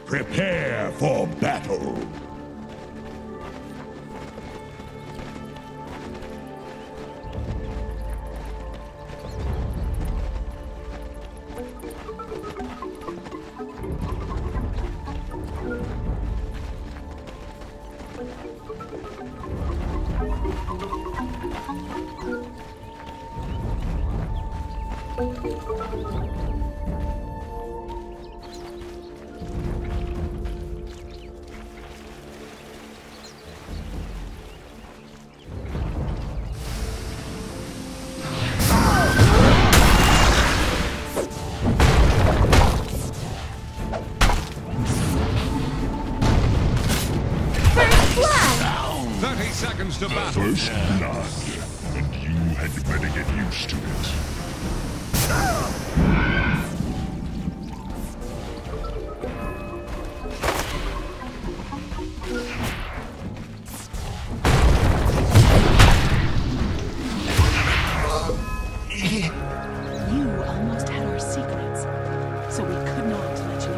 Prepare for battle. To battle. First blood, and you had better get used to it. You almost had our secrets, so we could not let you in.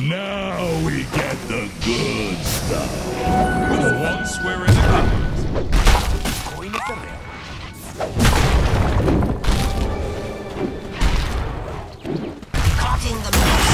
Now we get the good stuff. For once, we're in agreement. Coin of the realm. Caught in the mess.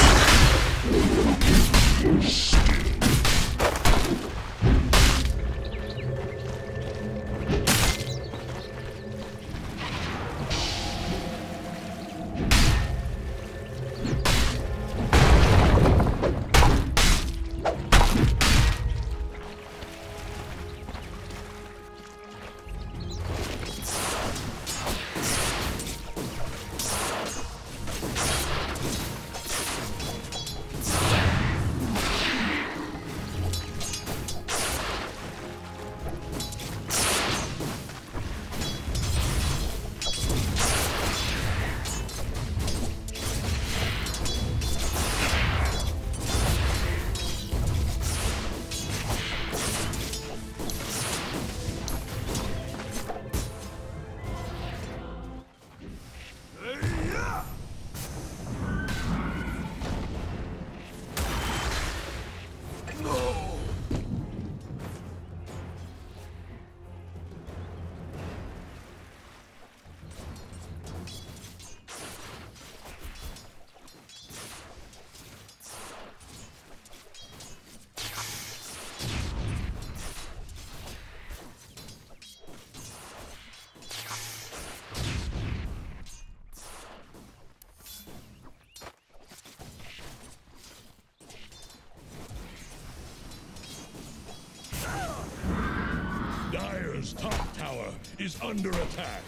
Dire's top tower is under attack.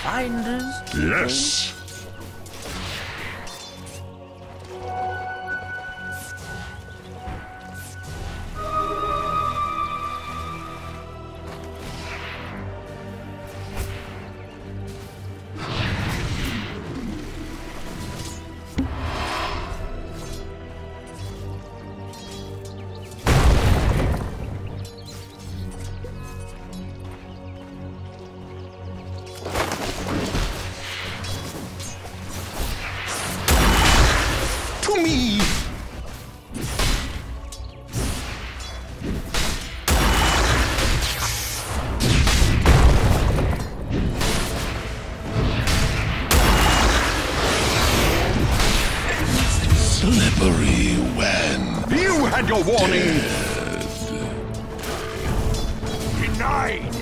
Finders. Yes. To me. Slippery when You had your warning. Denied.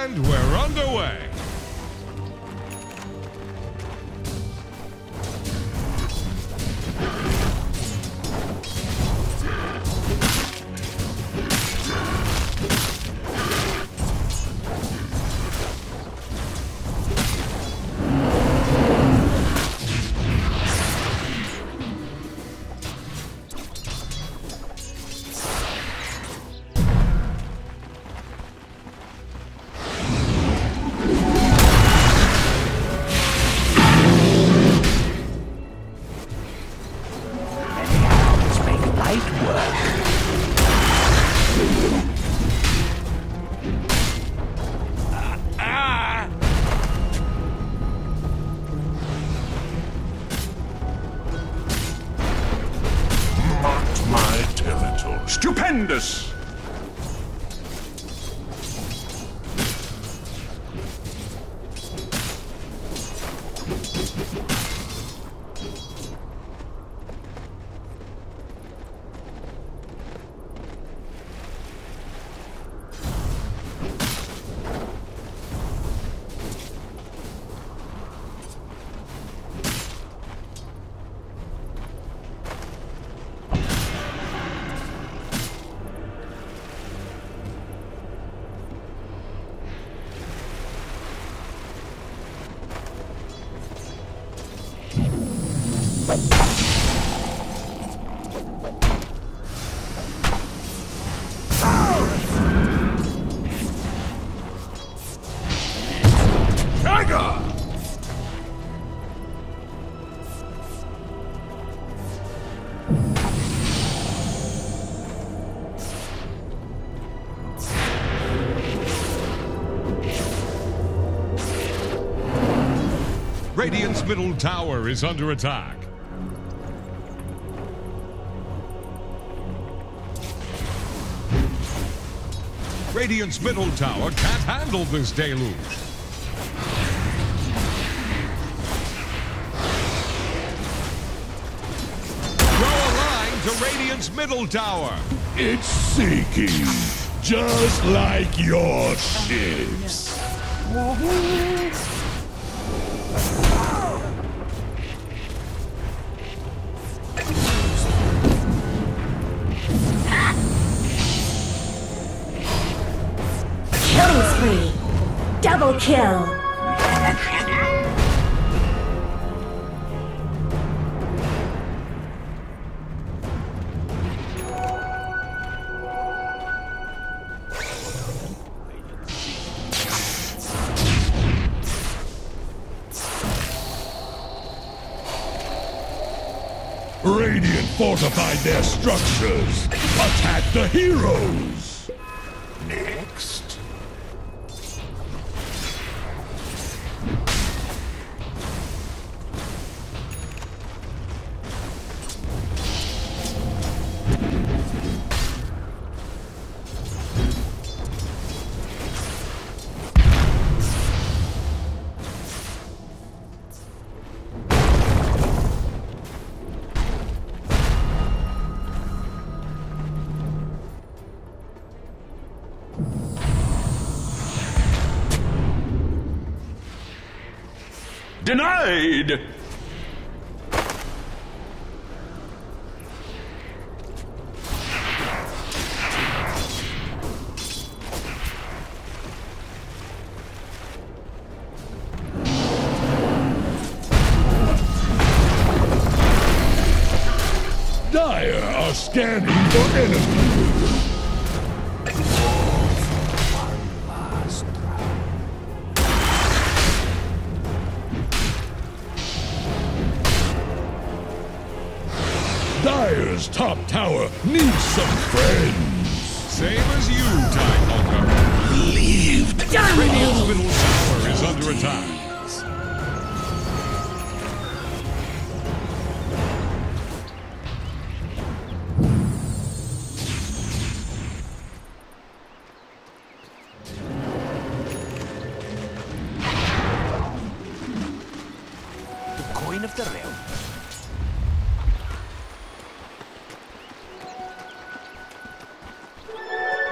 And we're underway. Stupendous! Radiant's middle tower is under attack. Radiant's middle tower can't handle this deluge. Throw a line to Radiant's middle tower. It's sinking, just like your ships. Killing spree. Double kill. Radiant fortified their structures. Attack the heroes. Next. Denied! Dire are scanning for enemies. Dire's top tower needs some friends. Same as you, Tidehawker. Relieved. Radiant's middle tower is under attack. The coin of the realm.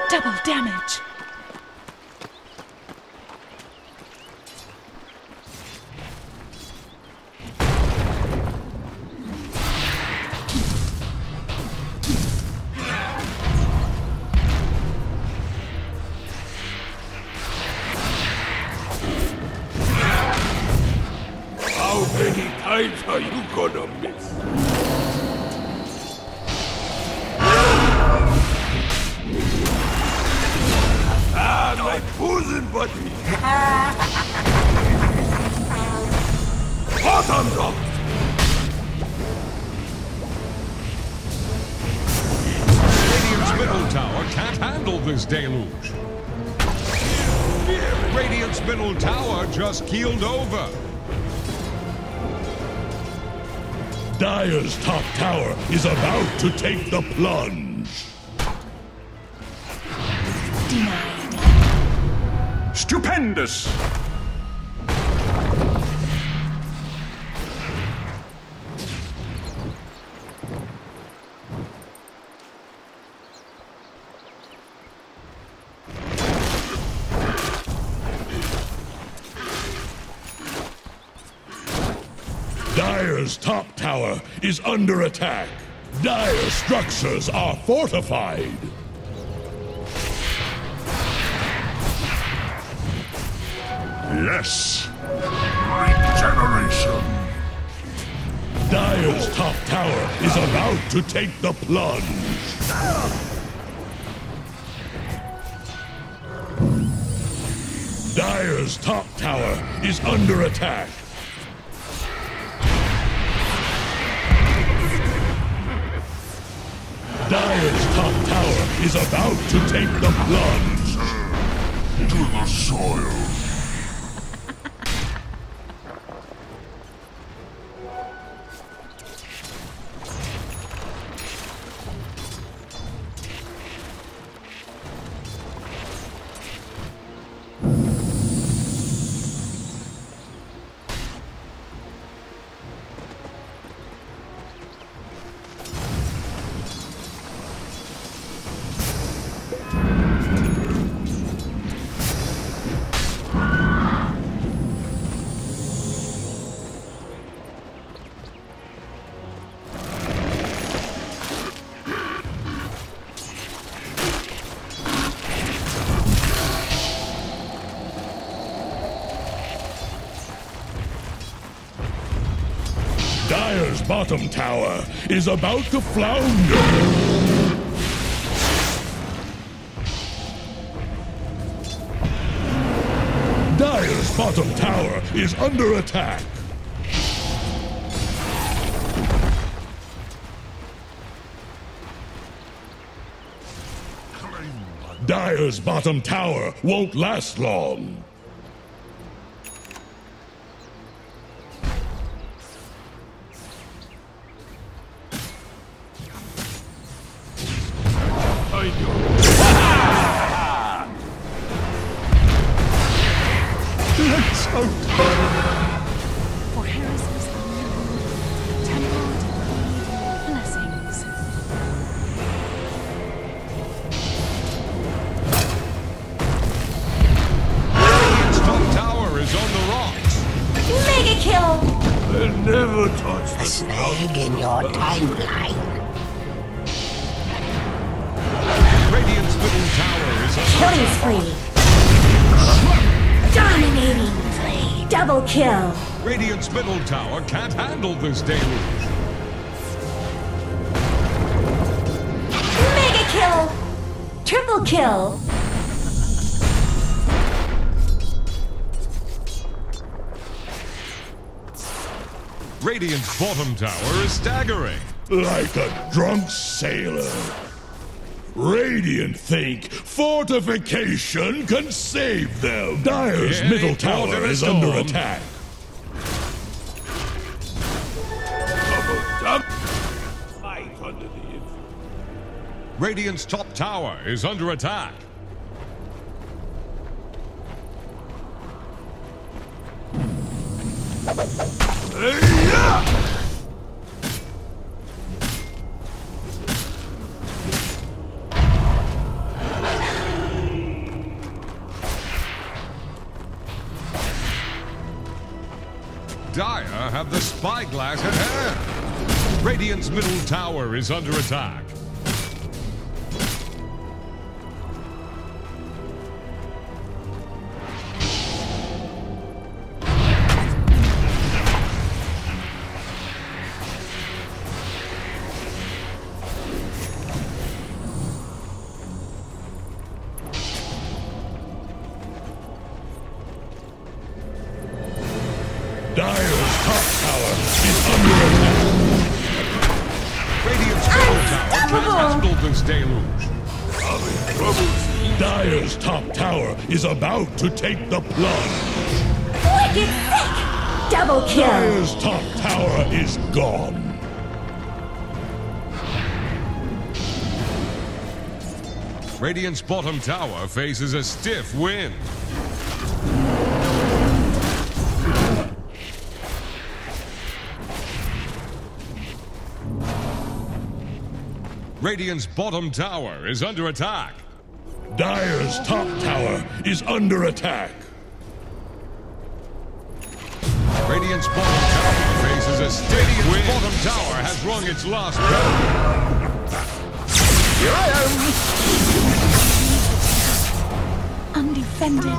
Double damage. thunder! Radiant's middle tower can't handle this deluge. Radiant's middle tower just keeled over. Dire's top tower is about to take the plunge. Denied. Stupendous! Dire's top tower is under attack. Dire structures are fortified. Yes! Regeneration! Dire's top tower is about to take the plunge. Dire's top tower is under attack. Dire's top tower is about to take the plunge. To the soil! Dire's bottom tower is about to flounder. Dire's bottom tower is under attack. Dire's bottom tower won't last long. Let's out! For Harris's temple decreed blessings. Radiant's top tower is on the rocks. Mega kill! They'll never touch A the snag in your timeline. Radiant's middle tower is on Killing spree! Dominating! Double kill! Radiant's middle tower can't handle this deluge. Mega kill! Triple kill! Radiant's bottom tower is staggering. Like a drunk sailor. Radiant think fortification can save them. Dire's Yeah, middle it caught in tower a is under storm. attack. fight under the influence. Radiant's top tower is under attack. Dire have the spyglass at hand. Radiant's middle tower is under attack. Dire's top tower Sultan's Deluge. Dire's top tower is about to take the plunge. Wicked sick! Double kill! Dire's top tower is gone. Radiant's bottom tower faces a stiff wind. Radiant's bottom tower is under attack. Dire's top tower is under attack. Radiant's bottom tower faces a stiff wind. Bottom tower has rung its last bell. Here I am! Undefended.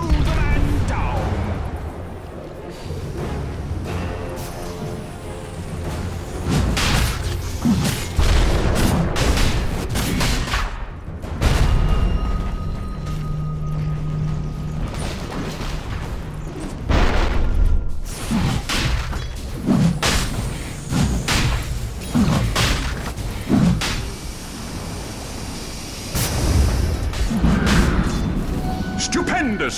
Stupendous!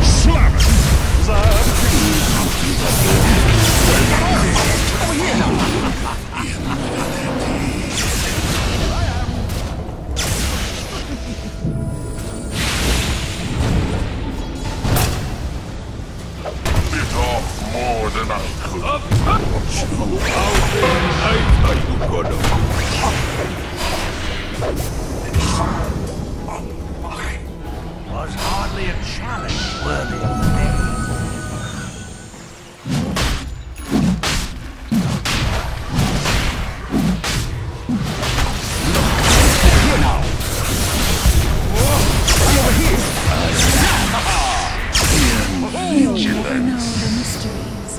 Slam it! Bit off more than I could. Was hardly a challenge worthy of me. Here now. Over here. You know the mysteries.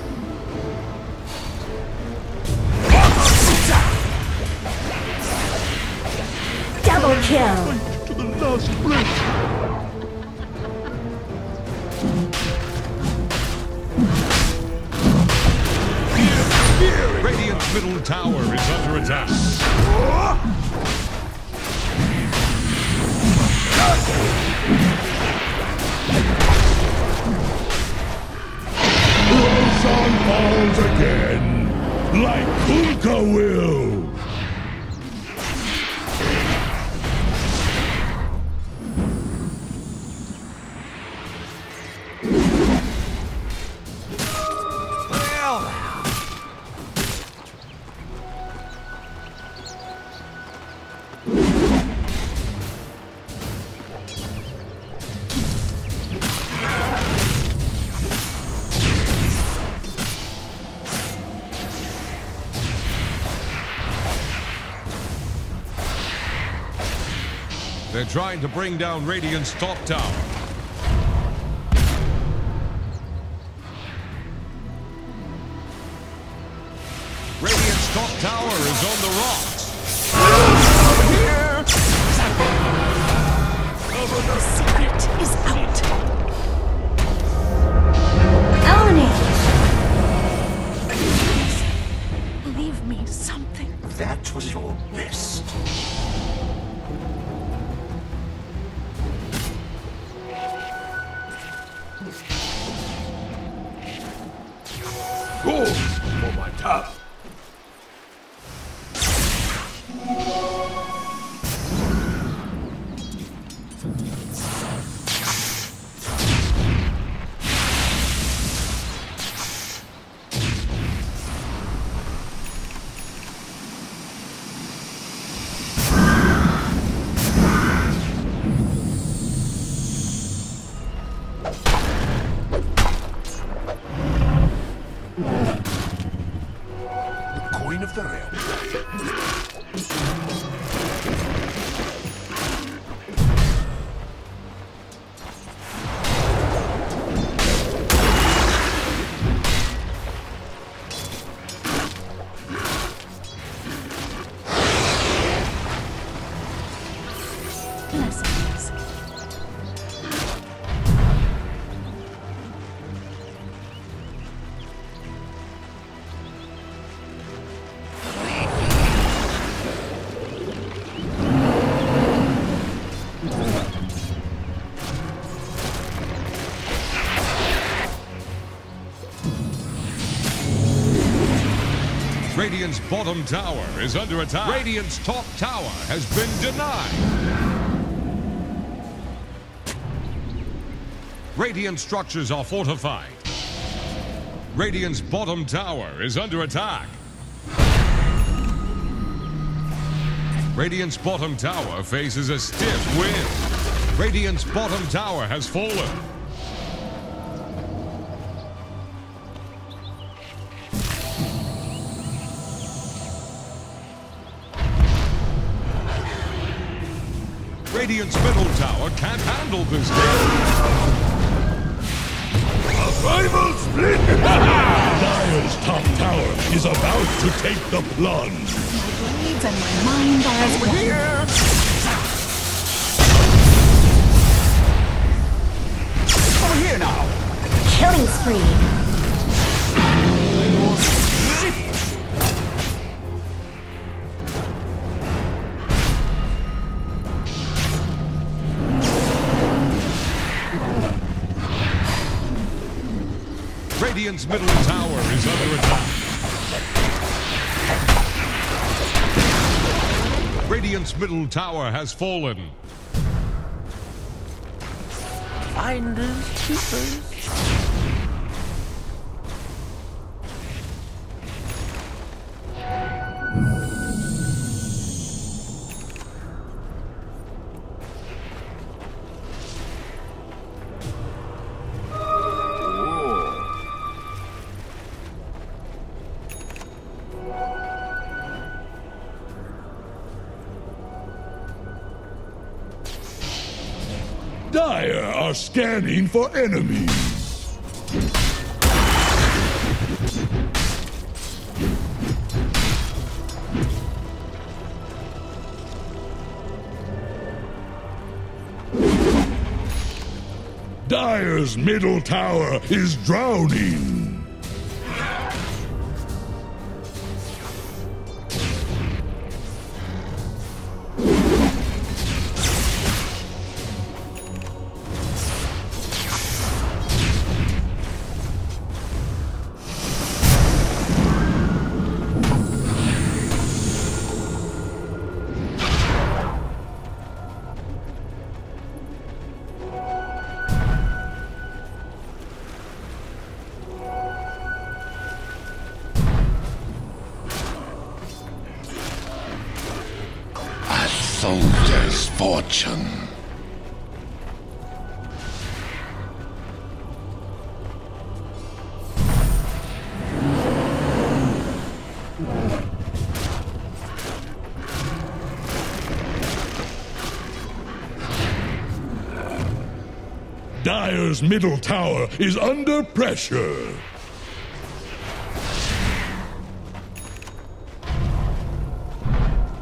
Double kill! To the last breath. Radiant's middle tower is under attack. Roshan falls again, like Kunkka will. They're trying to bring down Radiant's top tower. Radiant's top tower is on the rocks. The secret is out. Own it! Leave me something. That was your best. Go for my top. Queen of the realm. Blessings. Radiant's bottom tower is under attack. Radiant's top tower has been denied. Radiant structures are fortified. Radiant's bottom tower is under attack. Radiant's bottom tower faces a stiff wind. Radiant's bottom tower has fallen. Radiant's middle tower can't handle this damage. Rival split! Dire's top tower is about to take the plunge. My blades and my mind are as one. Over here now! Killing spree. Radiant's middle tower is under attack. Radiant's middle tower has fallen. Finders, keepers. Dire are scanning for enemies. Dire's middle tower is drowning. Soldier's fortune. Dire's middle tower is under pressure.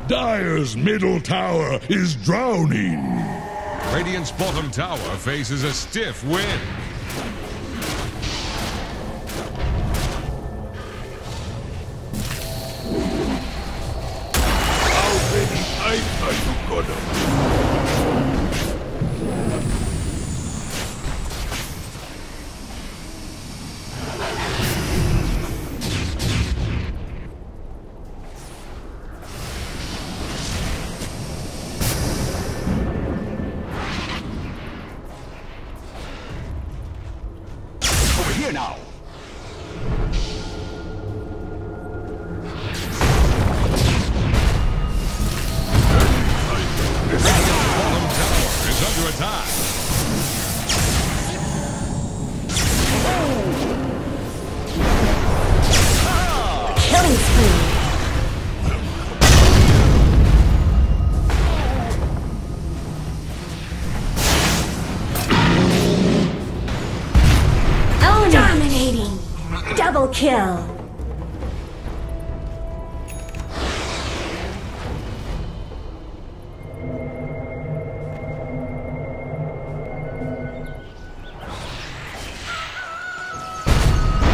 Dire's middle tower is drowning. Radiant's bottom tower faces a stiff wind. How many times are you gonna... Here now! Bottom tower is under attack. Killing spree. Dominating. Double kill.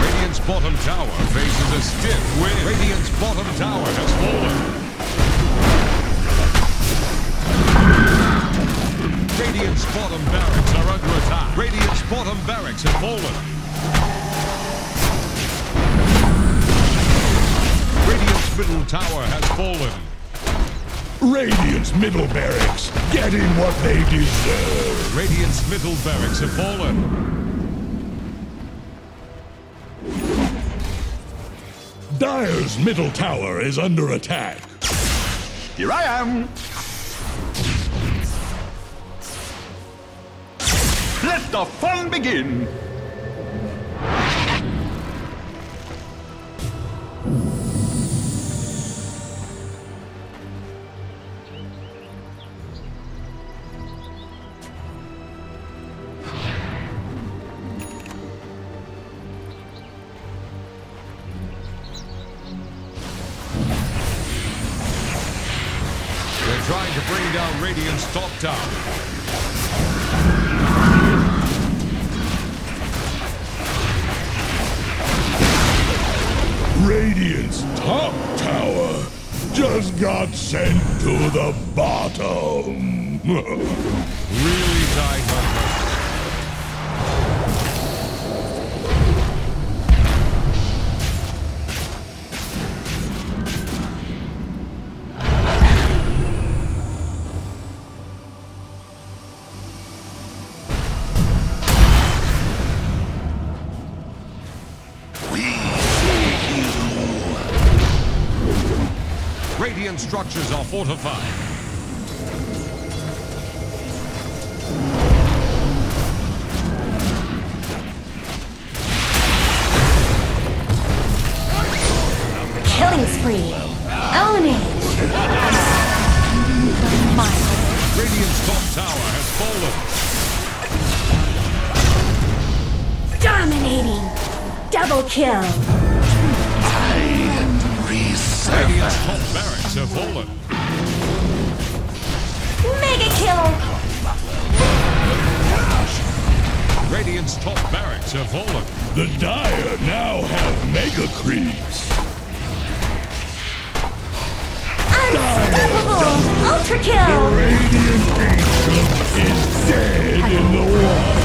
Radiant's bottom tower faces a stiff wind. Radiant's bottom tower has fallen. Radiant's bottom barracks are under attack. Radiant's bottom barracks have fallen. Radiant's middle tower has fallen. Radiant's middle barracks getting what they deserve. Radiant's middle barracks have fallen. Dire's middle tower is under attack. Here I am. Let the fun begin. Trying to bring down Radiant's top tower. Radiant's top tower just got sent to the bottom. Really tight, Hunter. Radiant structures are fortified. Killing spree. Own it. Radiant's top tower has fallen. Dominating. Double kill. Radiant's top barracks have fallen. Mega kill. Radiant's top barracks have fallen. The Dire now have mega creeps. Unstoppable. Ultra The kill. Radiant Ancient is dead in the water.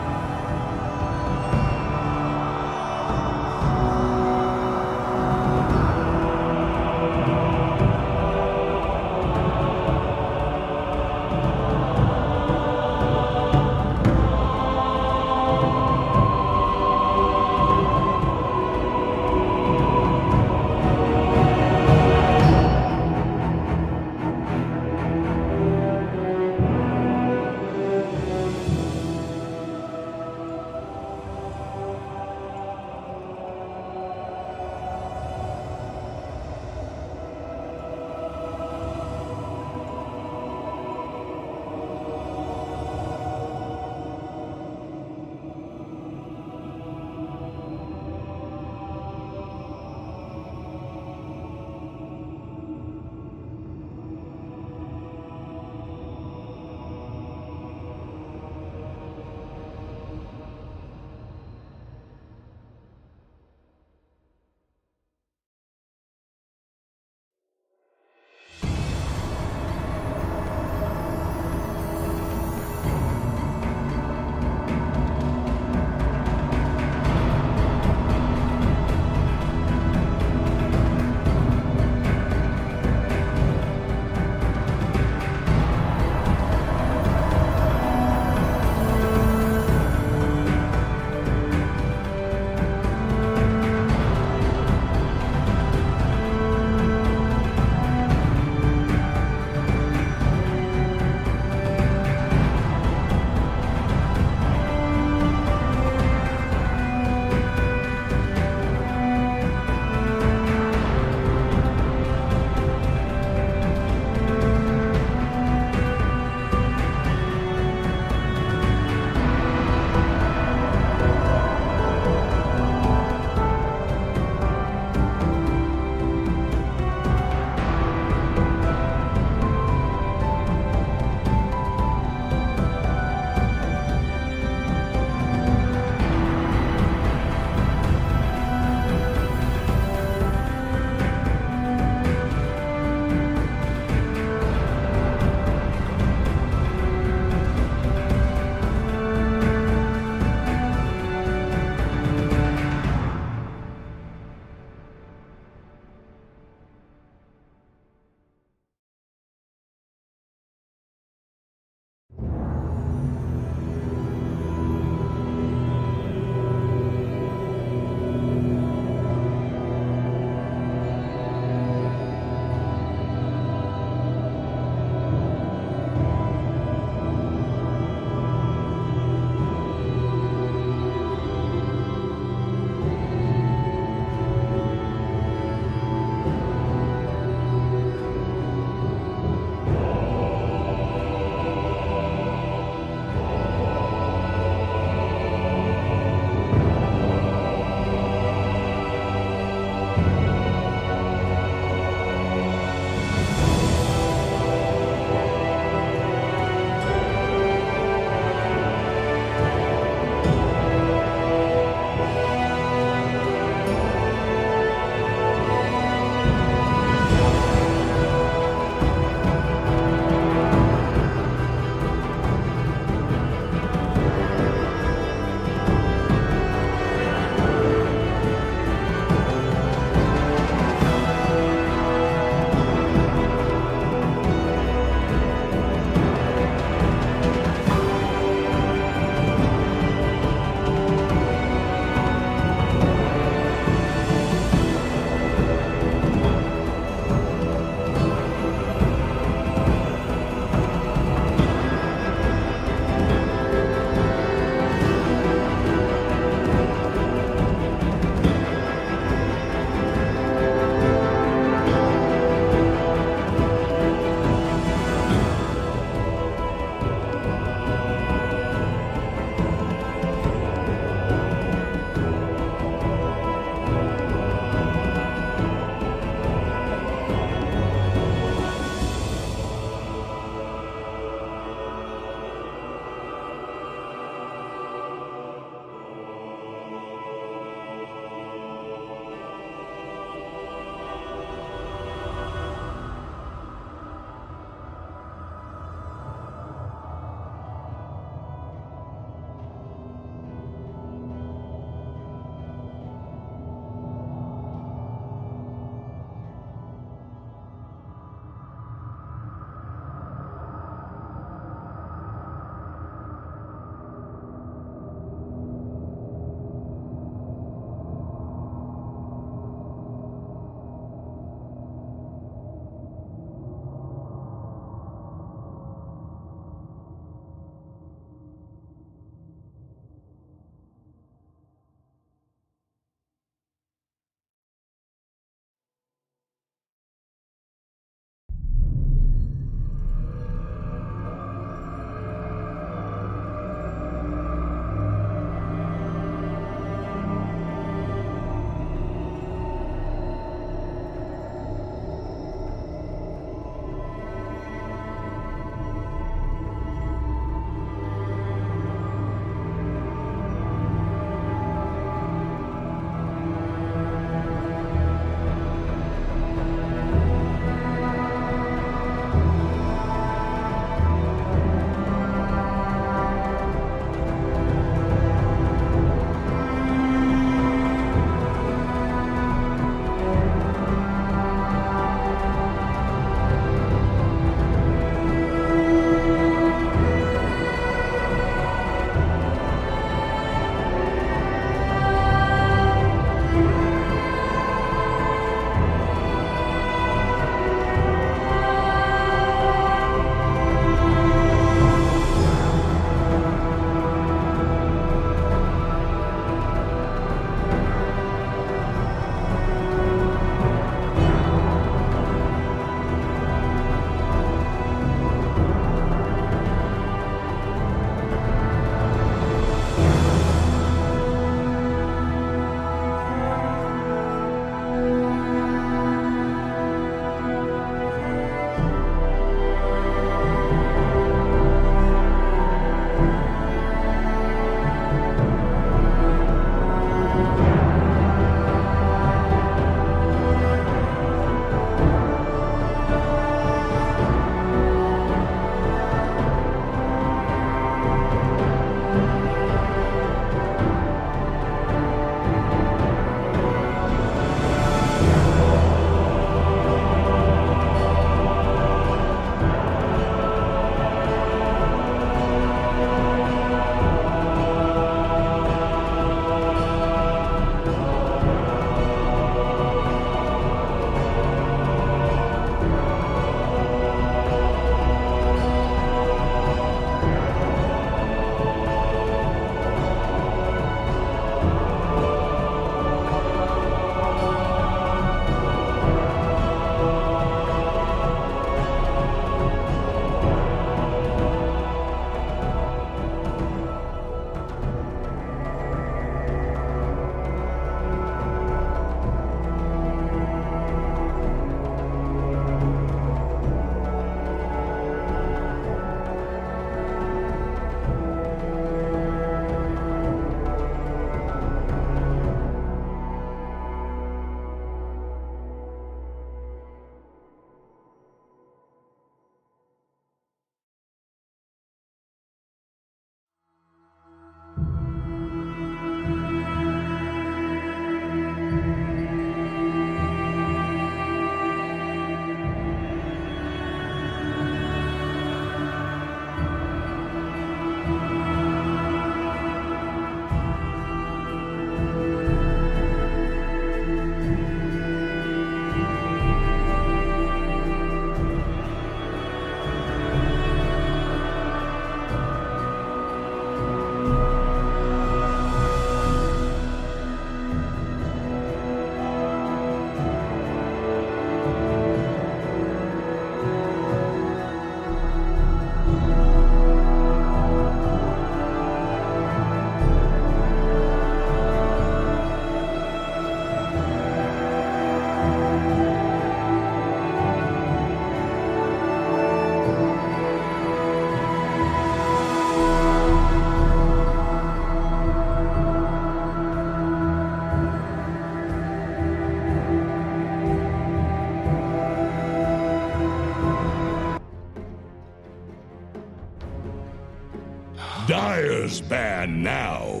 Dire's ban now.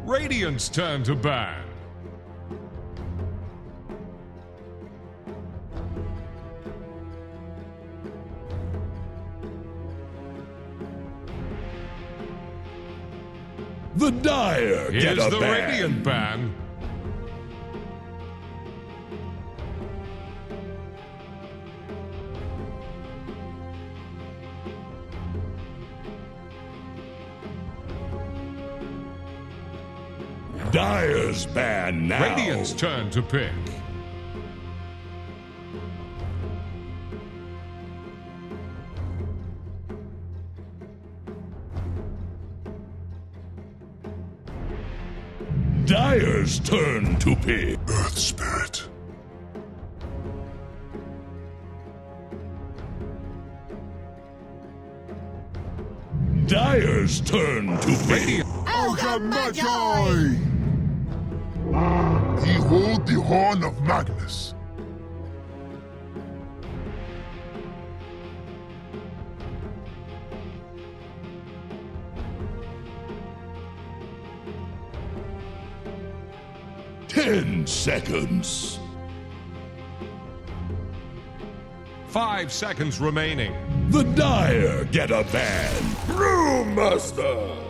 Radiant's turn to ban. The Dire get Here's a the ban. Radiant ban. Dire's ban now. Radiant's turn to pick. Dire's turn to pick. Earth Spirit. Dire's turn to pick. Radiant. Ogre Magi! Behold the Horn of Magnus. Ten seconds. 5 seconds remaining. The Dire get a ban. Brewmaster!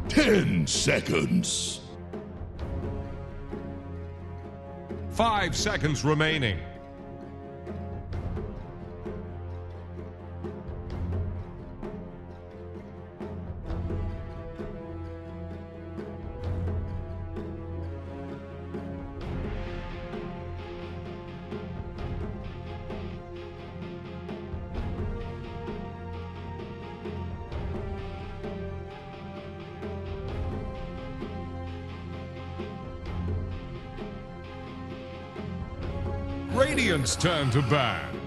Ten seconds. 5 seconds remaining. Radiant's turn to ban.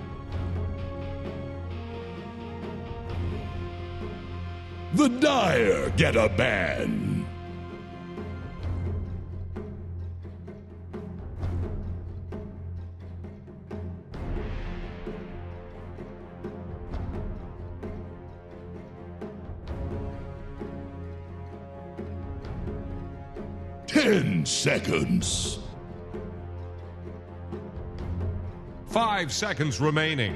The Dire get a ban. Ten seconds. 5 seconds remaining.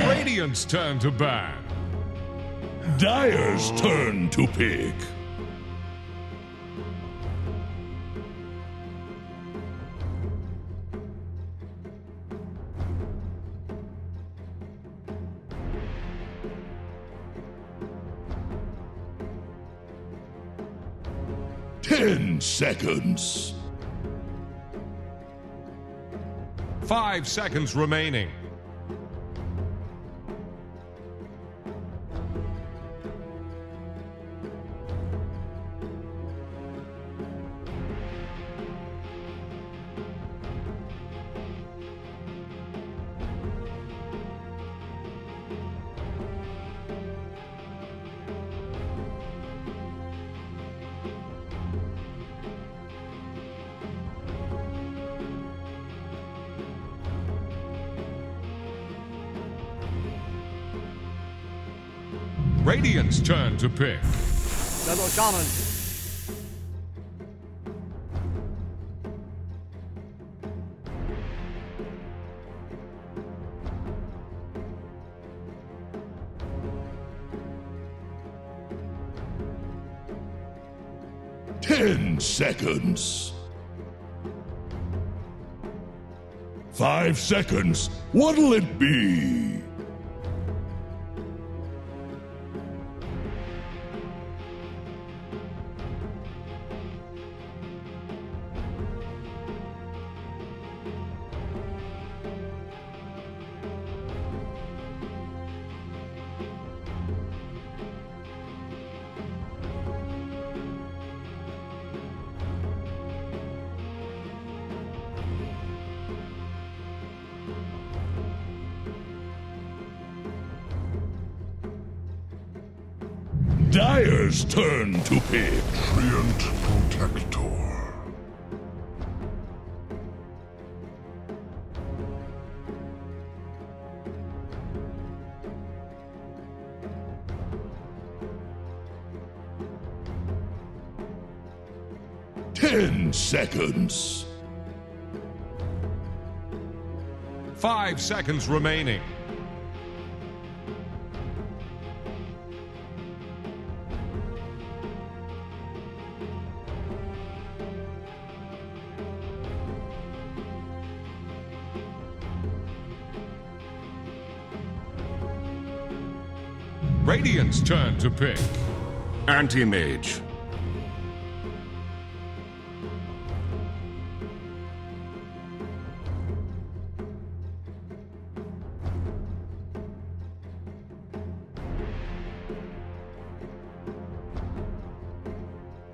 Radiant's turn to ban. Dire's turn to pick. Ten seconds. 5 seconds remaining. Radiant's turn to pick. Double Shaman. Ten seconds. 5 seconds. What'll it be? Dire's turn to pick. Trient Protector. Ten seconds. 5 seconds remaining. Radiant's turn to pick. Anti-mage.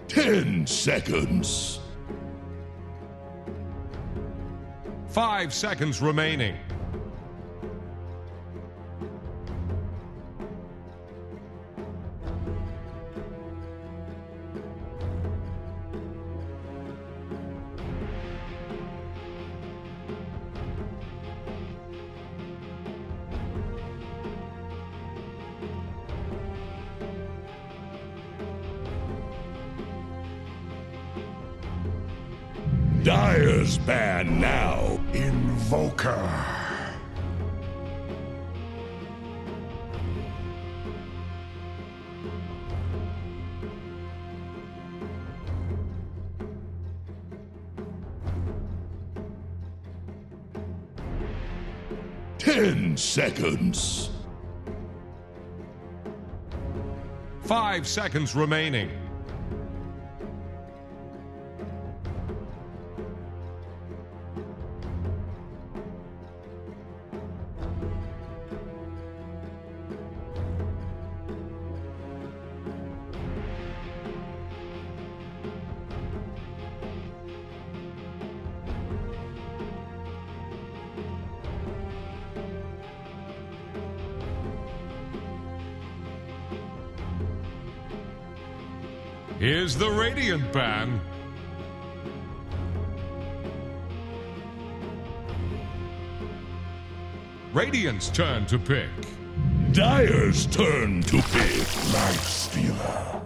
Ten seconds. 5 seconds remaining. Dire's ban now. Invoker. Ten seconds. 5 seconds remaining. Here's the Radiant ban. Radiant's turn to pick. Dire's turn to pick. Life Stealer.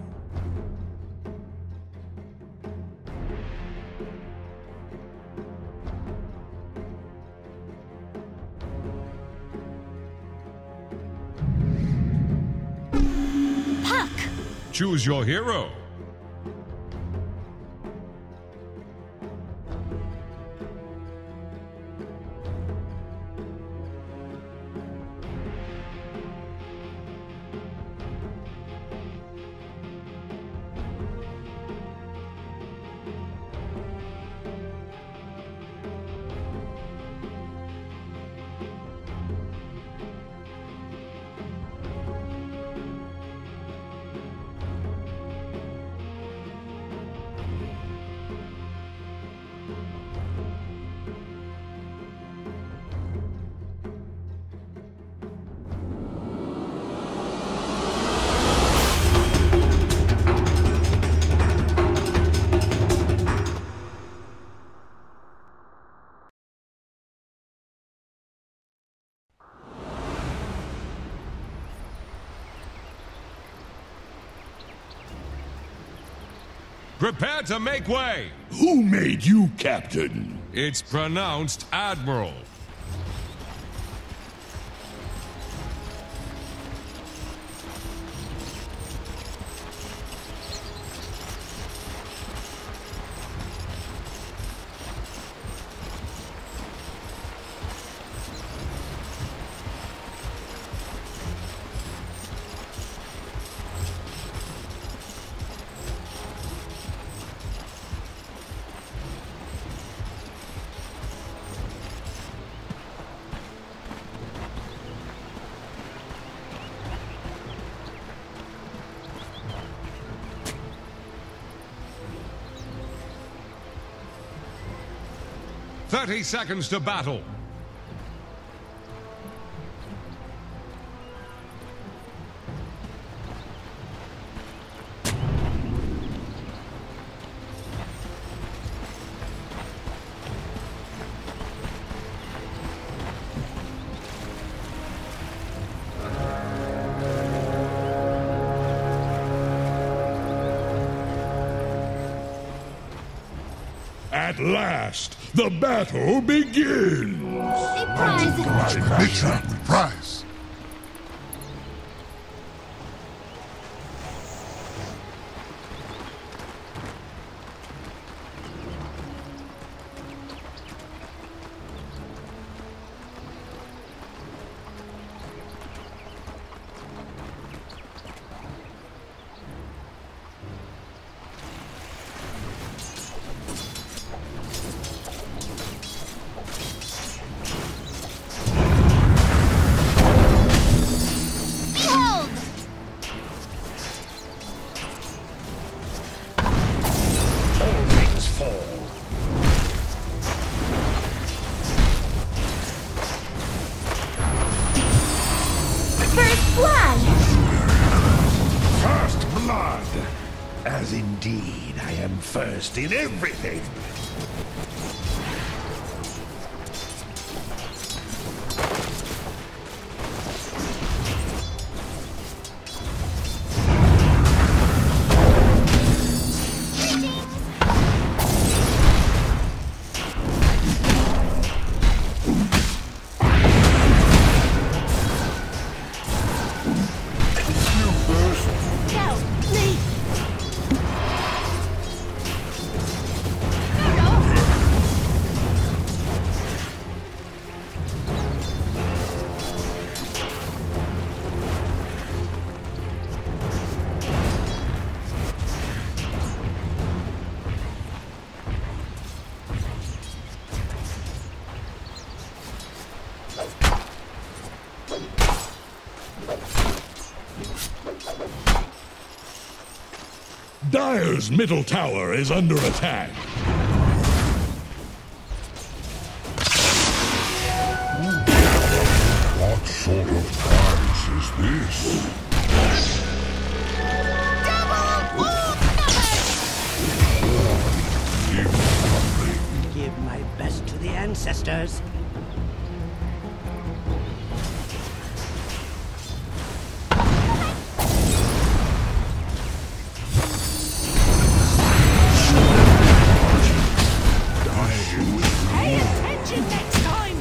Puck. Choose your hero. Prepare to make way! Who made you captain? It's pronounced Admiral. "30 seconds to battle. At last, the battle begins! A prize! Mission prize. Behold! All things fall. First blood! First blood! As indeed I am first in everything. Help! Please! Dire's middle tower is under attack. What sort of prize is this? Give my best to the ancestors. Pay attention next time!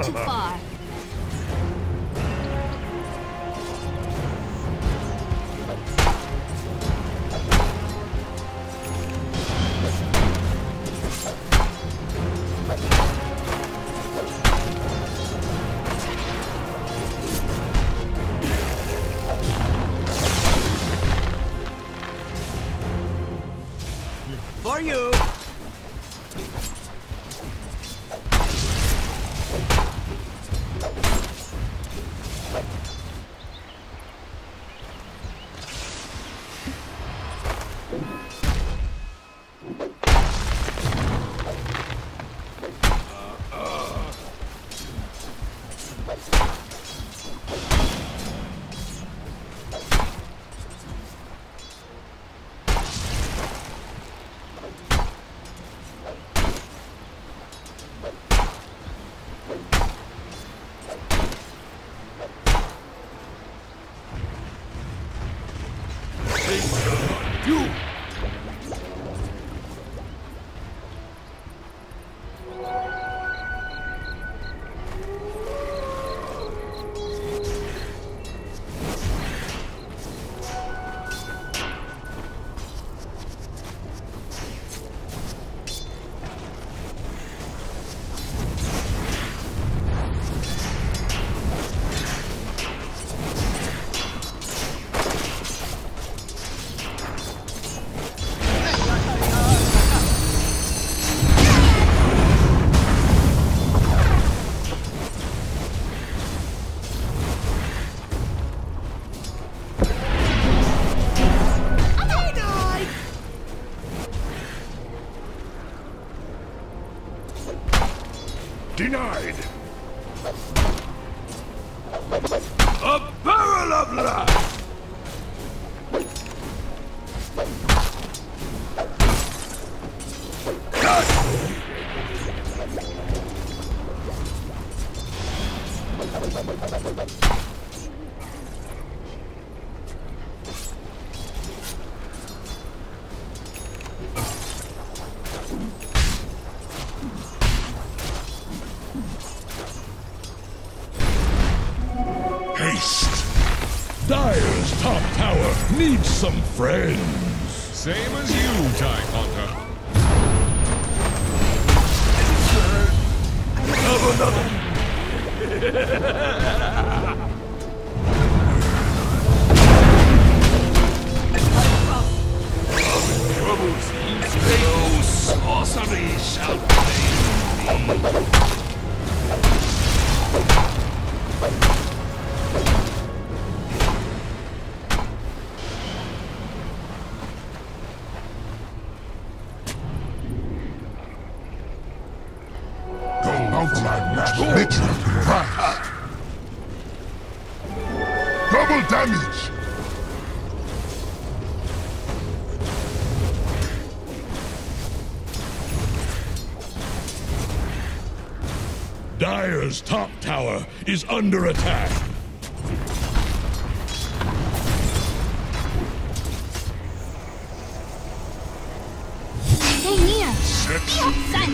Too far. For you! Denied! A barrel of life! Dire's top tower needs some friends. Same as you, TIE Hunter. Have another. Troubles. No sorcery shall fail me. Double damage! Dire's top tower is under attack. Stay near. Be outside.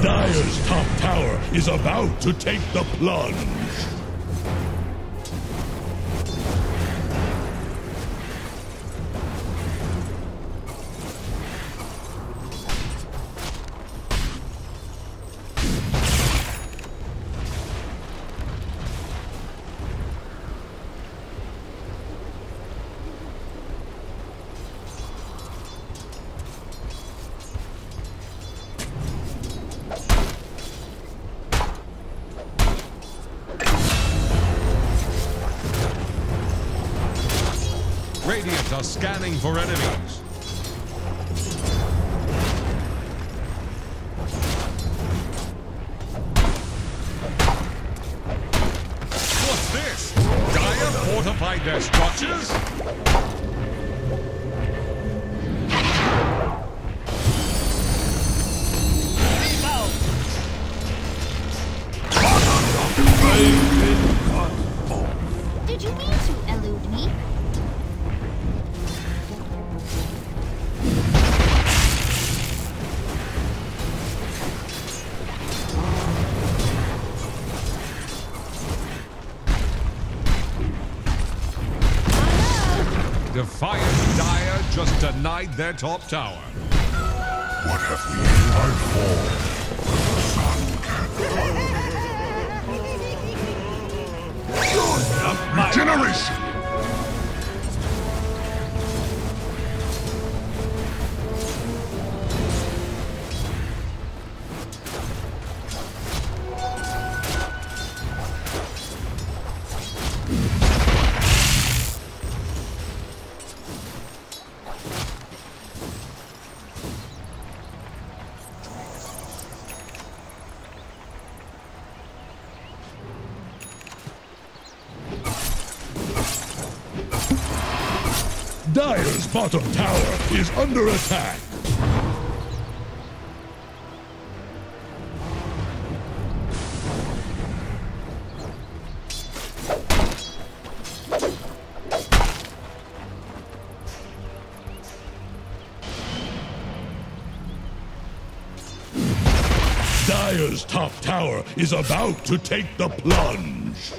Dire's top tower is about to take the plunge. Radiant are scanning for enemies. What's this? Dire fortified their structures? Did you mean to elude me? Defiant Dire just denied their top tower. What have we in my fall? Regeneration! Dire's bottom tower is under attack. Dire's top tower is about to take the plunge.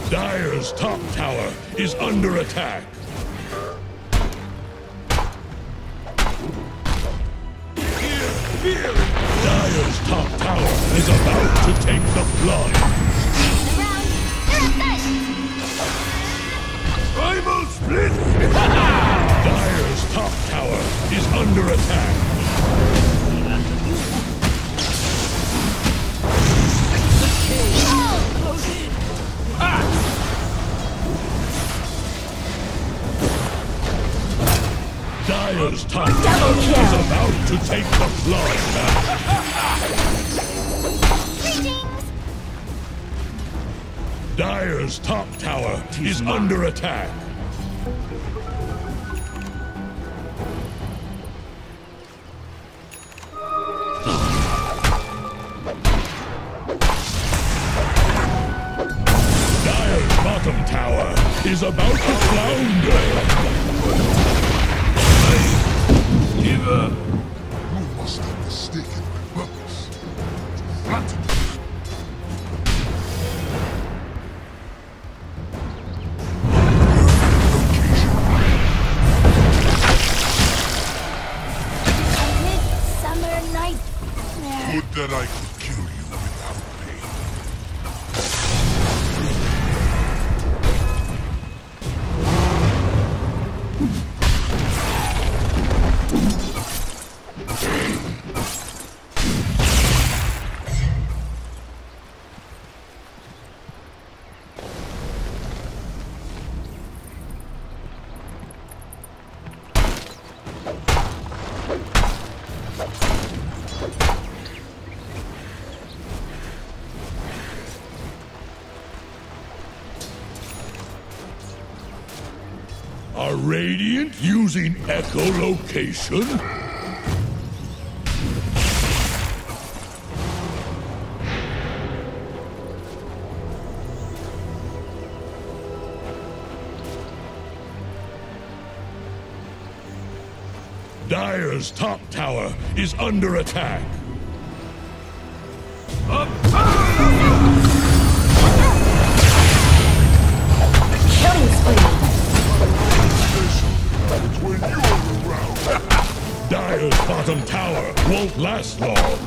Dire's top tower is under attack. Dire's top tower is about to take the plunge. Around. You're done. Primal split! Dire's top tower is under attack. Dire's top tower is about to take the plunge. Greetings. Dire's top tower is under attack. Dire's bottom tower is about to flounder. Give You must have mistaken my purpose. Flatten. Midsummer nightmare. Would that I could kill you without pain. Are Radiant using echolocation? Dire's top tower is under attack. Killing spree. It's when you're around. Dire's bottom tower won't last long.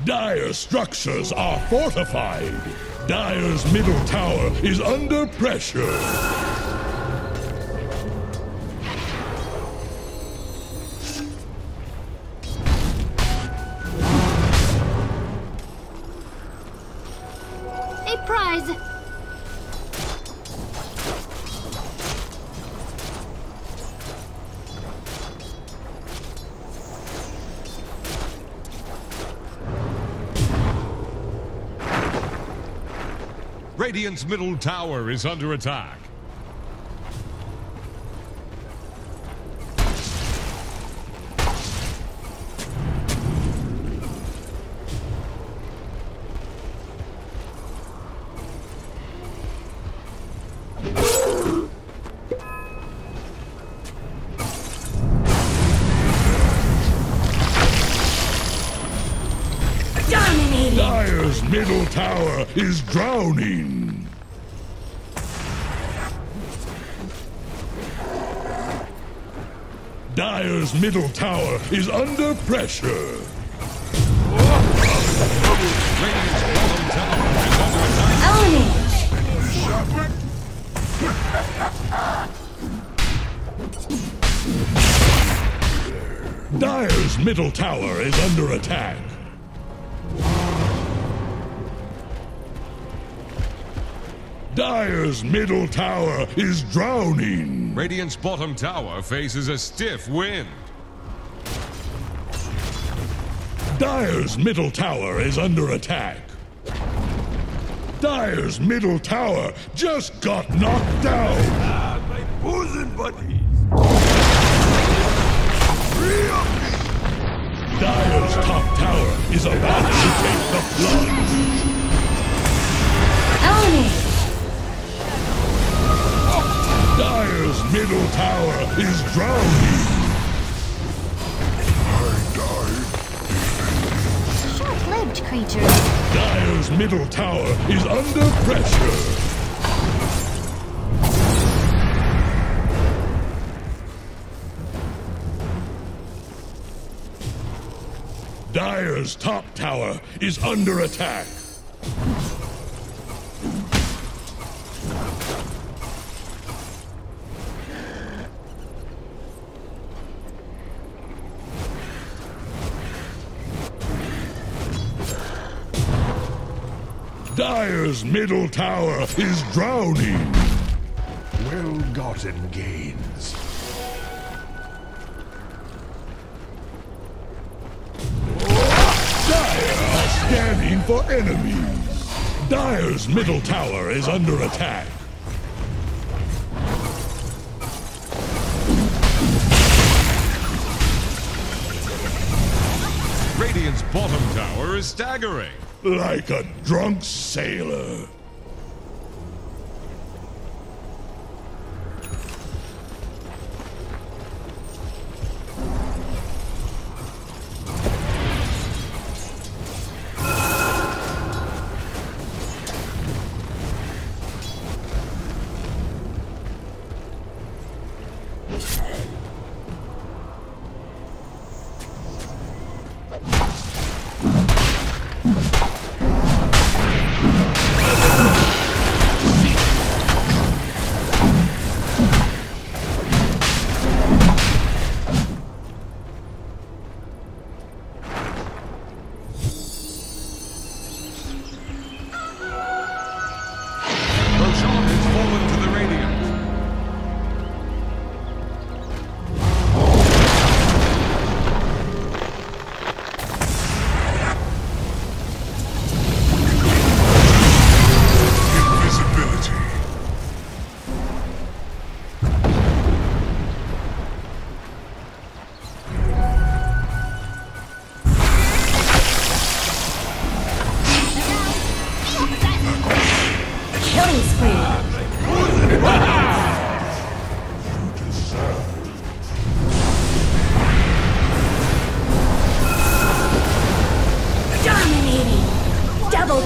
Dire structures are fortified. Dire's middle tower is under pressure. A prize. Radiant's middle tower is under attack. Dominating. Dire's middle tower is drowning. Dire's middle tower is under pressure. Radiant's bottom tower is under attack. Element. Dire's middle tower is under attack. Dire's middle tower is drowning. Radiant's bottom tower faces a stiff wind. Dire's middle tower is under attack. Dire's middle tower just got knocked down. My bosom buddies. Free up. Dire's top tower is about to take the plunge. Element. Dire's middle tower is drowning. Short-lived creatures. Dire's middle tower is under pressure. Dire's top tower is under attack. Dire's middle tower is drowning. Well-gotten gains. Dire are scanning for enemies. Dire's middle tower is under attack. Radiant's bottom tower is staggering. Like a drunk sailor.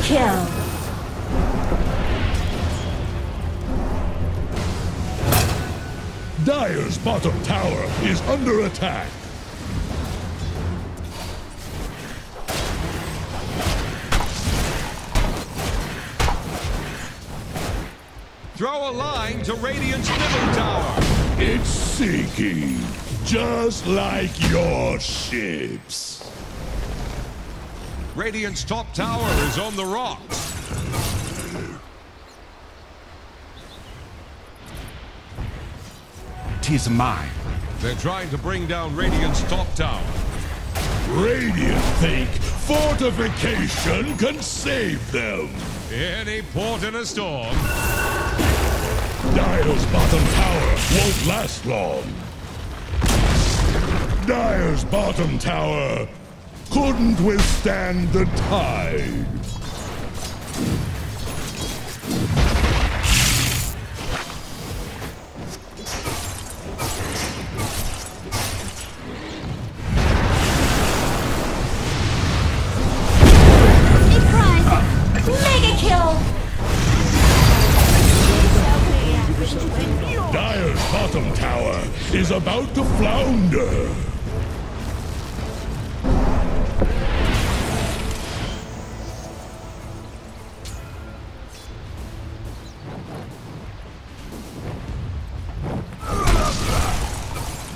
Kill. Dire's bottom tower is under attack. Throw a line to Radiant's middle tower. It's sinking, just like your ships. Radiant's top tower is on the rocks. 'Tis mine. They're trying to bring down Radiant's top tower. Radiant think fortification can save them. Any port in a storm. Dire's bottom tower won't last long. Dire's bottom tower couldn't withstand the tide. Mega kill! Dire's bottom tower is about to flounder.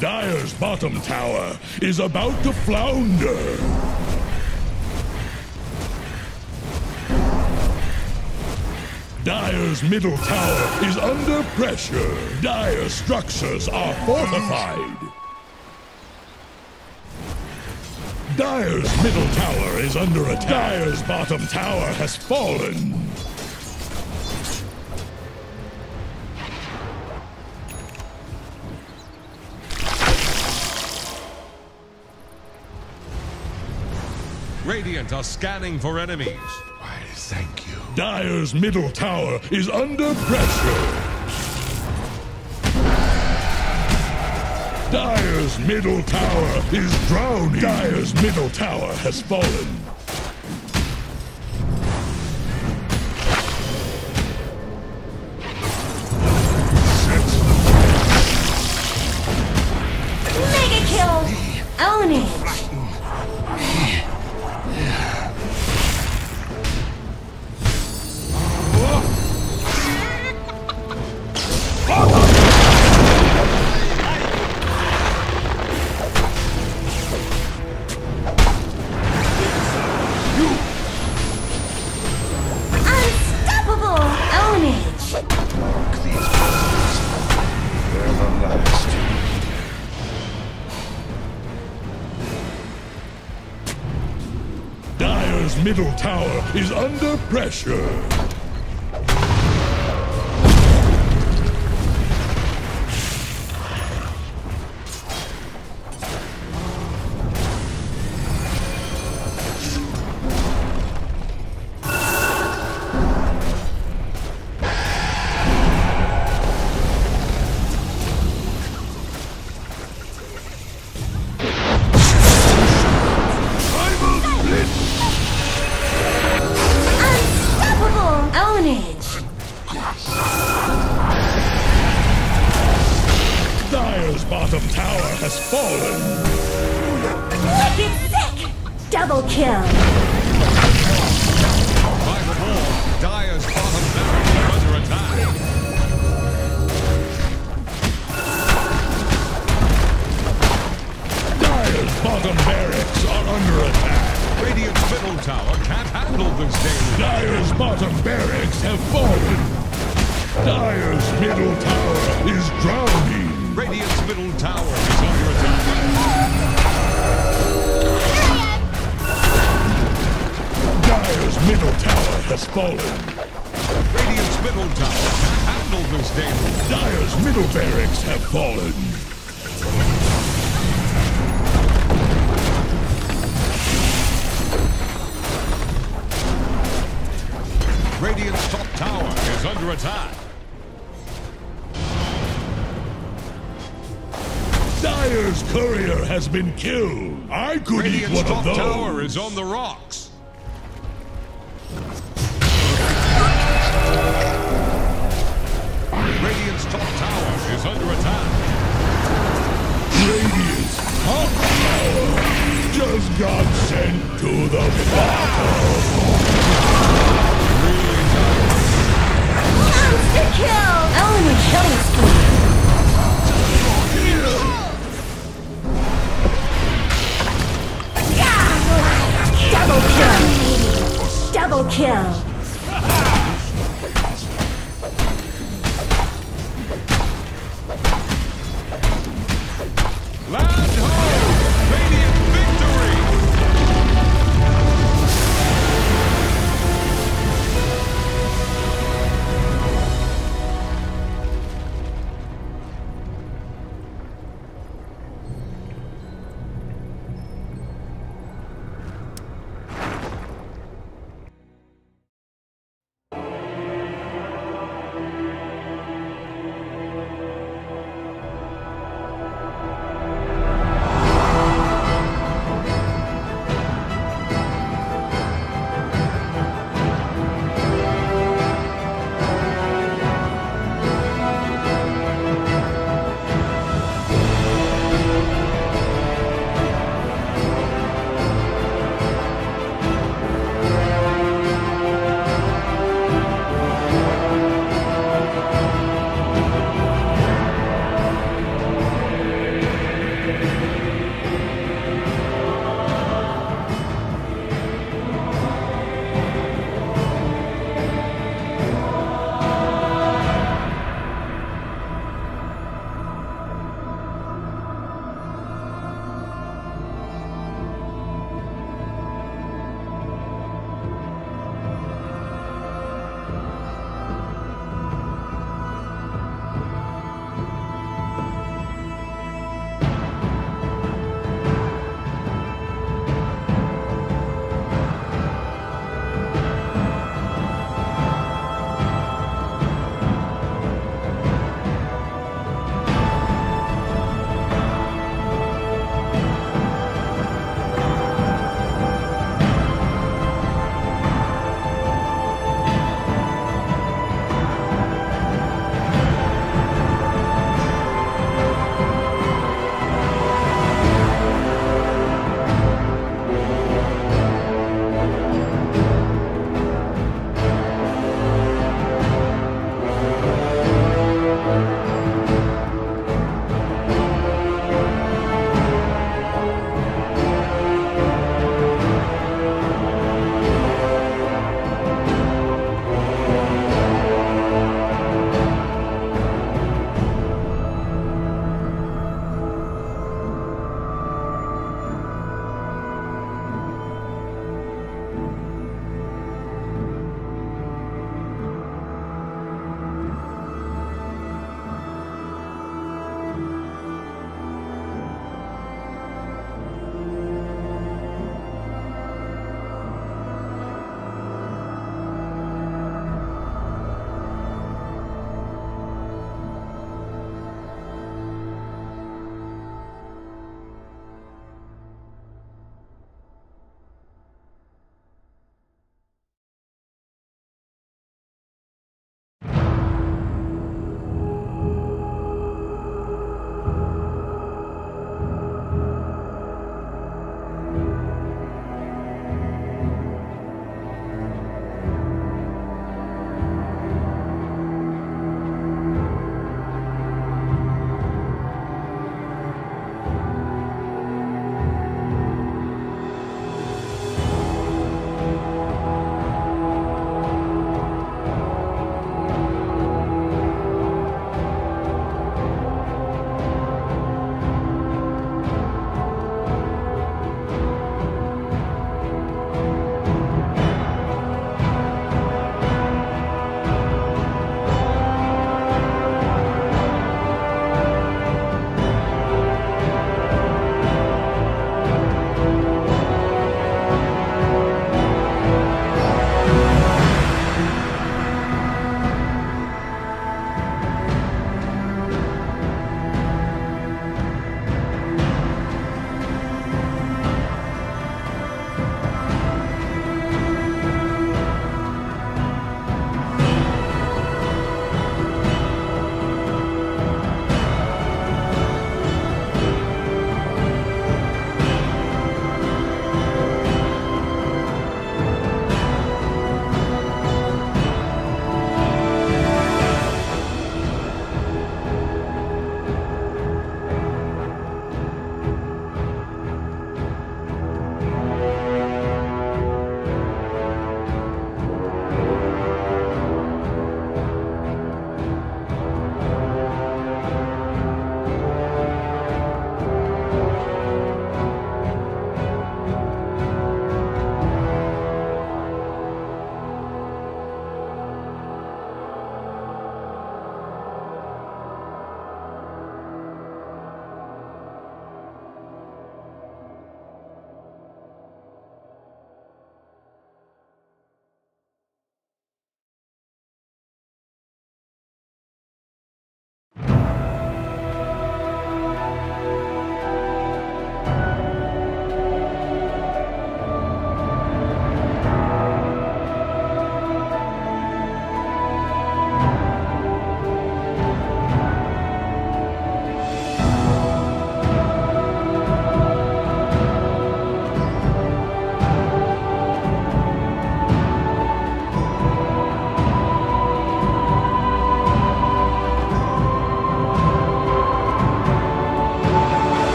Dire's bottom tower is about to flounder. Dire's middle tower is under pressure. Dire's structures are fortified. Dire's middle tower is under attack. Dire's bottom tower has fallen. Radiant are scanning for enemies. Why, thank you. Dire's middle tower is under pressure. Dire's middle tower is drowning. Dire's middle tower has fallen. Mega kill! Own it! Dire's middle tower is under pressure. Unstoppable! bottom tower has fallen. Wicked sick! Double kill! By the ball, Dire's bottom barracks are under attack. Dire's bottom barracks are under attack. Radiant's middle tower can't handle this daily. Dire's bottom barracks have fallen. Dire's middle tower is drowning. Radiant's middle tower is under attack. Dire's middle tower has fallen. Radiant's middle tower can't handle this daily. Dire's middle barracks have fallen. Radiant's top tower is under attack. Dire's courier has been killed. I could eat Radiant's one of top those. tower is on the rocks. Radiant's top tower is under attack. Radiant's top tower just got sent to the bottom. Monster kill! Only killing spree! Double kill! Double kill! Land ho! Radiant victory!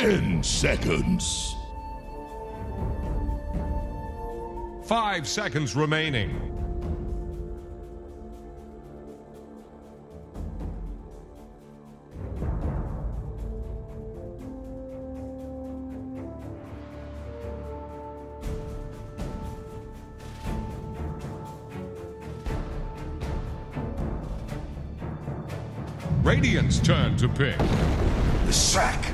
10 seconds. 5 seconds remaining. Radiant's turn to pick. The sack.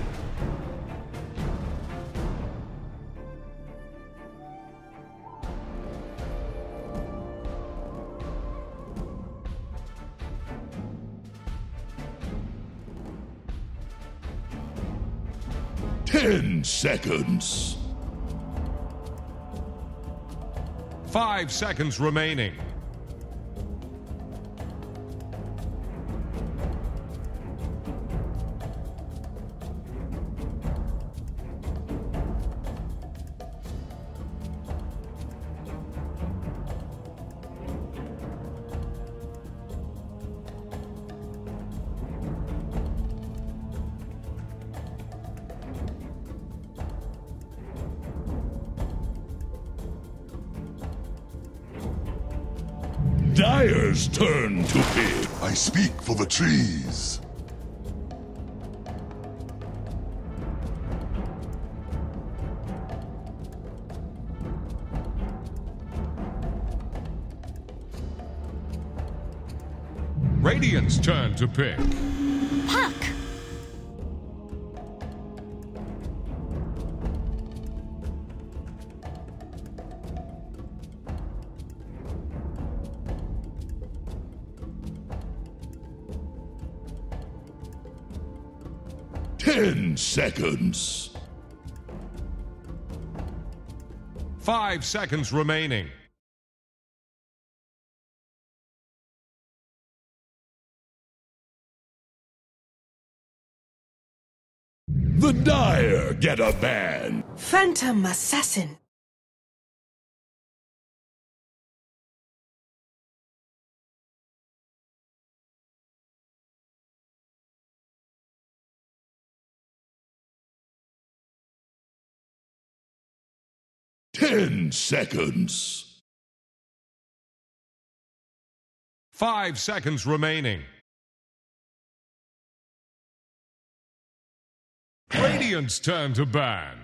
Ten seconds. 5 seconds remaining. Dire's turn to pick. I speak for the trees. Radiant's turn to pick. Puck. Ten seconds. 5 seconds remaining. The Dire get a ban. Phantom Assassin. Ten seconds. 5 seconds remaining. Radiant's turn to ban.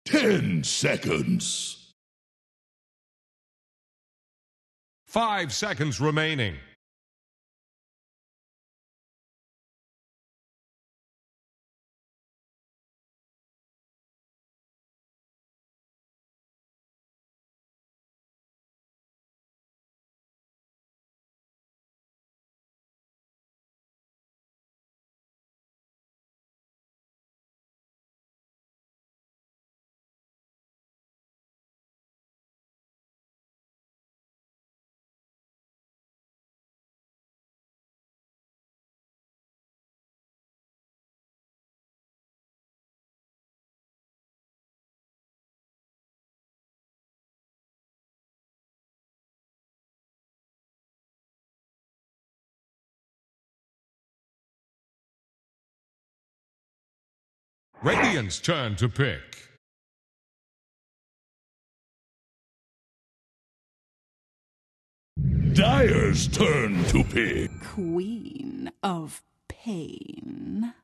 Ten seconds. 5 seconds remaining. Radiant's turn to pick. Dire's turn to pick. Queen of Pain.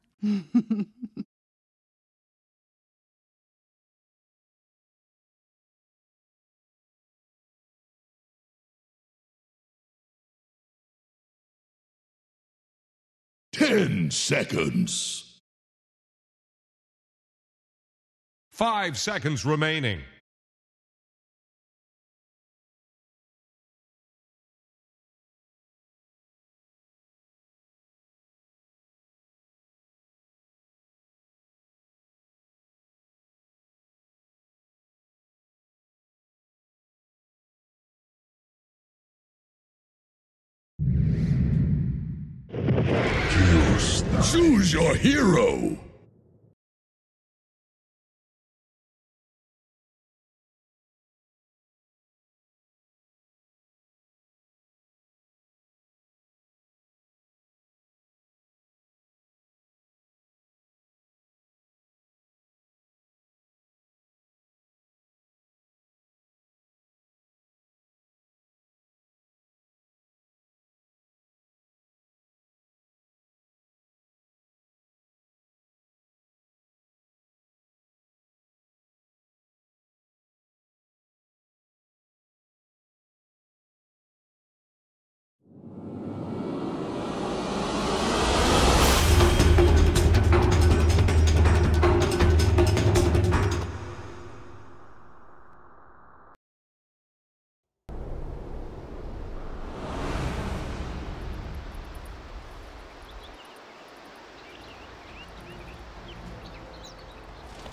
10 seconds. 5 seconds remaining. Choose your hero.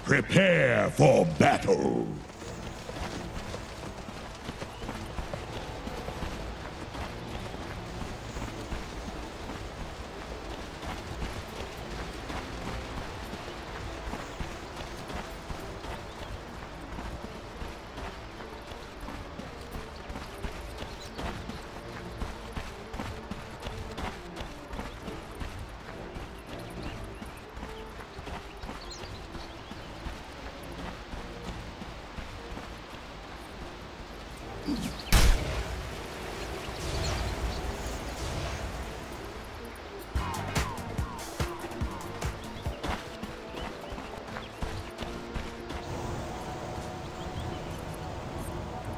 Prepare for battle.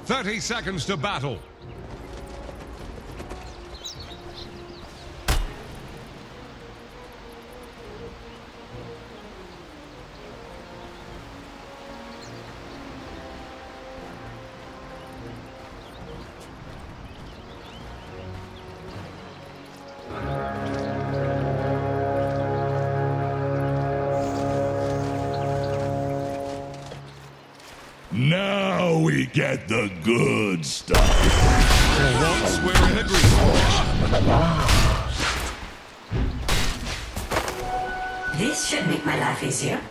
"30 seconds to battle." Now we get the good stuff. For once, we're in agreement. This should make my life easier.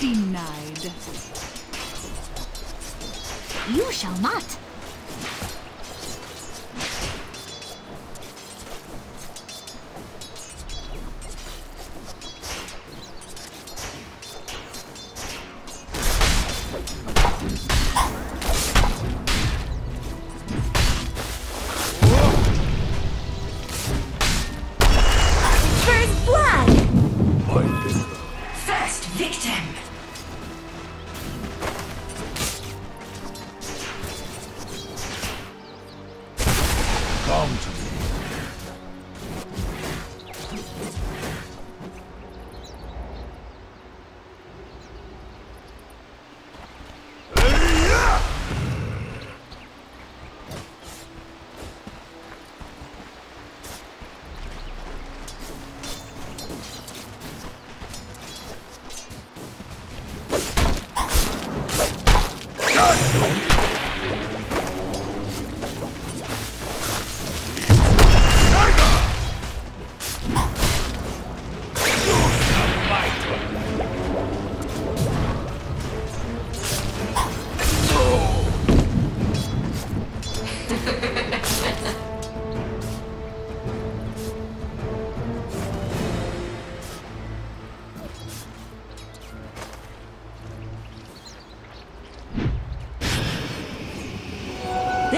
Denied. You shall not. First blood! First victim! Come to me.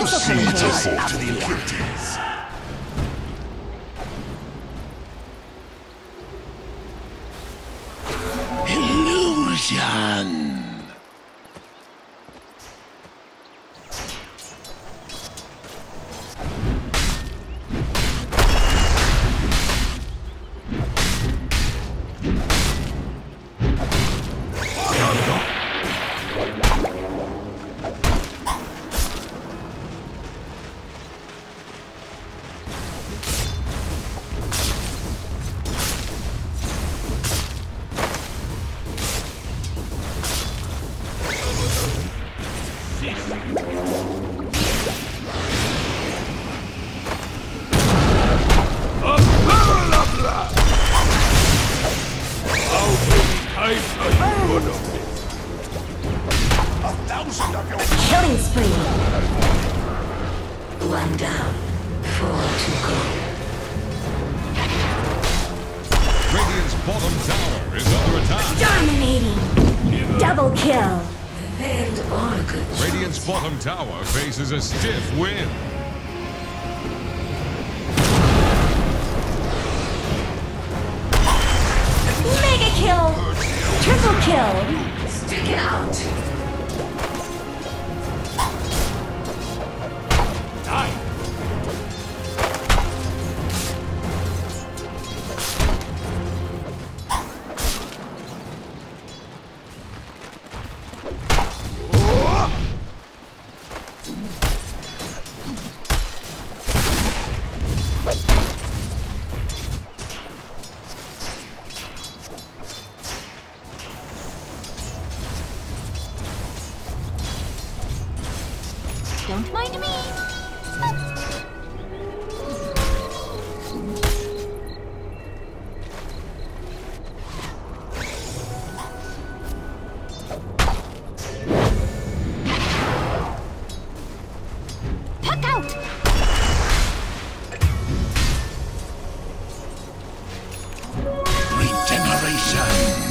Proceed to halt the iniquities. Illusion. Killing spree! One down, 4 to go. Radiant's bottom tower is under attack. Dominating! Double kill! And all good. Radiant's bottom tower faces a stiff wind. Mega kill! Triple kill! Stick it out! Don't mind me. Puck out! Regeneration!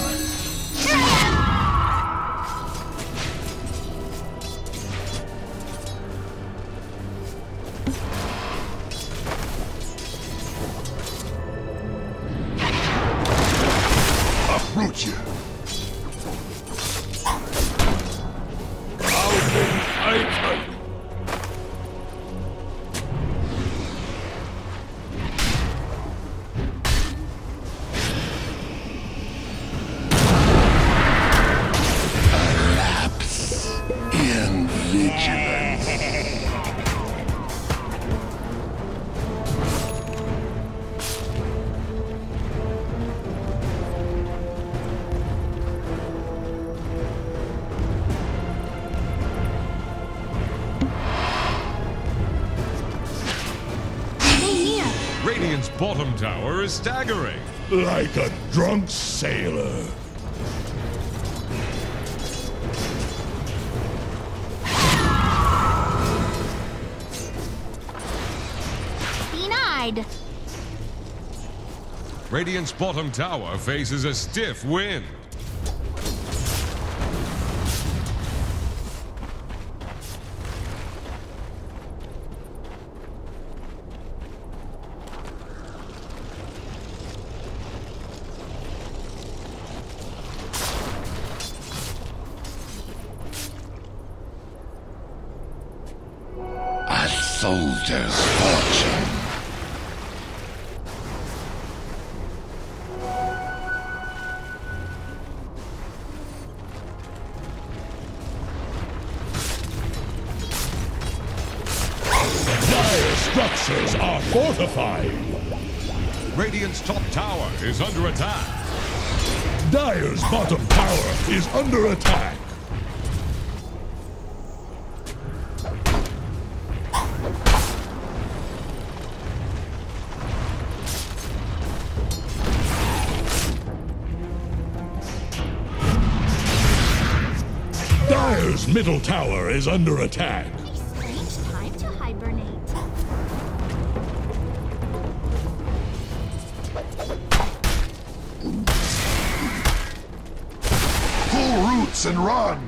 Uproot you! Radiant's bottom tower is staggering. Like a drunk sailor. Denied. Radiant's bottom tower faces a stiff wind. A soldier's fortune. Dire structures are fortified. Radiant's top tower is under attack. Dire's bottom tower is under attack. Dire's middle tower is under attack. Strange time to hibernate. Pull roots and run!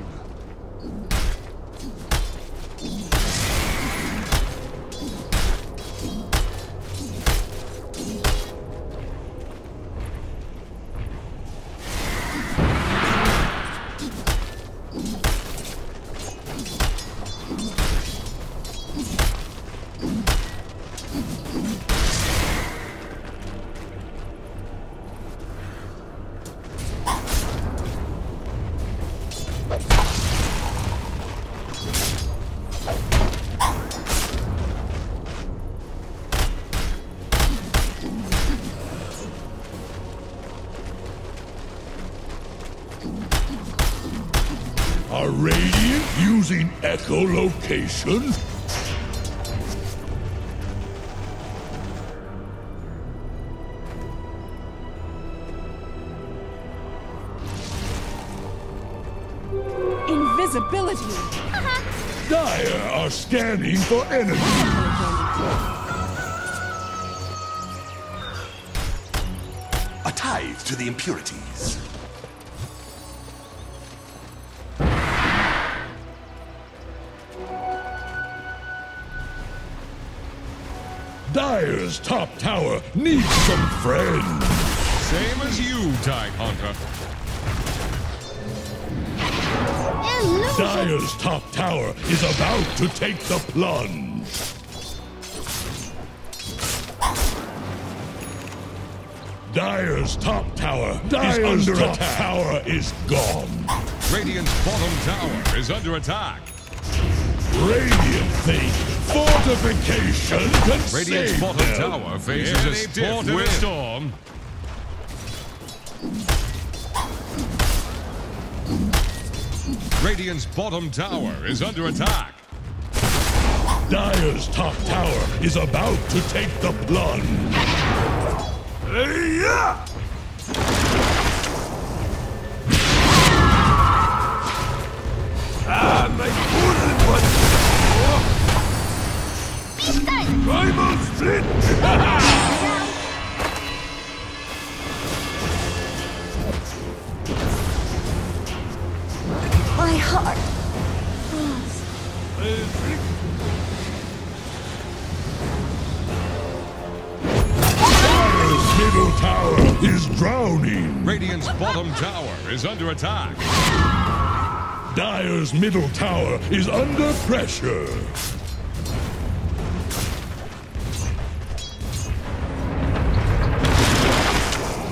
Are Radiant using echolocation? Invisibility. Dire are scanning for enemies. A tithe to the impurities. Dire's top tower needs some friends. Same as you, Tide Hunter. Dire's top tower is about to take the plunge. Dire's top tower is under attack. Tower is gone. Radiant's bottom tower is under attack. Radiant think fortification can Radiant's save bottom them. tower faces a stiff wind. Storm. Radiant's bottom tower is under attack. Dire's top tower is about to take the plunge. Yeah! Ah, my bullet was... Primal split! My heart. Dire's middle tower is drowning. Radiant's bottom tower is under attack. Dire's middle tower is under pressure.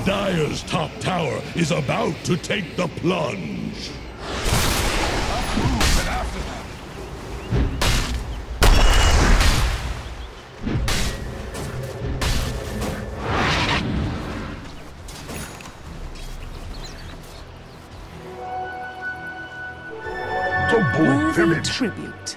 Dire's top tower is about to take the plunge. Worthy tribute.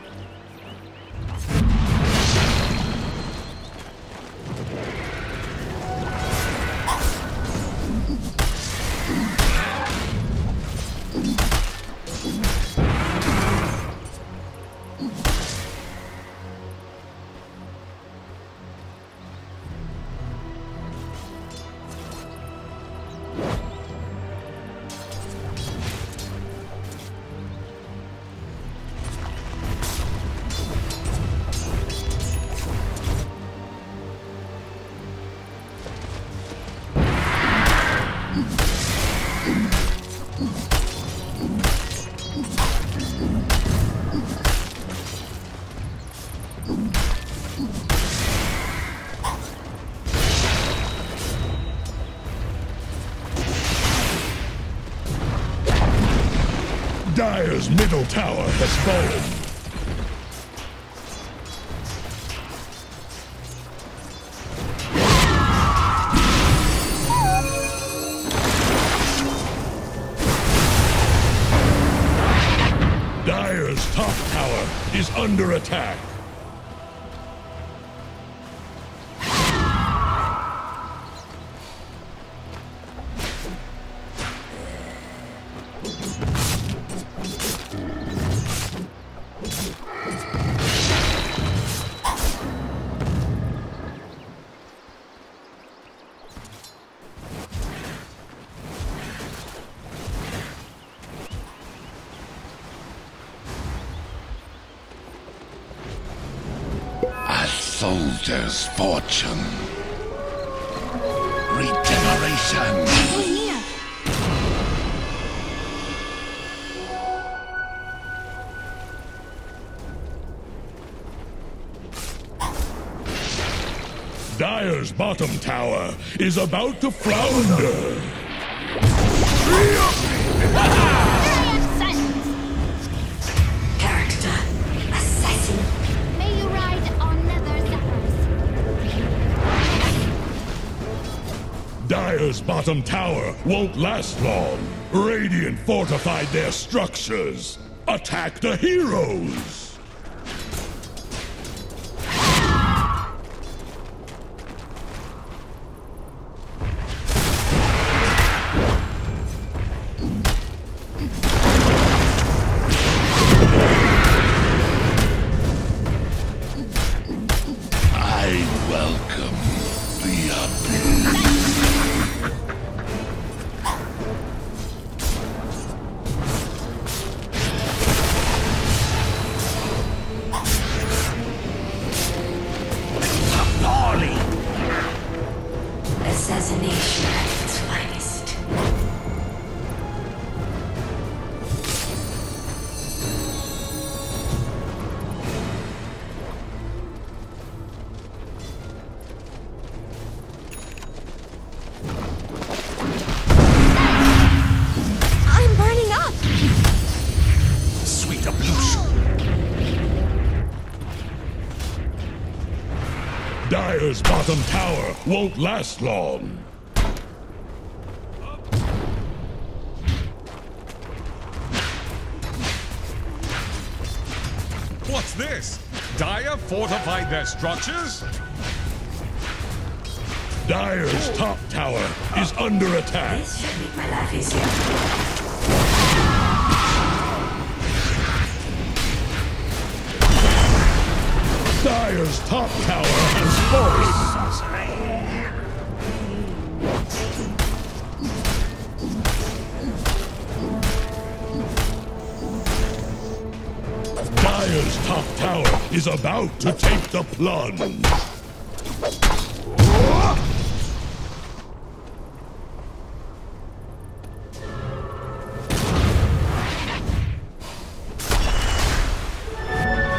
Dire's middle tower has fallen. Dire's top tower is under attack. Soldier's fortune. Regeneration. Dire's bottom tower is about to flounder. Character. Assassin. May you ride on nether zephyrs. Dire's bottom tower won't last long. Radiant fortified their structures. Attack the heroes! Assassination at its finest. I'm burning up! Sweet ablution. Dire's bottom tower won't last long. What's this? Dire fortified their structures? Dire's top tower is under attack. This should make my life easier. Dire's top tower has fallen. Dire's top tower is about to take the plunge.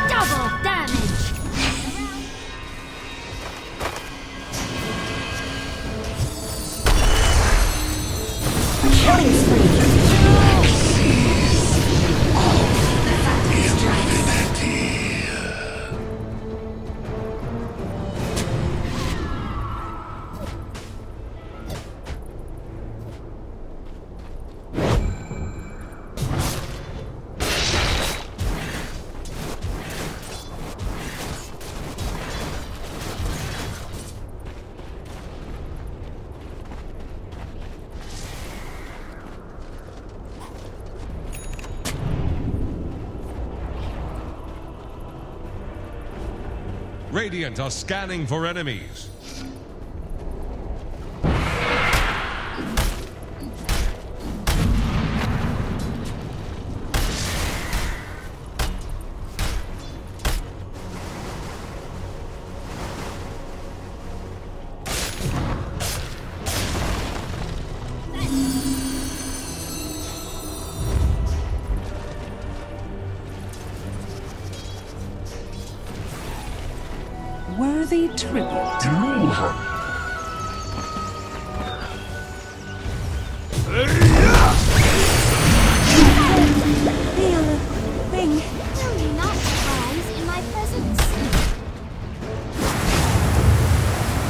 Double damage! Killing spree. Radiant are scanning for enemies. Worthy tribute. Thing. Will you not rise in my presence?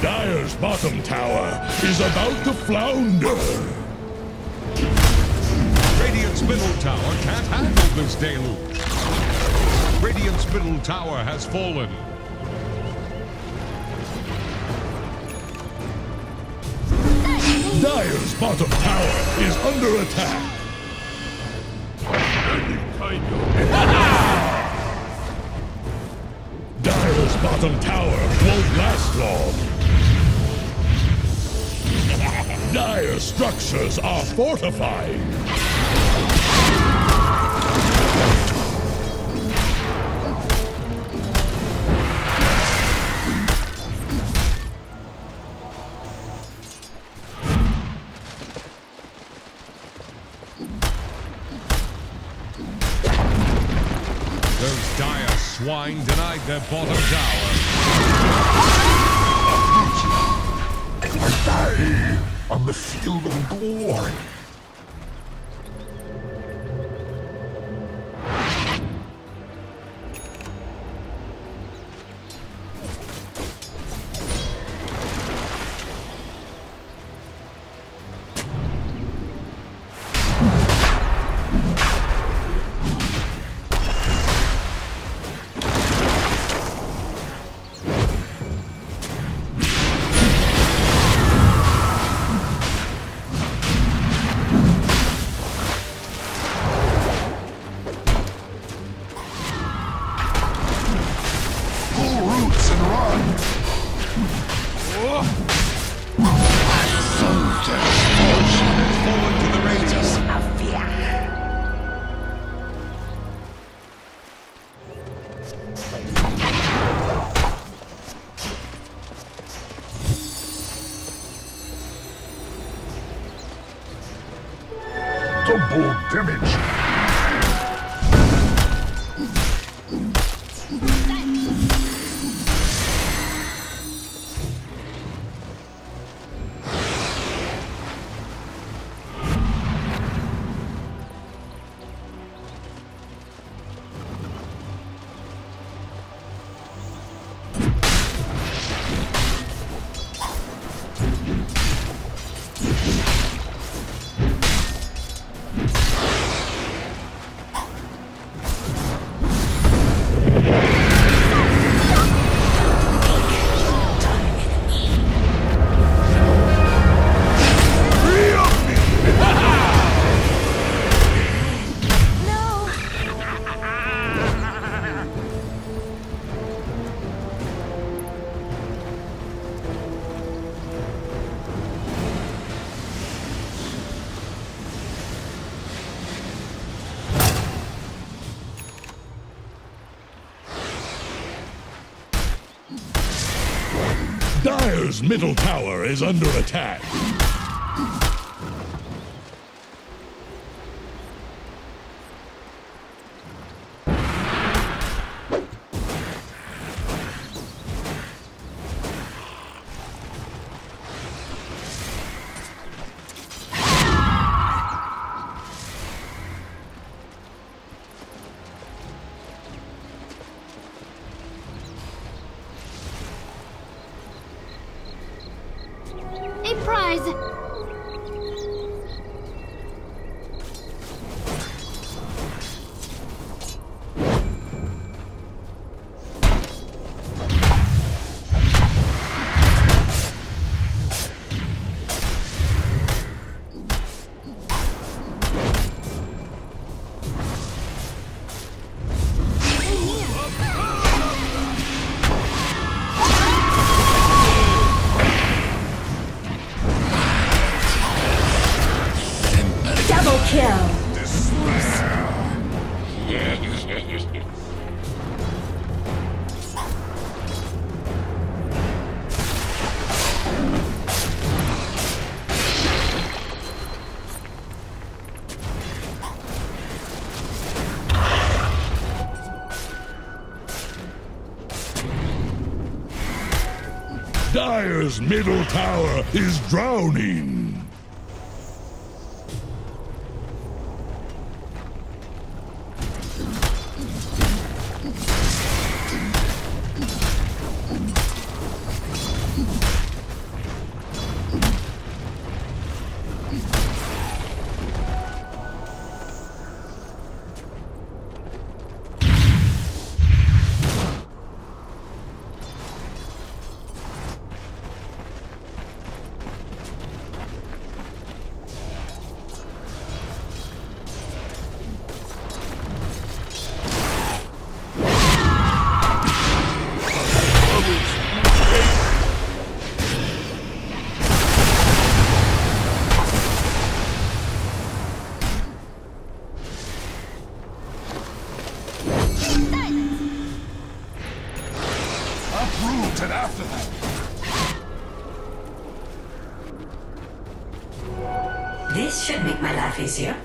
Dire's bottom tower is about to flounder. Radiant's middle tower can't handle this deluge. Radiant's middle tower has fallen. Dire's bottom tower is under attack. Dire's bottom tower won't last long. Dire's structures are fortified. Those dire swine denied their bottom tower. I die on the field of glory. Double damage. Dire's middle tower is under attack. A prize! Kill. Dire's middle tower is drowning. Uprooted after that. This should make my life easier.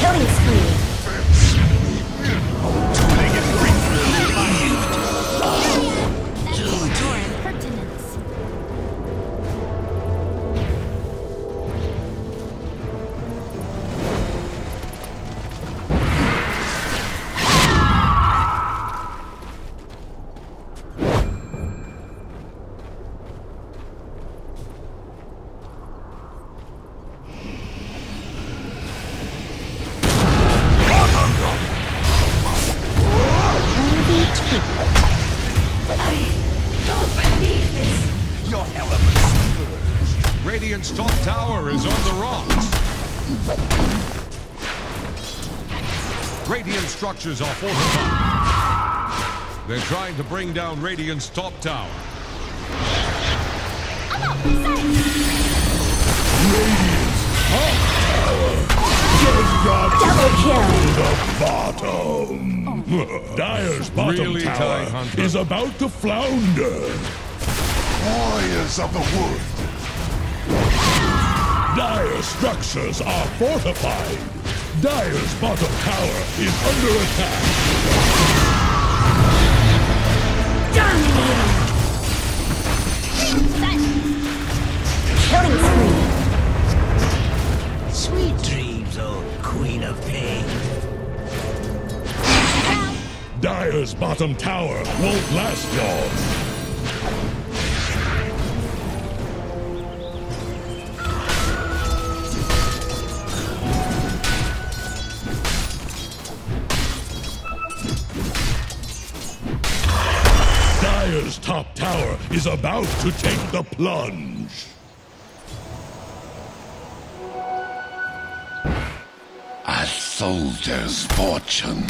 Killing spree. Radiant's top tower is on the rocks. Radiant structures are fortified. They're trying to bring down Radiant's top tower. Radiant's top tower just got Double kill. to the bottom. Dire's bottom Really tight, tower Hunter. is about to flounder. Warriors of the wood. Dire's structures are fortified. Dire's bottom tower is under attack. Dominating. Killing spree. Sweet dreams, oh Queen of Pain. Dire's bottom tower won't last long. Dire's top tower is about to take the plunge. A soldier's fortune.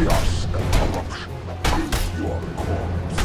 Chaos and corruption is your corpse.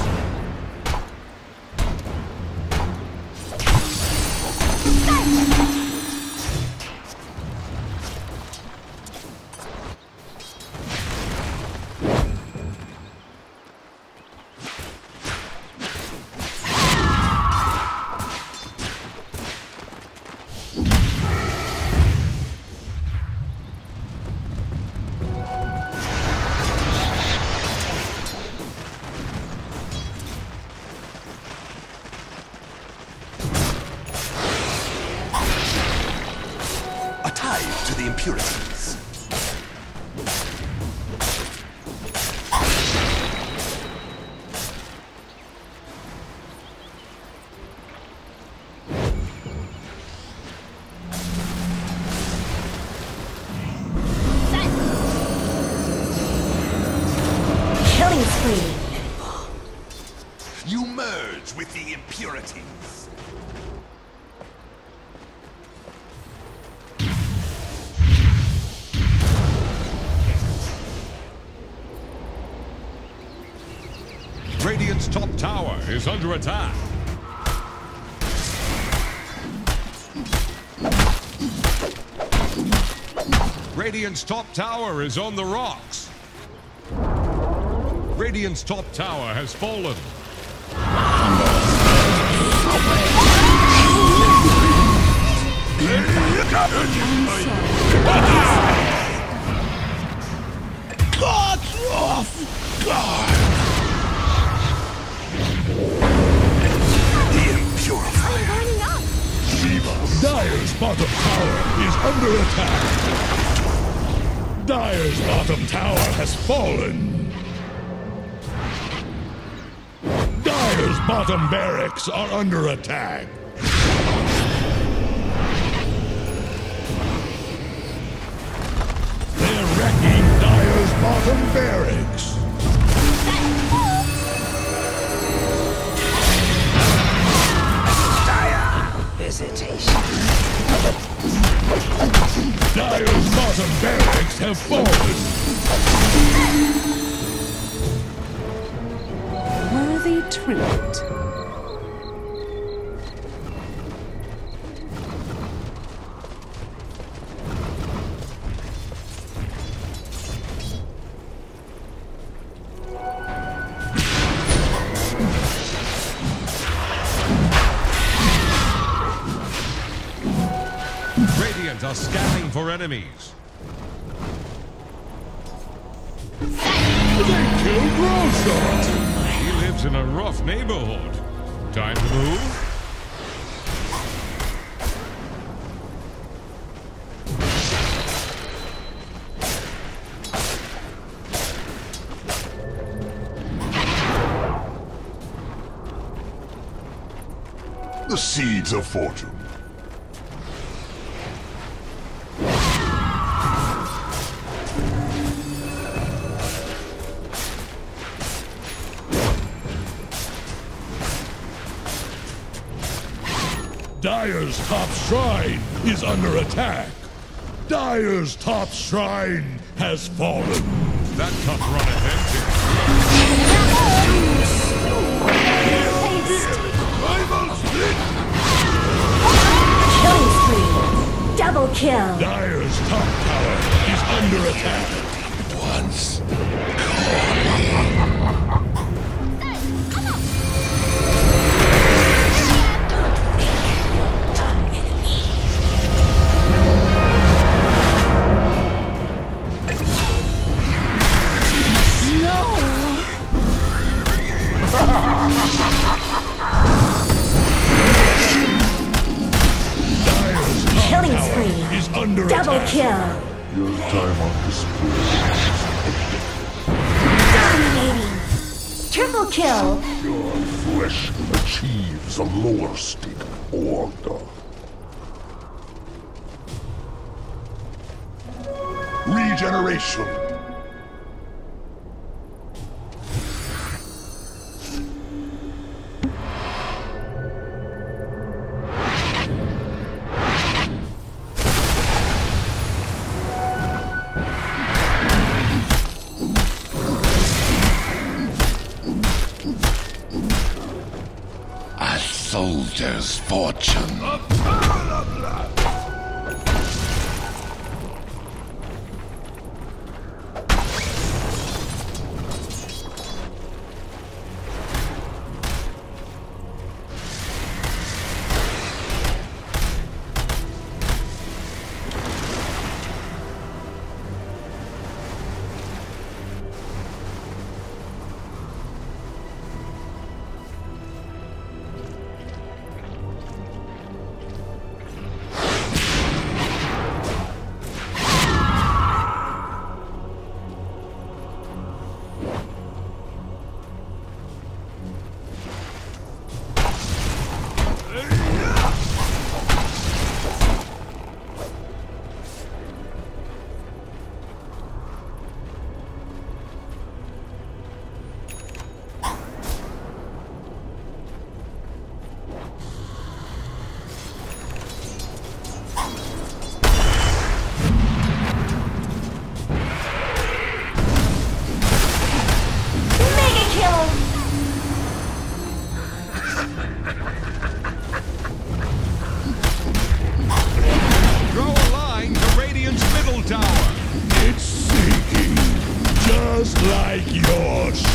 To the impurities. Killing spree. You merge with the impurities. Radiant's top tower is under attack. Radiant's top tower is on the rocks. Radiant's top tower has fallen. God's off! God! Dire's bottom tower is under attack. Dire's bottom tower has fallen. Dire's bottom barracks are under attack. They're wrecking Dire's bottom barracks. Visitation. Dire's bottom barracks have fallen. Worthy tribute. Radiant are scanning for enemies. They killed Rosha. He lives in a rough neighborhood. Time to move? The seeds of fortune. Dire's top shrine is under attack. Dire's top shrine has fallen. That cup runneth Killing spree. Double kill. Dire's top tower is under attack. Once. Killing spree. Is under Double attack. kill. Your time on display. Dominating. Triple kill. Your flesh achieves a lower state of order. Regeneration. master's fortune.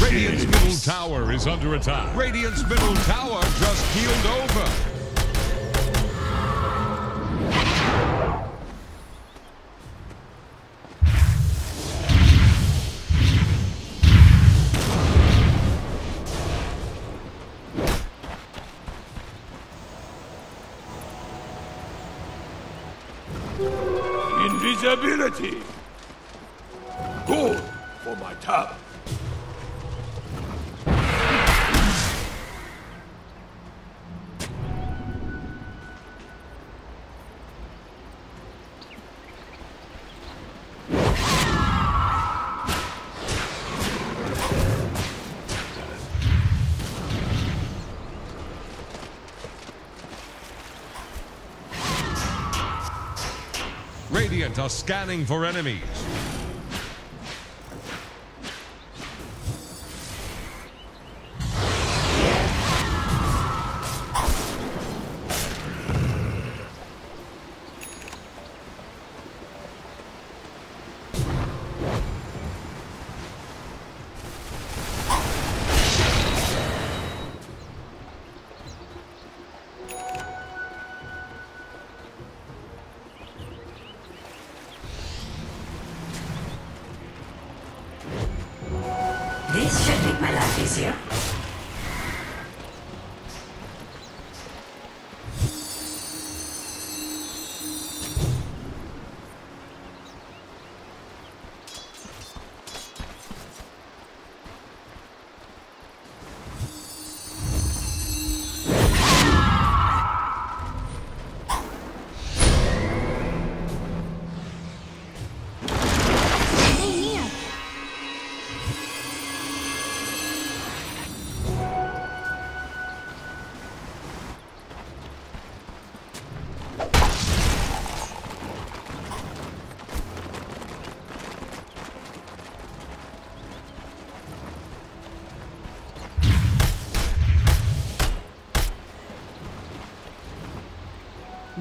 Radiant's middle tower is under attack. Radiant's middle tower just keeled over. Invisibility! Good for my top. Radiant are scanning for enemies. This should make my life easier.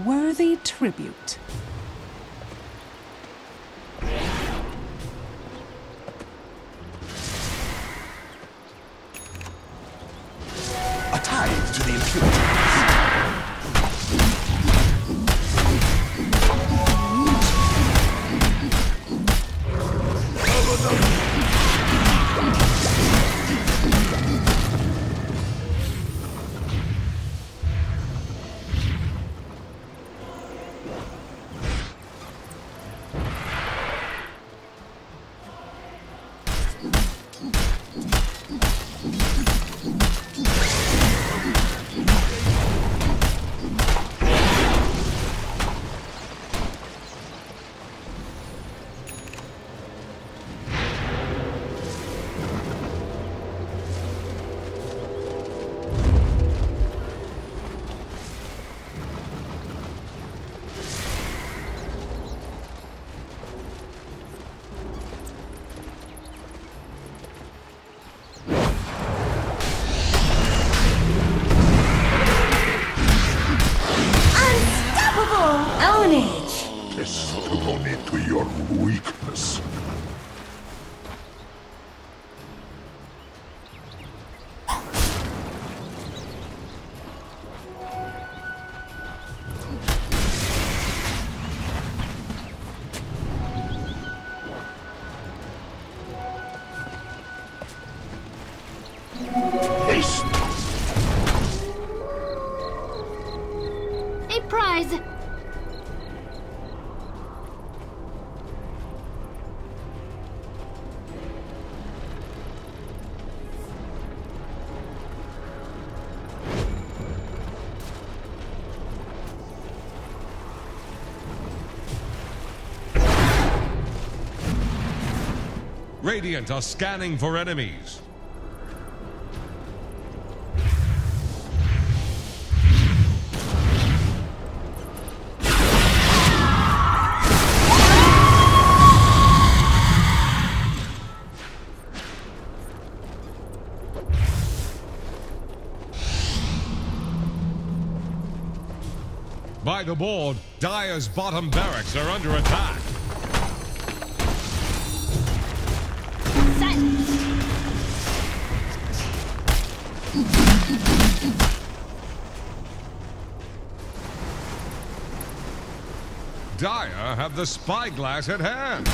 Worthy tribute. A tithe to the impurity. Ownage! Testimony to your weakness. A prize! Radiant are scanning for enemies. By the board, Dire's bottom barracks are under attack. Dire have the spyglass at hand.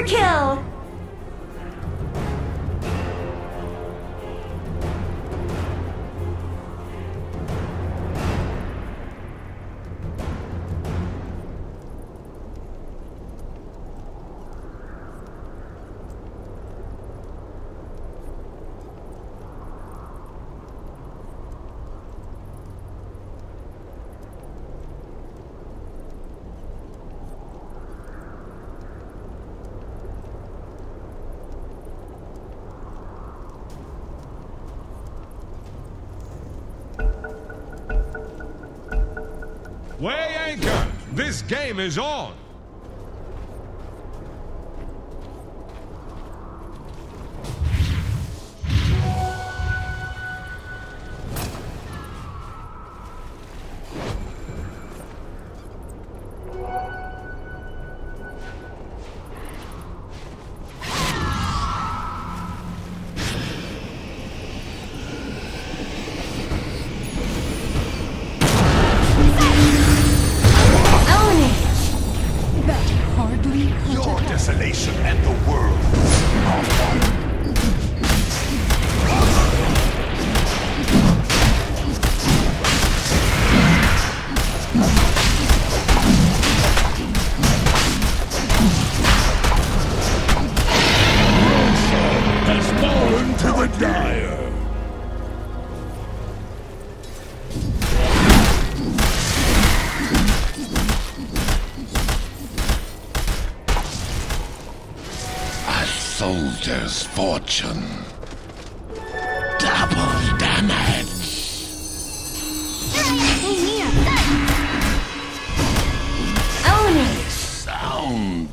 Kill! Weigh anchor! This game is on! Desolation and the world. Has fallen to the Dire. Soldier's fortune. Double damage. Own it! Sound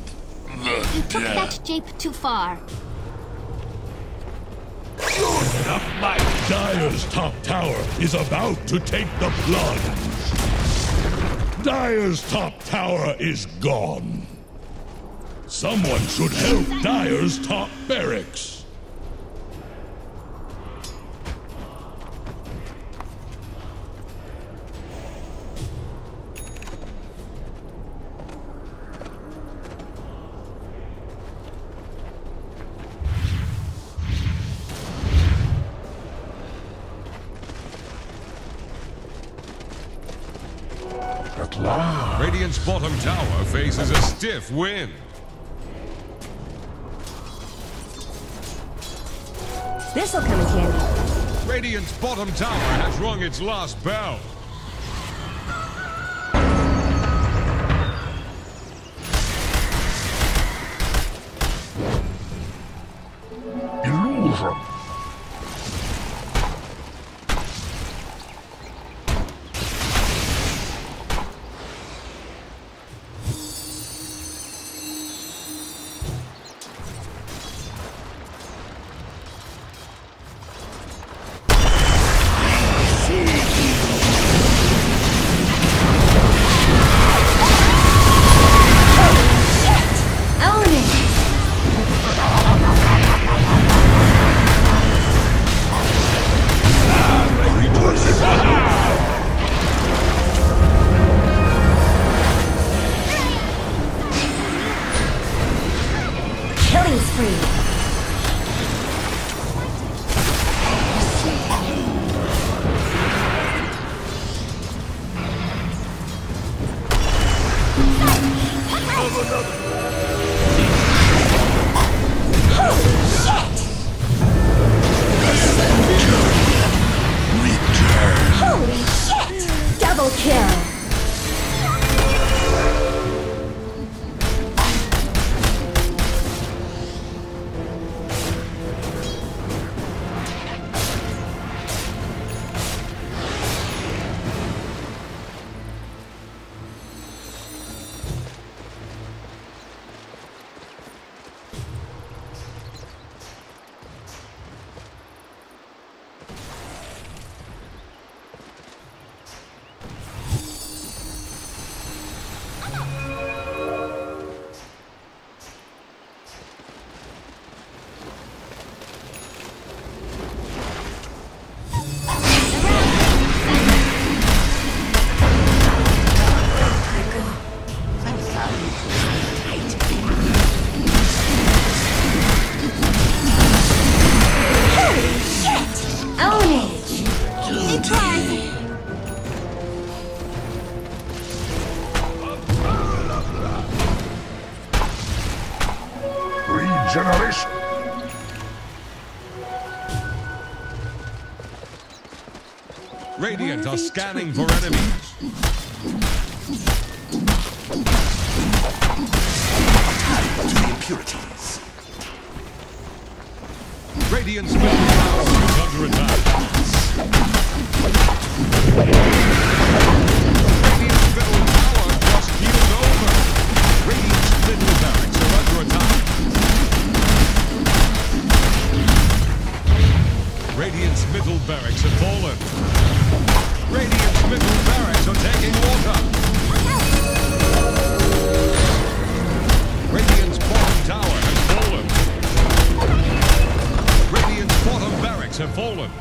the You took that jape too far. My Dire's top tower is about to take the plunge. Dire's top tower is gone. Someone should help Dire's top barracks. At last. Radiant's bottom tower faces a stiff wind. This'll come in handy. Radiant's bottom tower has rung its last bell. Illusion. Killing spree. Holy shit! Double kill! Regeneration. Radiant are scanning for enemies. Tied to the impurities. Radiant's middle tower is under attack. Radiant's middle tower just healed over. Radiant's middle barracks are under attack. Radiant's middle barracks have fallen. Radiant's middle barracks are taking water. Radiant's bottom tower has fallen. Radiant's bottom barracks have fallen.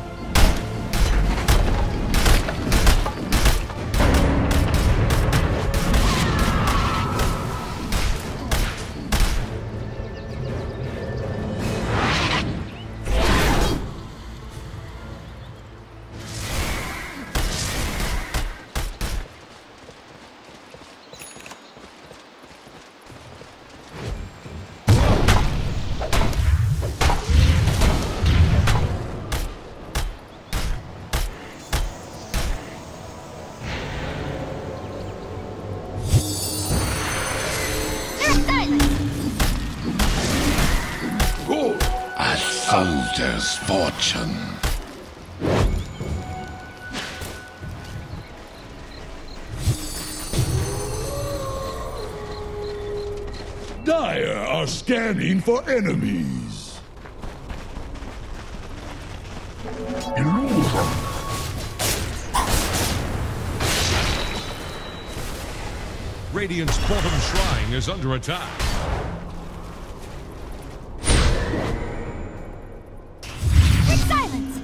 A soldier's fortune. Dire are scanning for enemies. Illusion. Radiant's bottom shrine is under attack. Silence!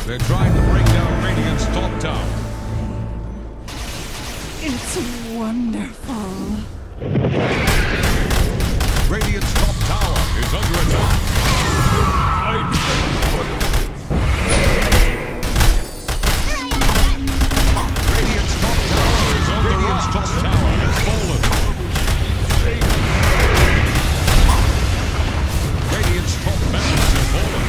They're trying to bring down Radiant's top tower. It's wonderful. Radiant's top tower is under attack. Radiant's top tower is under Radiant's top tower has fallen. Radiant's top barracks has fallen.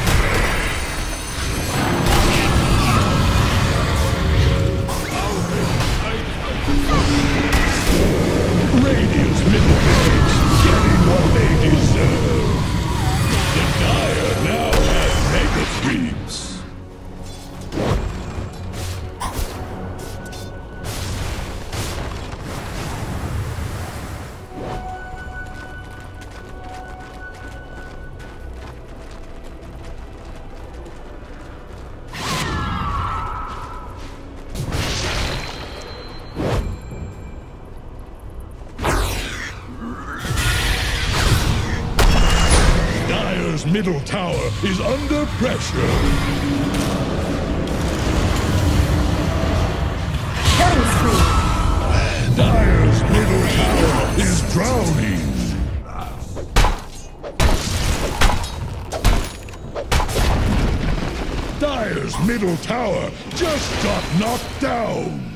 Radiant's middle base getting what they deserve. The Dire now has mega creeps. Dire's middle tower is under pressure. Killing spree. Dire's middle tower is drowning. Dire's middle tower just got knocked down.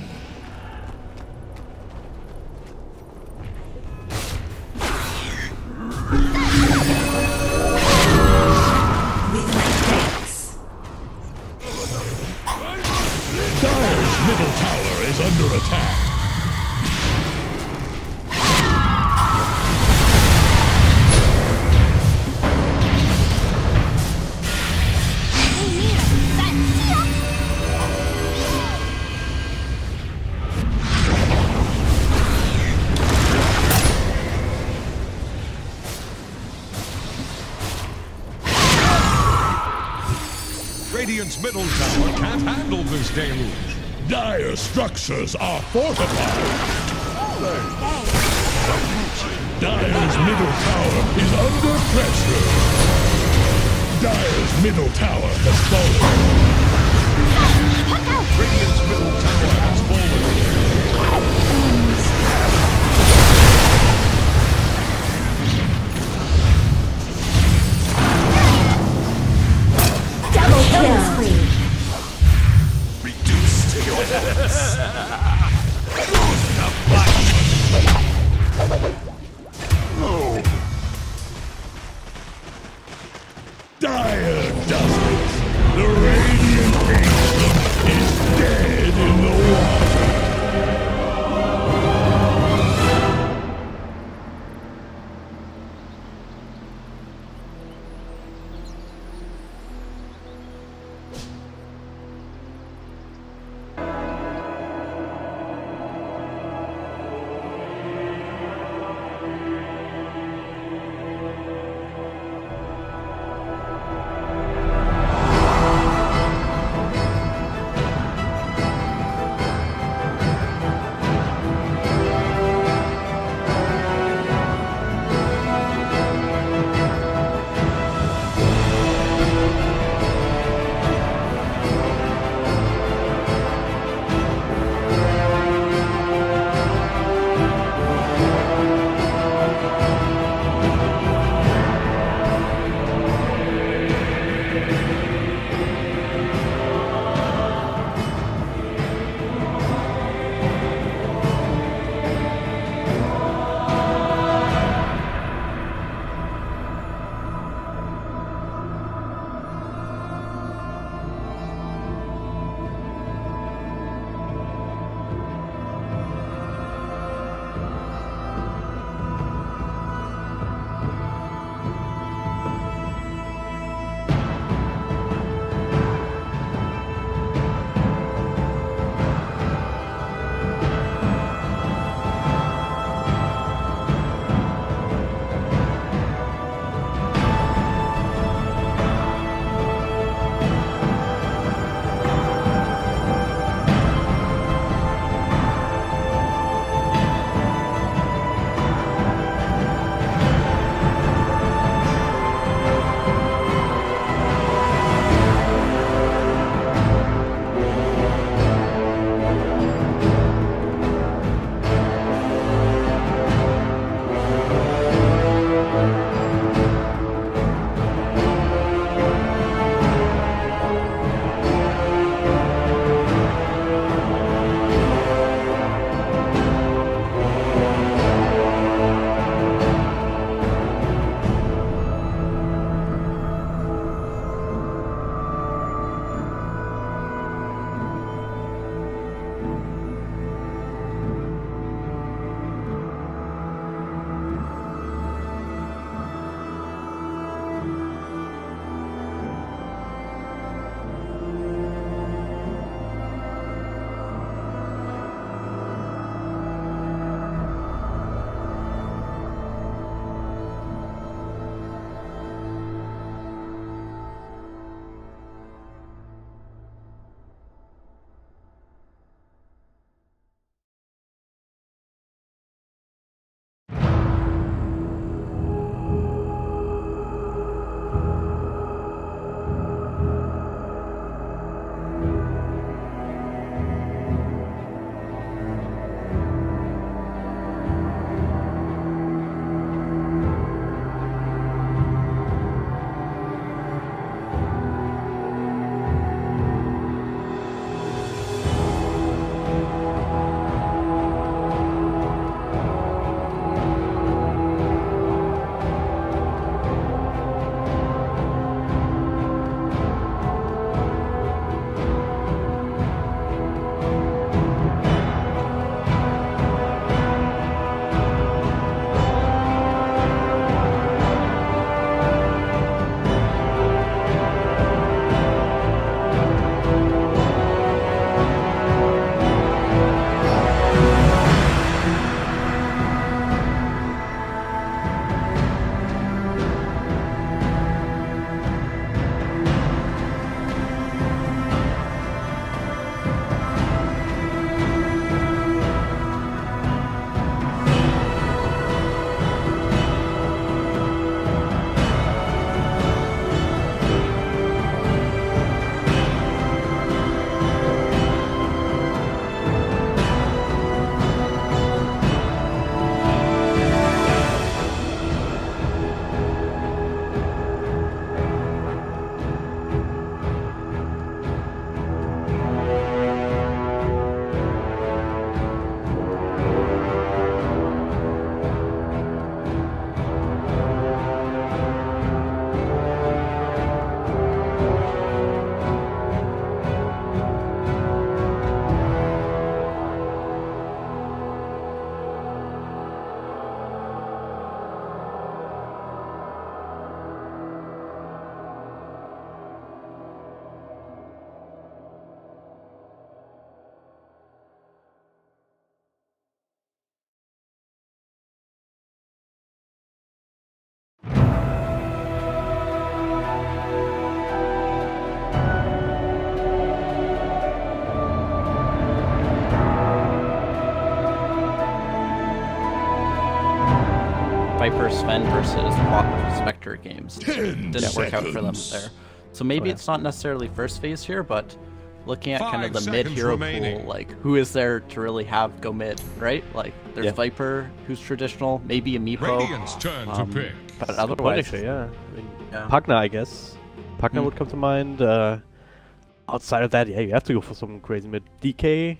Dire's middle tower is under attack. Radiant's middle tower can't handle this deluge. Dire structures are fortified. Dire's middle tower is under pressure. Dire's middle tower has fallen. Radiant's middle tower has fallen. Double kill spree. Reduced to your Dire does it. The Radiant Ancient is dead in the water. Viper Sven versus Bot Spectre games. Didn't work out for them there. So maybe it's not necessarily first phase here, but looking at kind of the mid hero pool, like who is there to really have go mid, right? Like there's Viper, who's traditional, maybe a Meepo. Turn to pick. But otherwise, actually, yeah. I mean, Pugna, I guess. Pugna would come to mind. Outside of that, yeah, you have to go for some crazy mid. DK.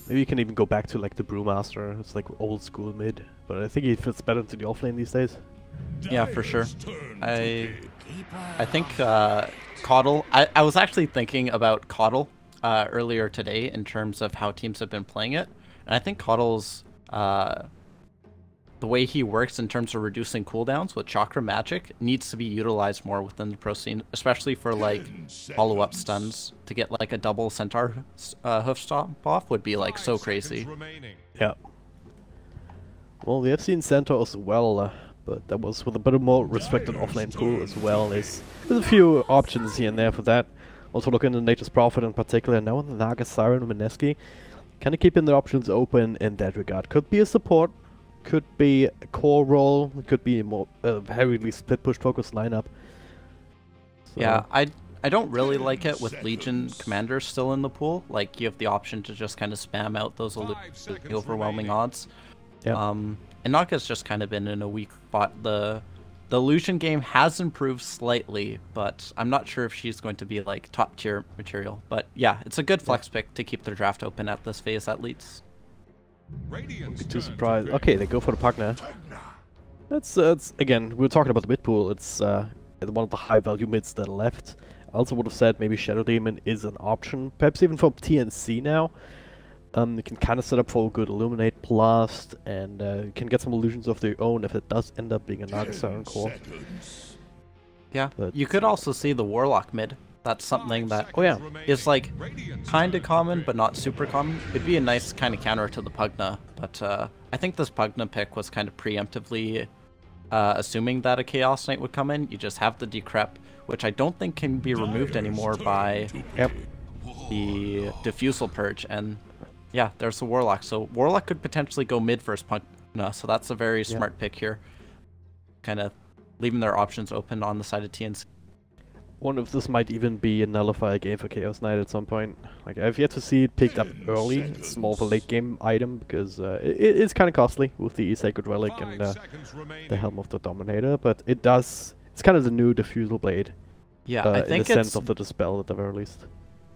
Maybe you can even go back to like the Brewmaster. It's like old school mid, but I think he fits better into the offlane these days. Yeah, for sure. I think Coddle. I was actually thinking about Coddle earlier today in terms of how teams have been playing it, and I think Coddle's the way he works in terms of reducing cooldowns with Chakra Magic needs to be utilized more within the pro scene, especially for like follow-up stuns. To get like a double Centaur hoof stomp off would be like so crazy. Yeah. Well, we have seen Centaur as well, but that was with a bit more restricted offlane pool as well. There's a few options here and there for that. Also looking at Nature's Prophet in particular, now on the Naga Siren and Mineski. Kind of keeping the options open in that regard. Could be a support. Could be a core role, it could be a more heavily split push focused lineup. So. Yeah, I don't really like it with Legion commanders still in the pool. Like you have the option to just kind of spam out those overwhelming odds. Yeah. And Naga's just kind of been in a weak spot. The illusion game has improved slightly, but I'm not sure if she's going to be like top tier material. But yeah, it's a good flex pick to keep their draft open at this phase at least. Too surprised. Okay, they go for the Pugna. That's again, we were talking about the mid pool. It's one of the high value mids that are left. I also would have said maybe Shadow Demon is an option, perhaps even for TNC now. You can kind of set up for a good Illuminate Blast, and you can get some illusions of their own if it does end up being a Naga Siren core. Yeah, but you could also see the Warlock mid. That's something that is like kind of common, but not super common. It'd be a nice kind of counter to the Pugna, but I think this Pugna pick was kind of preemptively assuming that a Chaos Knight would come in. You just have the Decrep, which I don't think can be removed anymore by the Diffusal Purge, and yeah, there's the Warlock. So Warlock could potentially go mid versus Pugna, so that's a very smart pick here. Kind of leaving their options open on the side of TNC. Wonder if this might even be a nullifier game for Chaos Knight at some point. Like, I've yet to see it picked up early. It's more of a late game item because it's kind of costly with the Sacred Relic and the Helm of the Dominator, but it does. It's kind of the new Diffusal Blade. Yeah, I think in the sense of the Dispel at the very least.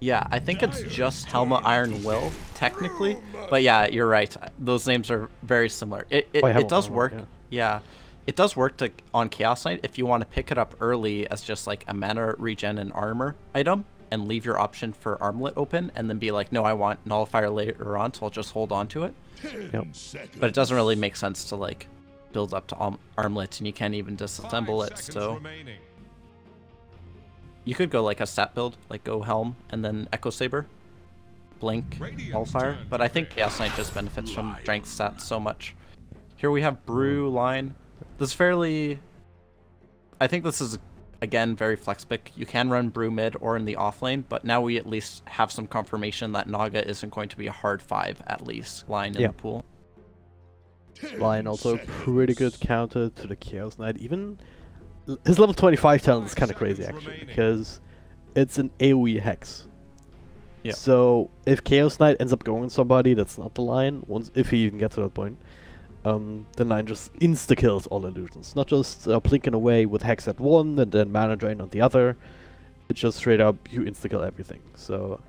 Yeah, I think it's just Helma Iron Will technically, but yeah, you're right. Those names are very similar. It does work. Yeah. It does work on Chaos Knight if you want to pick it up early as just like a mana regen and armor item and leave your option for Armlet open and then be like, no, I want Nullifier later on, so I'll just hold on to it. But it doesn't really make sense to like build up to Armlet and you can't even disassemble it, so you could go like a stat build, like go Helm and then Echo Saber, Blink, Nullifier, but I think Chaos Knight just benefits from strength stats so much. Here we have Brew line. This is fairly... I think this is, again, very flex pick. You can run Brew mid or in the offlane, but now we at least have some confirmation that Naga isn't going to be a hard 5, at least, line in the pool. Line also pretty good counter to the Chaos Knight. Even his level 25 talent is kind of crazy, actually, because it's an AoE hex. Yeah. So if Chaos Knight ends up going somebody that's not the line, if he even gets to that point, the line just insta-kills all illusions. Not just blinking away with Hex at one and then Mana Drain on the other. It's just straight up, you insta-kill everything. So,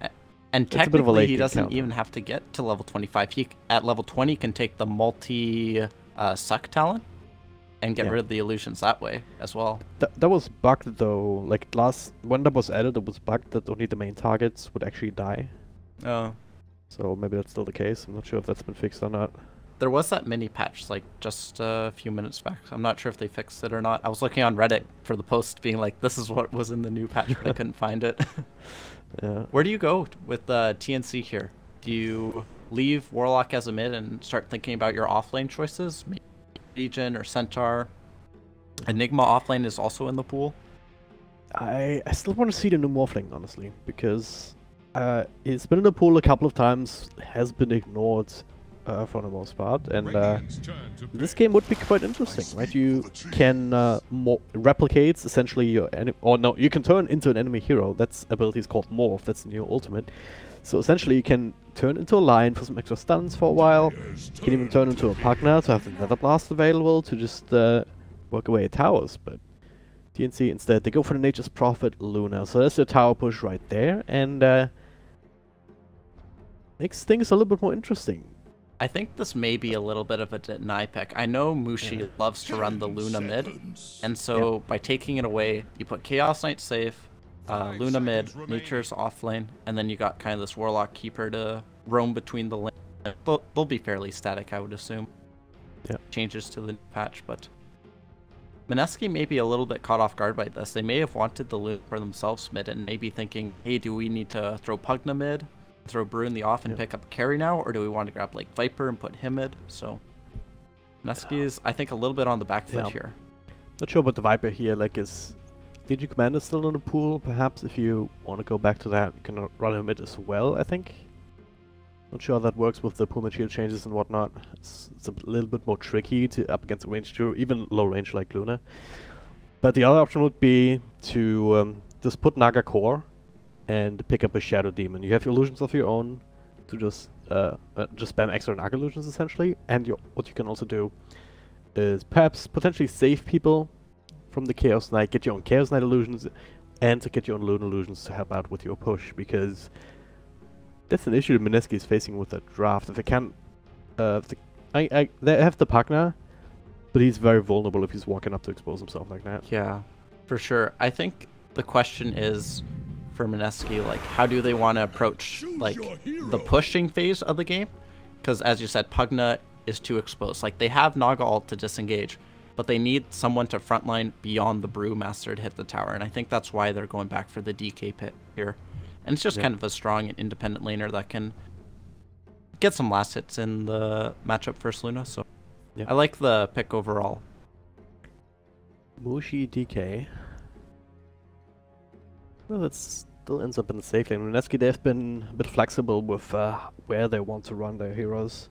and technically he doesn't even have to get to level 25. He, at level 20, can take the multi-suck talent and get rid of the illusions that way as well. That was bugged though. Like when that was added, it was bugged that only the main targets would actually die. Oh. So maybe that's still the case. I'm not sure if that's been fixed or not. There was that mini patch like just a few minutes back. I'm not sure if they fixed it or not. I was looking on Reddit for the post being like, this is what was in the new patch, but I couldn't find it. Where do you go with TNC here? Do you leave Warlock as a mid and start thinking about your offlane choices? Maybe Legion or Centaur? Enigma offlane is also in the pool. I still want to see the new Morphling, honestly, because it's been in the pool a couple of times, has been ignored. for the most part, and this game would be quite interesting, right? You can replicate essentially your you can turn into an enemy hero. That's ability is called Morph. That's in your ultimate. So essentially, you can turn into a lion for some extra stuns for a while. You can even turn into a Pugna to have the Nether Blast available to just work away at towers. But TNC instead, they go for the Nature's Prophet Luna. So that's the tower push right there, and makes things a little bit more interesting. I think this may be a little bit of a deny pick. I know Mushi loves to run the Luna mid, and so by taking it away, you put Chaos Knight safe, Luna mid, Nature's off lane, and then you got kind of this Warlock Keeper to roam between the lanes. They'll be fairly static, I would assume. Yeah. Changes to the patch, but Mineski may be a little bit caught off guard by this. They may have wanted the Luna for themselves mid, and maybe thinking, hey, do we need to throw Pugna mid? Throw Brew in the off and pick up carry now, or do we want to grab like Viper and put him mid? So Mineski is, I think, a little bit on the back foot here. Not sure about the Viper here. Like, is DG Commander still in the pool? Perhaps if you want to go back to that, you can run him mid as well. I think. Not sure how that works with the pool shield changes and whatnot. It's a little bit more tricky to up against a range 2, even low range like Luna. But the other option would be to just put Naga Core and pick up a Shadow Demon. You have illusions of your own to just spam extra Naga illusions essentially, and what you can also do is perhaps potentially save people from the Chaos Knight, get your own Chaos Knight illusions, and to get your own Luna illusions to help out with your push, because that's an issue Mineski is facing with that draft. If they can't, they have the Pugna, but he's very vulnerable if he's walking up to expose himself like that. Yeah, for sure. I think the question is, for Mineski, like, how do they want to approach like the pushing phase of the game? Because as you said, Pugna is too exposed. Like, they have Naga ult to disengage, but they need someone to frontline beyond the Brewmaster to hit the tower, and I think that's why they're going back for the DK pit here. And it's just kind of a strong and independent laner that can get some last hits in the matchup versus Luna. So I like the pick overall. Mushi DK. Well, that still ends up in the safe lane. Mineski, they've been a bit flexible with where they want to run their heroes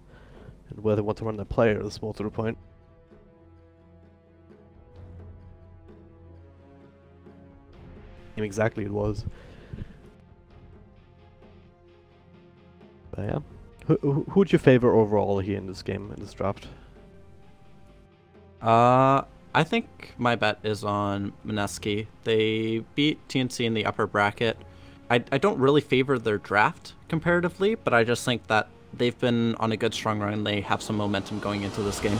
and where they want to run their players, more to the point. Exactly, it was. But yeah, who would you favor overall here in this game, in this draft? I think my bet is on Mineski. They beat TNC in the upper bracket. I don't really favor their draft comparatively, but I just think that they've been on a good strong run. They have some momentum going into this game.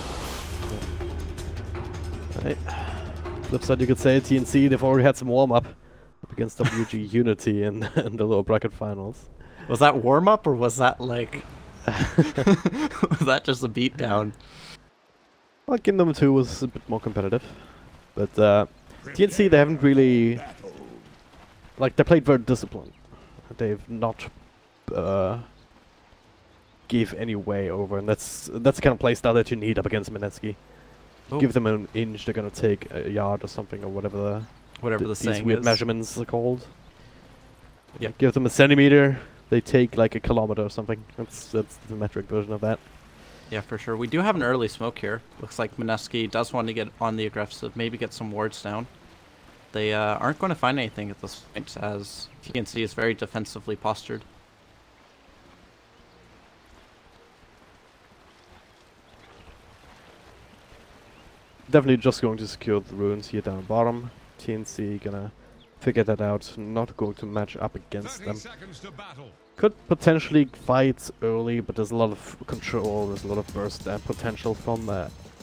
Right. Flip side, you could say TNC, they've already had some warm-up against WG Unity in the lower bracket finals. Was that warm-up, or was that like... was that just a beatdown? Well, game number 2 was a bit more competitive. But TNC, they haven't really... Like, they played very disciplined. They've not give any way over, and that's the kind of playstyle that you need up against Mineski. Give them an inch, they're gonna take a yard or something, or whatever the saying these weird is. measurements are called. Yeah. Give them a centimeter, they take like a kilometer or something. That's the metric version of that. Yeah, for sure. We do have an early smoke here. Looks like Mineski does want to get on the aggressive, maybe get some wards down. They aren't going to find anything at this point, as TNC is very defensively postured. Definitely just going to secure the ruins here down the bottom. TNC gonna figure that out, not going to match up against them. Could potentially fight early, but there's a lot of control, there's a lot of burst potential from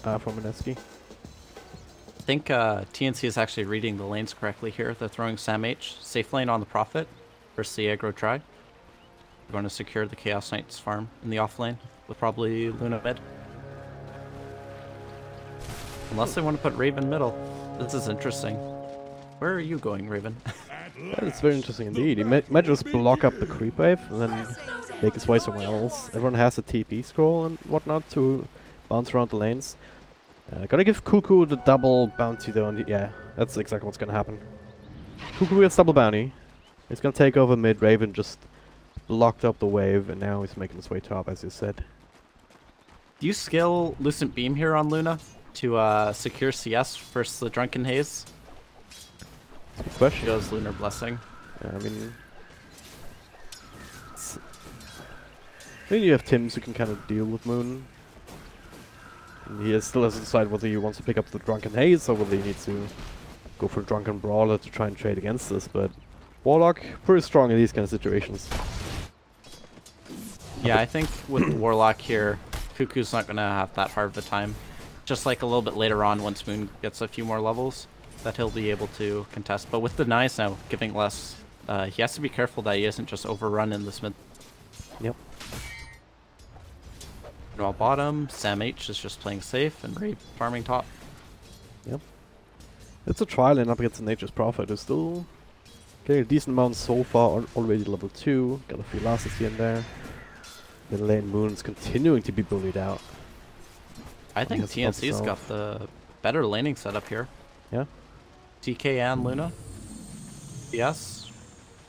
Mineski. I think TNC is actually reading the lanes correctly here. They're throwing Sam H, safe lane on the Prophet versus the aggro try. They're going to secure the Chaos Knight's farm in the off lane with probably Luna mid. Unless they want to put Raven middle. This is interesting. Where are you going, Raven? That is very interesting indeed. He might just block up the creep wave and then make his way somewhere else. Everyone has a TP scroll and whatnot to bounce around the lanes. Gotta give Cuckoo the double bounty though, and yeah, that's exactly what's gonna happen. Cuckoo gets double bounty. He's gonna take over mid. Raven just blocked up the wave, and now he's making his way top, as you said. Do you skill Lucent Beam here on Luna to secure CS versus the Drunken Haze? Good question. Goes Lunar Blessing. Yeah, I mean you have Tims who can kind of deal with Moon. And he still has to decide whether he wants to pick up the Drunken Haze or whether he needs to go for Drunken Brawler to try and trade against this, but Warlock, pretty strong in these kind of situations. Yeah, I think with Warlock here, Cuckoo's not going to have that hard of a time. Just like a little bit later on, once Moon gets a few more levels, that he'll be able to contest. But with Denies now giving less, he has to be careful that he isn't just overrun in this mid. Yep. Meanwhile, bottom, Sam H is just playing safe and Ray farming top. Yep. It's a trial and up against Nature's Prophet. Is still getting a decent amount so far, already level 2. Got a few losses here and there. Mid lane Moon's continuing to be bullied out. I think TNC's got the better laning setup here. Yeah. DK and Luna. Yes.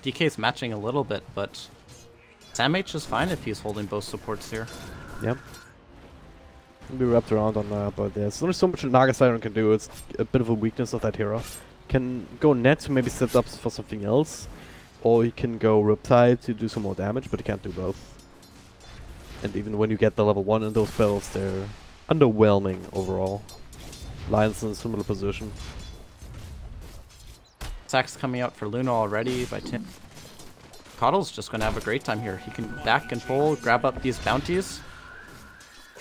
DK's matching a little bit, but Sam H is fine if he's holding both supports here. Yep. Can be wrapped around on but there's only so much Naga Siren can do. It's a bit of a weakness of that hero. Can go net to maybe set up for something else, or he can go Riptide to do some more damage, but he can't do both. And even when you get the level 1 in those spells, they're underwhelming overall. Lion's in a similar position. Sack's coming out for Luna already by Tim. Coddle's just going to have a great time here. He can back and pull, grab up these bounties.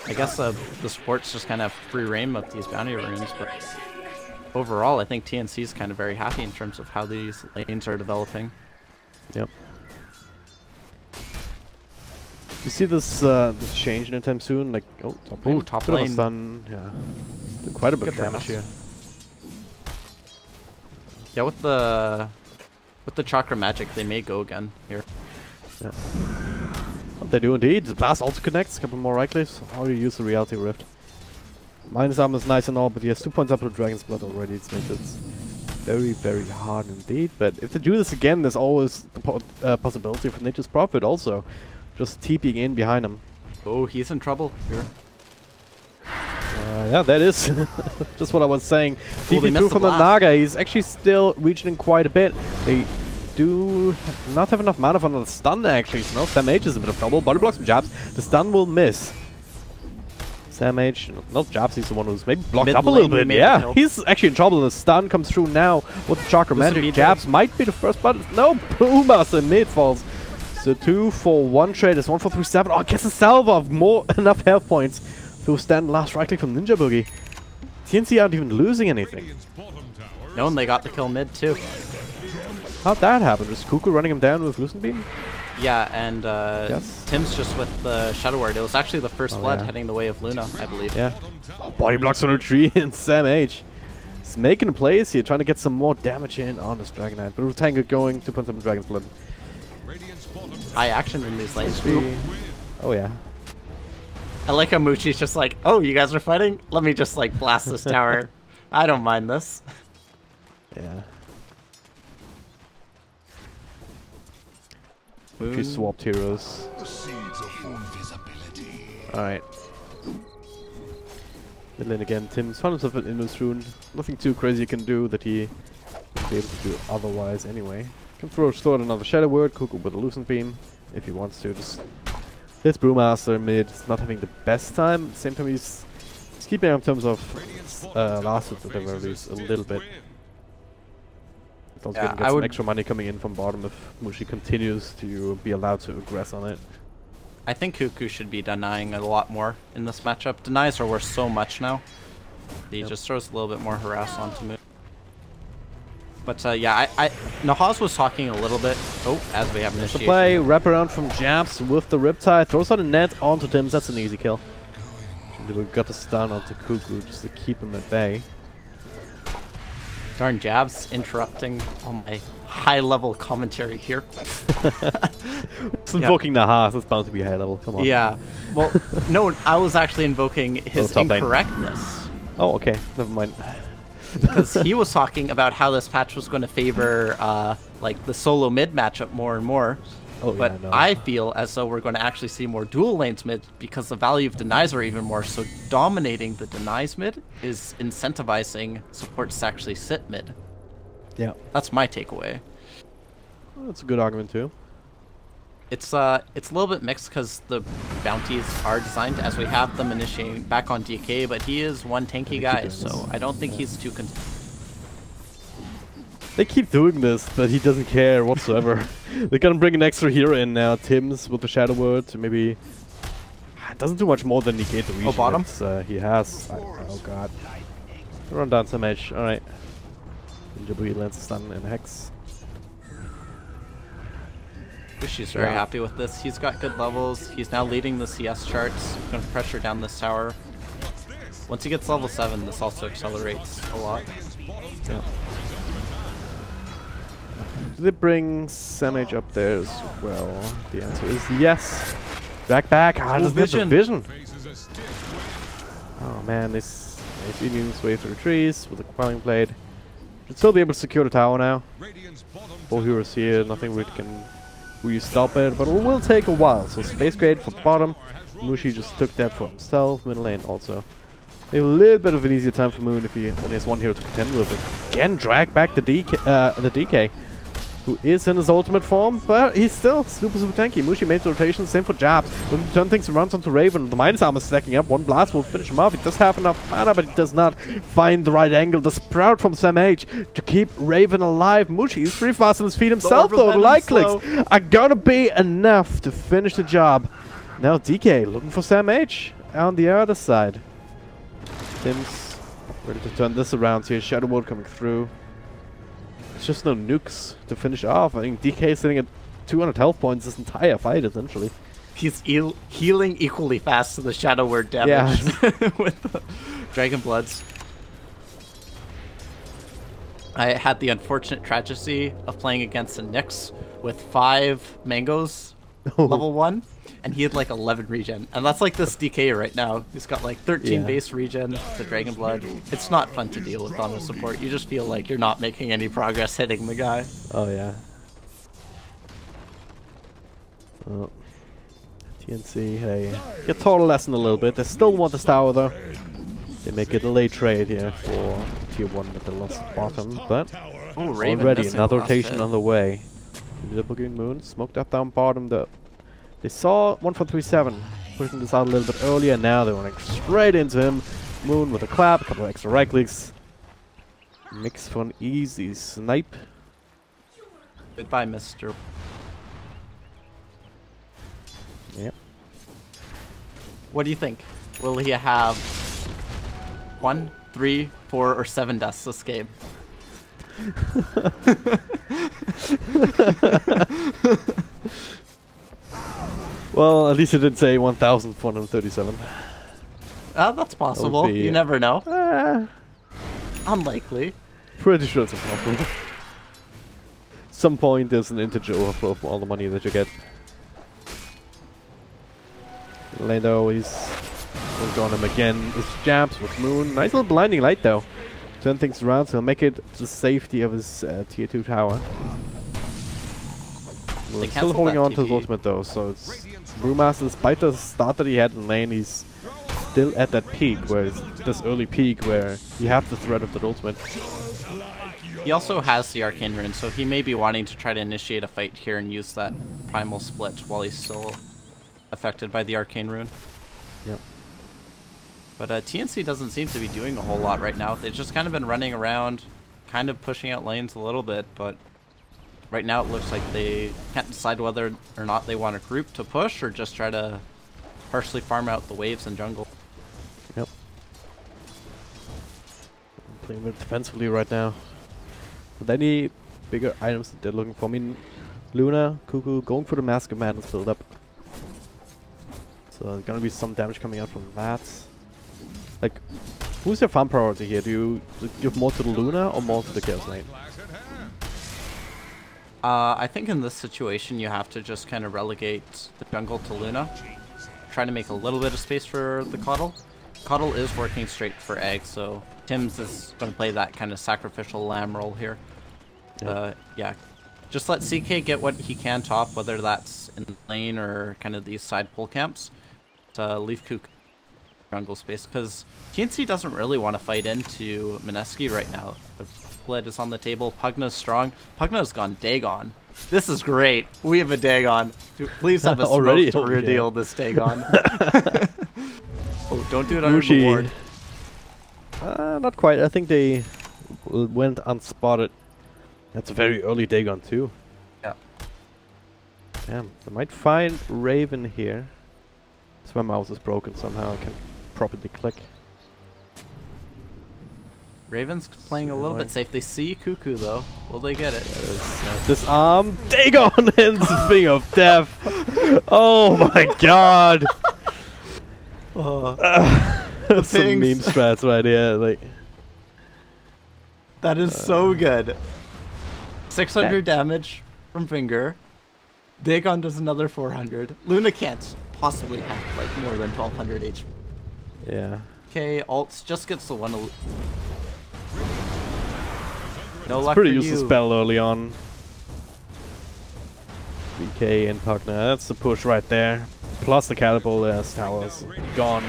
I guess the supports just kind of have free reign of these bounty runes, but overall I think TNC is kind of very happy in terms of how these lanes are developing. Yep. You see this this change anytime soon? Like, oh, top lane. Ooh, top lane. Stun, yeah. Did quite a bit of damage here. Yeah, with the Chakra Magic, they may go again here. Yeah. They do indeed. The blast also connects. A couple more right clicks. How do you use the Reality Rift? Minus armor is nice and all, but he has 2 points up to Dragon's Blood already. It's makes it very, very hard indeed. But if they do this again, there's always the possibility for Nature's Prophet also. Just TPing in behind him. Oh, he's in trouble here. Yeah, that is just what I was saying. TP through from the Naga. He's actually still reaching quite a bit. They do not have enough mana for another stun actually. So now Sam H is a bit of trouble. Body blocks and jabs. The stun will miss. Sam H, not jabs, he's the one who's maybe blocked up a little bit. Yeah, he's actually in trouble. The stun comes through now with the Chakra Magic. Jabs might be the first, but no, Boommaster mid falls. So 2 for 1 trade is 1 for 3 7. Oh, gets a salvo of more enough health points to stand last right click from Ninja Boogie. TNC aren't even losing anything. No, and they got the kill mid too. How'd that happen? Was Cuckoo running him down with Lucent Beam? Yeah, and Tim's just with the Shadow Ward. It was actually the first blood heading the way of Luna, I believe. Yeah. Oh, body blocks on a tree and Sam H. He's making plays here, trying to get some more damage in on this Dragon Knight. But with Tango going, 2.7 Dragon's Blood. High action in these lanes. Oh yeah. I like how Moochie's just like, oh, you guys are fighting? Let me just like blast this tower. I don't mind this. Yeah. A few swapped heroes. Alright. Mid lane again. Tim's found himself an Indus rune. Nothing too crazy he can do that he wouldn't be able to do otherwise anyway. Can throw out another Shadow Word, Cuckoo with a Lucent Beam, if he wants to. Just his Brewmaster mid is not having the best time. At the same time, he's keeping in terms of last hits at the very least a little bit. It's also gonna get some extra money coming in from bottom if Mushi continues to be allowed to aggress on it. I think Cuckoo should be denying a lot more in this matchup. Denies are worth so much now. He just throws a little bit more harass onto Moon. But yeah, Nahaz was talking a little bit. Oh, as we have initiation. The play, wrap around from Jabs with the Riptide, throws out a net onto Tims. That's an easy kill. We got the stun onto Cuckoo just to keep him at bay. Darn Jabs interrupting on my high-level commentary here. It's invoking Nahaz. It's bound to be high level. Come on. Yeah. Well, no, I was actually invoking his incorrectness. Oh, okay. Never mind. Because he was talking about how this patch was going to favor like the solo mid matchup more and more. Oh, but yeah, no. I feel as though we're going to actually see more dual lanes mid because the value of denies are even more. So dominating the denies mid is incentivizing supports to actually sit mid. Yeah. That's my takeaway. Well, that's a good argument too. It's a little bit mixed because the bounties are designed as we have them initiating back on DK, but he is one tanky guy, so I don't think he's too They keep doing this, but he doesn't care whatsoever. They're gonna bring an extra hero in now. Tim's with the Shadow Word to maybe... It doesn't do much more than negate the region. bottom? He has... oh god. Run down some edge. Alright. Ninja lands a stun and a Hex. She's very happy with this. He's got good levels. He's now leading the CS charts. Gonna pressure down this tower. Once he gets level 7, this also accelerates a lot. Yeah. Do they bring Samage up there as well? The answer is yes. Back. Ah, doesn't get the vision. Oh man, this Indian his way through trees with a quelling blade. Should still be able to secure the tower now. 4 heroes here, nothing we can really stop it, but it will take a while. So Space Grade for bottom. Mushi just took that for himself. Middle lane also. Maybe a little bit of an easier time for Moon if he only has 1 hero to contend with. Again, drag back the DK. Who is in his ultimate form, but he's still super tanky. Mushi made the rotation, same for Jabs. When he turns things around onto Raven, the Minus Armor is stacking up. 1 blast will finish him off. He does have enough mana, but he does not find the right angle. The Sprout from Sam H to keep Raven alive. Mushi is pretty fast on his feet himself, though. The light clicks are gonna be enough to finish the job. Now DK looking for Sam H on the other side. Tim's ready to turn this around here. Shadow Ward coming through. There's just no nukes to finish off. I think DK is sitting at 200 health points this entire fight, essentially. He's healing equally fast to the Shadow Word damage with the Dragon Bloods. I had the unfortunate tragedy of playing against a Nyx with 5 mangoes, level 1, and he had like 11 regen. And that's like this DK right now. He's got like 13 base regen, the Dragon Blood. It's not fun to deal with on the support. You just feel like you're not making any progress hitting the guy. Oh yeah. Oh. TNC, hey. Get total lesson a little bit. They still want this tower though. They make it a late trade here for tier 1 at the lost bottom, but already another rotation on the way. The Lagoon Moon smoked up down bottom though. They saw 1437 pushing this out a little bit earlier. Now they're running straight into him. Moon with a clap, a couple of extra right clicks. Mix for an easy snipe. Goodbye, Mr. Yep. What do you think? Will he have 1, 3, 4, or 7 deaths this game? Well, at least it did say 1,437. That's possible. You never know. Unlikely. Pretty sure it's impossible. Some point there's an integer overflow for all the money that you get. Lando, he's on him again. His jabs with Moon. Nice little blinding light though. Turn things around, so he'll make it to the safety of his tier 2 tower. We're still holding on to his ultimate though, so it's Brewmaster, despite the start that he had in lane, he's still at that peak, where it's this early peak where you have the threat of the ultimate. He also has the Arcane Rune, so he may be wanting to try to initiate a fight here and use that Primal Split while he's still affected by the Arcane Rune. Yep. But TNC doesn't seem to be doing a whole lot right now. They've just kind of been running around, kind of pushing out lanes a little bit, but right now it looks like they can't decide whether or not they want a group to push or just try to partially farm out the waves and jungle. Yep. Playing a bit defensively right now. With any bigger items that they're looking for. I mean, Luna, Cuckoo, going for the Mask of Madness build up. So there's gonna be some damage coming out from that. Like, who's your farm priority here? Do you give more to the Luna or more to the Chaos lane? I think in this situation you have to just kind of relegate the jungle to Luna. Try to make a little bit of space for the Coddle. Coddle is working straight for egg, so Tim's is going to play that kind of sacrificial lamb role here. Yeah. Just let CK get what he can top, whether that's in lane or kind of these side pull camps, to leave Kook jungle space, because TNC doesn't really want to fight into Mineski right now. The split is on the table. Pugna's strong. Pugna's gone Dagon. This is great. We have a Dagon. Please have a smoke to reveal this Dagon. Oh, don't do it on the board. Not quite. I think they went unspotted. That's a very early Dagon too. Yeah. Damn, I might find Raven here. So my mouse is broken somehow. I can properly click. Raven's playing a little bit safe. They see Cuckoo though. Will they get it? Disarm Dagon and Spring of Death. Oh my god. That's some meme strats right here. Like that is so good. 600 damage from Finger. Dagon does another 400. Luna can't possibly have like more than 1200 HP. Yeah. Okay, Alts just gets the one. No it's luck pretty for useless you. spell early on. BK and Pugna, that's the push right there. Plus the catapult as towers gone.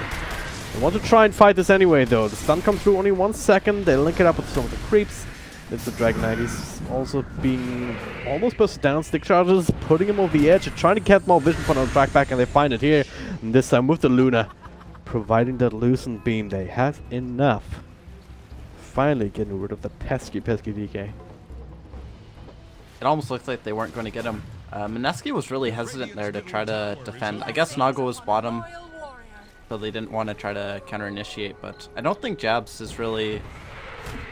They want to try and fight this anyway though. The stun comes through only 1 second. They link it up with some of the creeps. It's the Dragon Knight. He's also being almost busted down. Stick charges, putting him over the edge, trying to get more vision point on the track back, and they find it here. And this time with the Luna, providing that loosened beam. They have enough. Finally getting rid of the pesky DK. It almost looked like they weren't going to get him. Mineski was really hesitant there to try to defend. I guess Nago was bottom, so they didn't want to try to counter-initiate, but I don't think Jabs is really...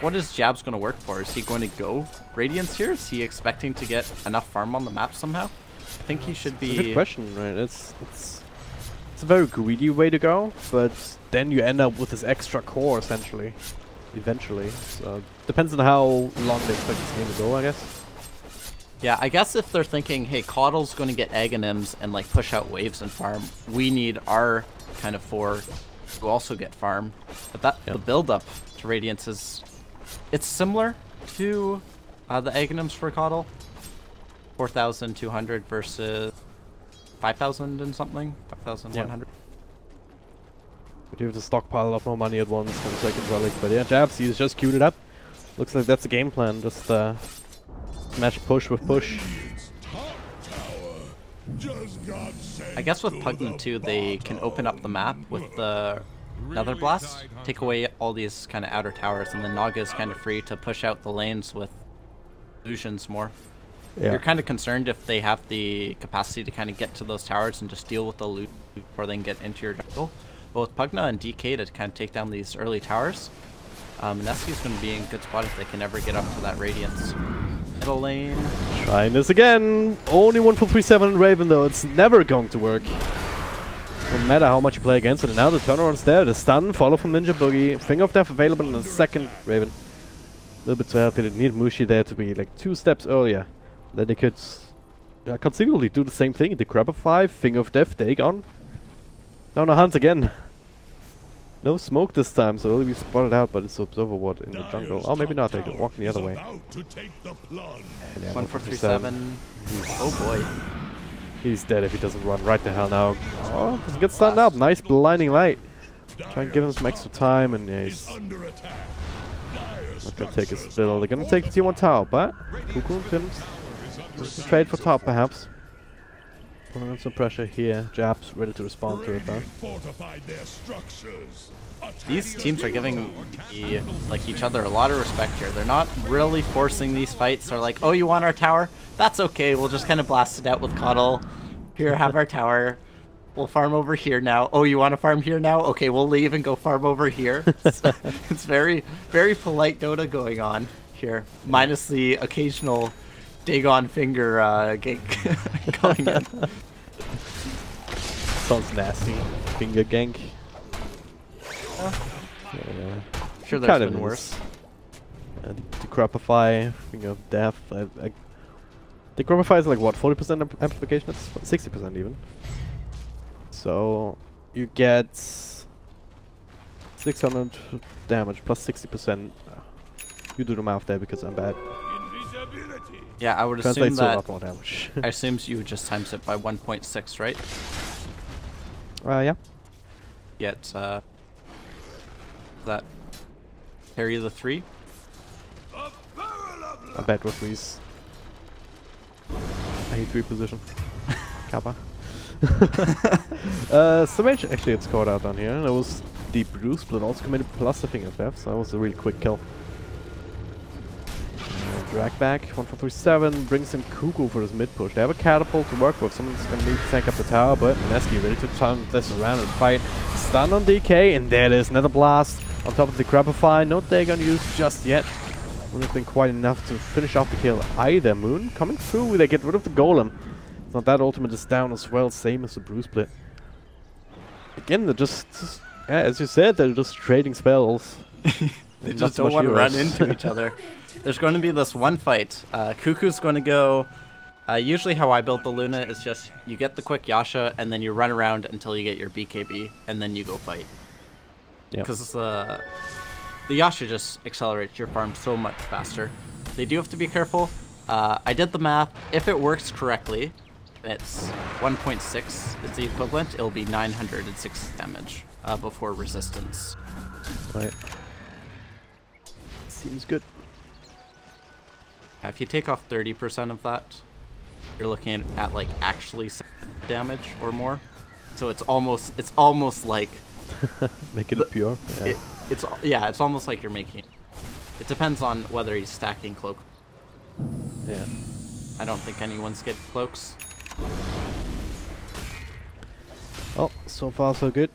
What is Jabs going to work for? Is he going to go Radiance here? Is he expecting to get enough farm on the map somehow? I think he should be... It's a good question, right? It's a very greedy way to go, but then you end up with this extra core, essentially. Eventually. So, depends on how long they expect this game to go, I guess. Yeah, I guess if they're thinking, hey, Coddle's going to get Aghanims and like push out waves and farm, we need our kind of 4 to also get farm. But that the build-up to Radiance is... It's similar to the Aghanims for Coddle. 4,200 versus 5,000 and something. 5,100. But you have to stockpile up more money at once for the second relic. But yeah, Jabs, he's just queued it up. Looks like that's the game plan. Just match push with push. I guess with Pugna too, they can open up the map with the Nether Blast, take away all these kind of outer towers, and then Naga is kind of free to push out the lanes with illusions more. Yeah. You're kind of concerned if they have the capacity to kind of get to those towers and just deal with the loot before they can get into your jungle. But with Pugna and DK to kind of take down these early towers, Mineski's going to be in good spot if they can ever get up to that Radiance. Middle lane. Trying this again. Only 1 for 3-7 Raven though. It's never going to work. No matter how much you play against it. And now the turnaround's there. The stun, follow from Ninja Boogie. Finger of Death available in the second Raven. A little bit too healthy. They need Mushi there to be like 2 steps earlier. Then they could conceivably do the same thing. The Grabber 5, Finger of Death, Dagon. Down a hunt again. No smoke this time, so it'll be spotted out, but it's Observer Ward in the jungle. Oh, maybe not. They can walk the other way. Yeah, 1 for 3-7. Oh boy. He's dead if he doesn't run right the hell now. Oh, doesn't get stunned up. Nice blinding light. Try and give him some extra time, and yeah, he's not gonna take his spill. They're gonna take the T1 tower, but Cuckoo and Pims trade for top perhaps. Putting on some pressure here. Jabs ready to respond to it though. These teams are giving each other a lot of respect here. They're not really forcing these fights. They're like, oh, you want our tower? That's okay. We'll just kind of blast it out with Coddle. Here, have our tower. We'll farm over here now. Oh, you want to farm here now? Okay, we'll leave and go farm over here. It's very, very polite Dota going on here. Minus the occasional Dagon Finger gank going in. Sounds nasty. Finger gank. Sure, there's been worse. Decrepify, Finger of Death. Decrepify is like what, 40% amplification? That's 60% even. So you get 600 damage plus 60%. You do the math there because I'm bad. Yeah, I would assume Translates to a that. lot more damage. I assume you just times it by 1.6, right? Yeah. Yet, that carry the 3. I bet with these. I hate 3 position. Kappa. Some mage actually had scored out down here, and it was the Bruce Split also committed plus the finger theft, so that was a really quick kill. Drag back, 1437, brings in Cuckoo for his mid push. They have a catapult to work with, someone's gonna need to tank up the tower, but Mineski ready to turn this around and fight. Stun on DK, and there it is, another blast on top of the Qualifier. No Dagon used just yet. Wouldn't have been quite enough to finish off the kill either. Moon coming through, they get rid of the golem. It's not that ultimate is down as well, same as the Bruce Split. Again, they're just yeah, as you said, they're just trading spells. They just don't want to run into each other. There's going to be this one fight. Cuckoo's going to go... usually how I build the Luna is just you get the quick Yasha and then you run around until you get your BKB and then you go fight. Because the Yasha just accelerates your farm so much faster. They do have to be careful. I did the math. If it works correctly, it's 1.6 is the equivalent. It'll be 906 damage before resistance. Right. Seems good. If you take off 30% of that, you're looking at like actually damage or more. So it's almost like make it pure. Yeah. It's almost like you're making. It depends on whether he's stacking cloak. Yeah. I don't think anyone's getting cloaks. Oh, so far so good.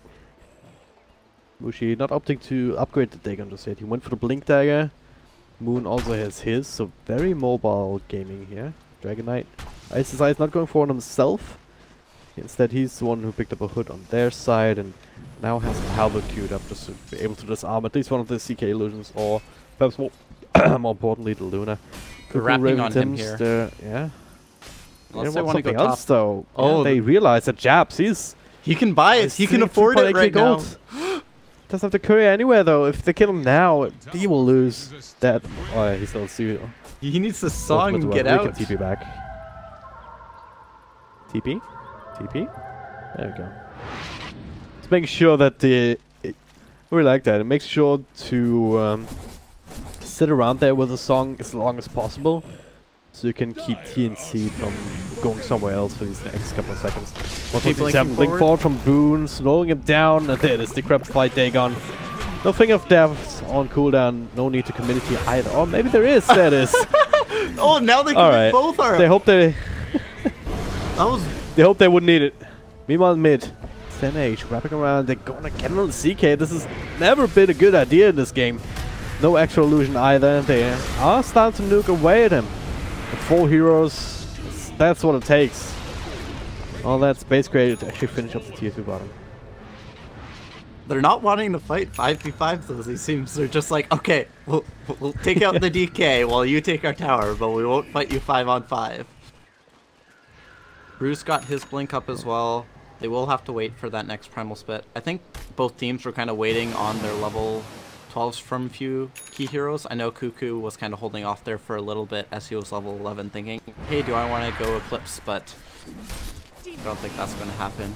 Mushi not opting to upgrade the Dagon just yet. He went for the Blink Dagger. Moon also has his, so very mobile gaming here. Dragon Knight. ISSI is not going for it himself. Instead, he's the one who picked up a hood on their side and now has a halberd queued up just to be able to disarm at least one of the CK illusions, or perhaps more, more importantly, the Luna. They're wrapping on him here. Yeah. Unless they want to go else, top. though. Oh, yeah, they realize that Jabs, he can buy it. He can afford it right now. Doesn't have to courier anywhere though. If they kill him now, he will lose that. Oh, yeah, he's still zero. He needs to song and get out. We can TP back. TP? TP? There we go. Just making sure that the... we like that. It makes sure to sit around there with the song as long as possible, so you can keep TNC from going somewhere else for these next couple of seconds. Blink forward from Boone, slowing him down, and there it is, the crab fight Dagon. No Finger of Death on cooldown, no need to community either. Or maybe there is, there it is. Oh, now they can both are. They hope they... They hope they wouldn't need it. Meanwhile, mid. 10H wrapping around, they're gonna get on the CK. This has never been a good idea in this game. No actual illusion either. They are starting to nuke away at him. 4 heroes, that's what it takes. All that space created to actually finish up the tier 2 bottom. They're not wanting to fight 5v5 though, it seems. They're just like, okay, we'll take out the DK while you take our tower, but we won't fight you 5-on-5. Bruce got his blink up as well. They will have to wait for that next primal spit. I think both teams were kind of waiting on their level 12s from a few key heroes. I know Cuckoo was kind of holding off there for a little bit as he was level 11 thinking, hey, do I want to go Eclipse? But I don't think that's going to happen.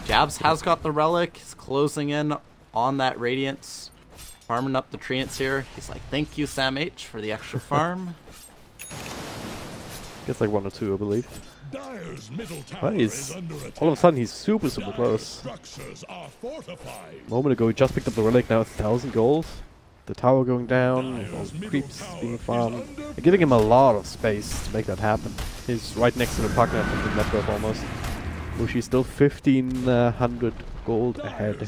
Jabs has got the relic. He's closing in on that Radiance. Farming up the Treants here. He's like, thank you, Sam H, for the extra farm. Gets like 1 or 2, I believe. Dyer's middle tower But he's, all of a sudden, he's super close. A moment ago, he just picked up the relic, now it's 1,000 gold. The tower going down, all the creeps being farmed. They're giving him a lot of space to make that happen. He's right next to the partner from the network almost. Mushi's still 1,500 gold ahead.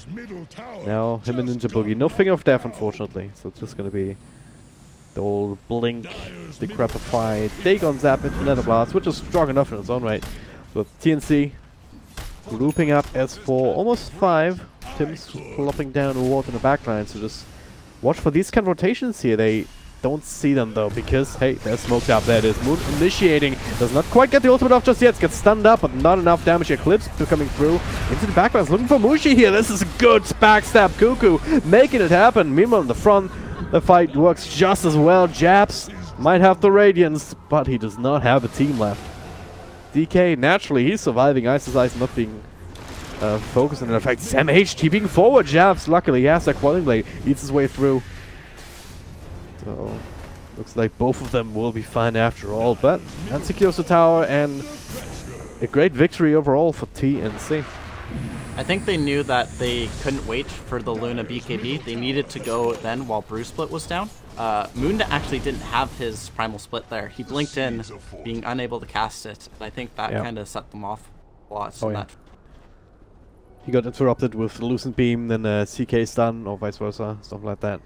Now, him and Ninja Boogie. No Finger of Death, unfortunately. So it's just gonna be the old Blink, the Qualifier, Dagon Zap into Nether Blast, which is strong enough in its own right. So TNC looping up S4, almost 5. Tim's plopping down a ward in the backline, so just watch for these kind of rotations here. They don't see them though, because hey, they're smoked up. There it is. Moon initiating. Does not quite get the ultimate off just yet. Gets stunned up, but not enough damage. Eclipse coming through into the backline. Looking for Mushi here. This is a good backstab. Cuckoo making it happen. Meanwhile in the front, the fight works just as well. Jabs Might have the Radiance, but he does not have a team left. DK, naturally, he's surviving. Ice's Ice not being focused on it. In fact, Sam H keeping forward. Jabs, luckily, he has that Quelling Blade. Eats his way through. So, looks like both of them will be fine after all. But that secures the tower, and a great victory overall for TNC. I think they knew that they couldn't wait for the Luna BKB. They needed to go then while Bruce Split was down. Moon actually didn't have his Primal Split there. He blinked in, being unable to cast it. I think that kind of set them off a lot. So He got interrupted with the Lucent Beam, then a CK stun, or vice versa, stuff like that.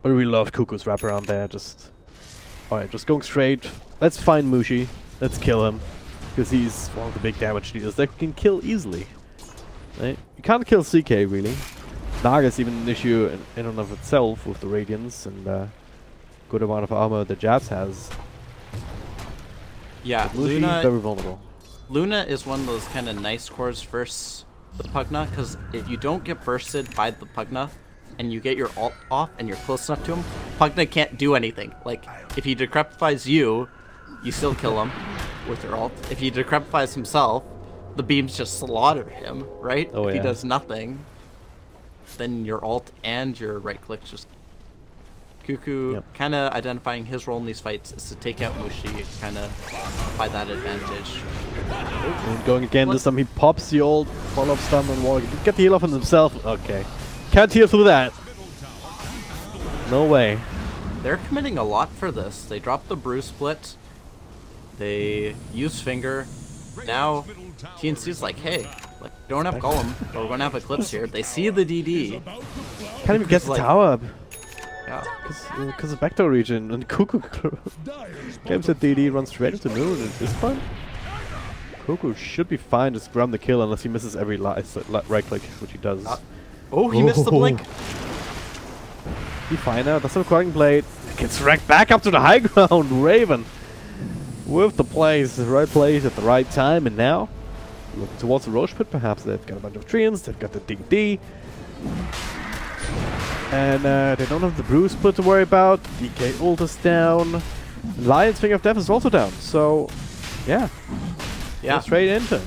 But we love Cuckoo's wraparound there. Alright, just going straight. Let's find Mushi. Let's kill him. Because he's one of the big damage dealers that we can kill easily. Right? You can't kill CK really. Naga's even an issue in and of itself with the Radiance and good amount of armor that Jabs has. Yeah, Luna very vulnerable. Luna is one of those kind of nice cores versus the Pugna, because if you don't get bursted by the Pugna and you get your ult off and you're close enough to him, Pugna can't do anything. Like, if he decrepifies you, you still kill him with your ult. If he decrepifies himself, the beams just slaughter him, right? If he does nothing, then your ult and your right click just... Cuckoo kind of identifying his role in these fights is to take out Mushi, kind of by that advantage. And going again, this time he pops the old follow-up stun on Warwick. Get the heal off on himself. Okay. Can't heal through that. No way. They're committing a lot for this. They dropped the Bruce Split. They use Finger. Now, TNC's like, hey, like, we don't have Golem, but we're going to have Eclipse here. They see the DD. Can't even get the tower up. Yeah. Because of backdoor region and Cuckoo games that DD runs straight into Moon at this point. Cuckoo should be fine to scrum the kill unless he misses every right click, which he does. He missed the blink. He fine now. That's a Quelling Blade. Gets wrecked back up to the high ground. Raven with the plays, the right place at the right time, and now looking towards the Roche Pit. Perhaps they've got a bunch of treants. They've got the DD. And they don't have the Bruce Split to worry about. DK ult is down. Lion's Finger of Death is also down. So, yeah. Go straight into it.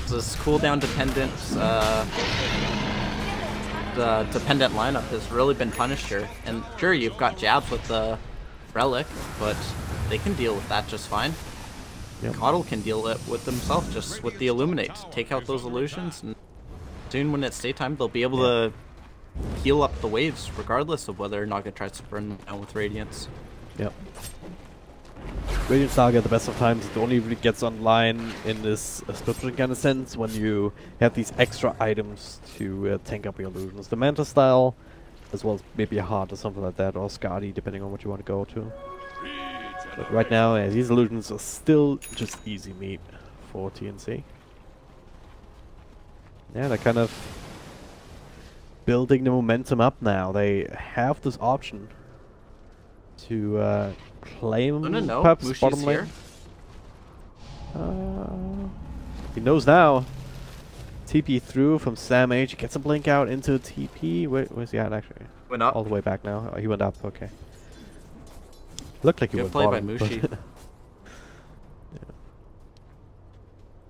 This cooldown dependent, the dependent lineup has really been punished here. And sure, you've got Jabs with the Relic, but they can deal with that just fine. Coddle can deal with himself just with the Illuminate. Take out those illusions, and soon when it's daytime, they'll be able to heal up the waves, regardless of whether Naga tries to burn them down with Radiance. Yep. Radiant Saga at the best of times, it only really gets online in this split kind of sense when you have these extra items to tank up your illusions. The Manta style, as well as maybe a Heart or something like that, or Skadi, depending on what you want to go to. But right now, these illusions are still just easy meat for TNC. Yeah, they're kind of building the momentum up now. They have this option to claim perhaps Mushi's bottom lane. He knows now. TP through from Sam H. Gets a blink out into TP. Where's he at actually? Went up. All the way back now. Oh, he went up. Okay. Looked like he went bottom. Good play by Mushi.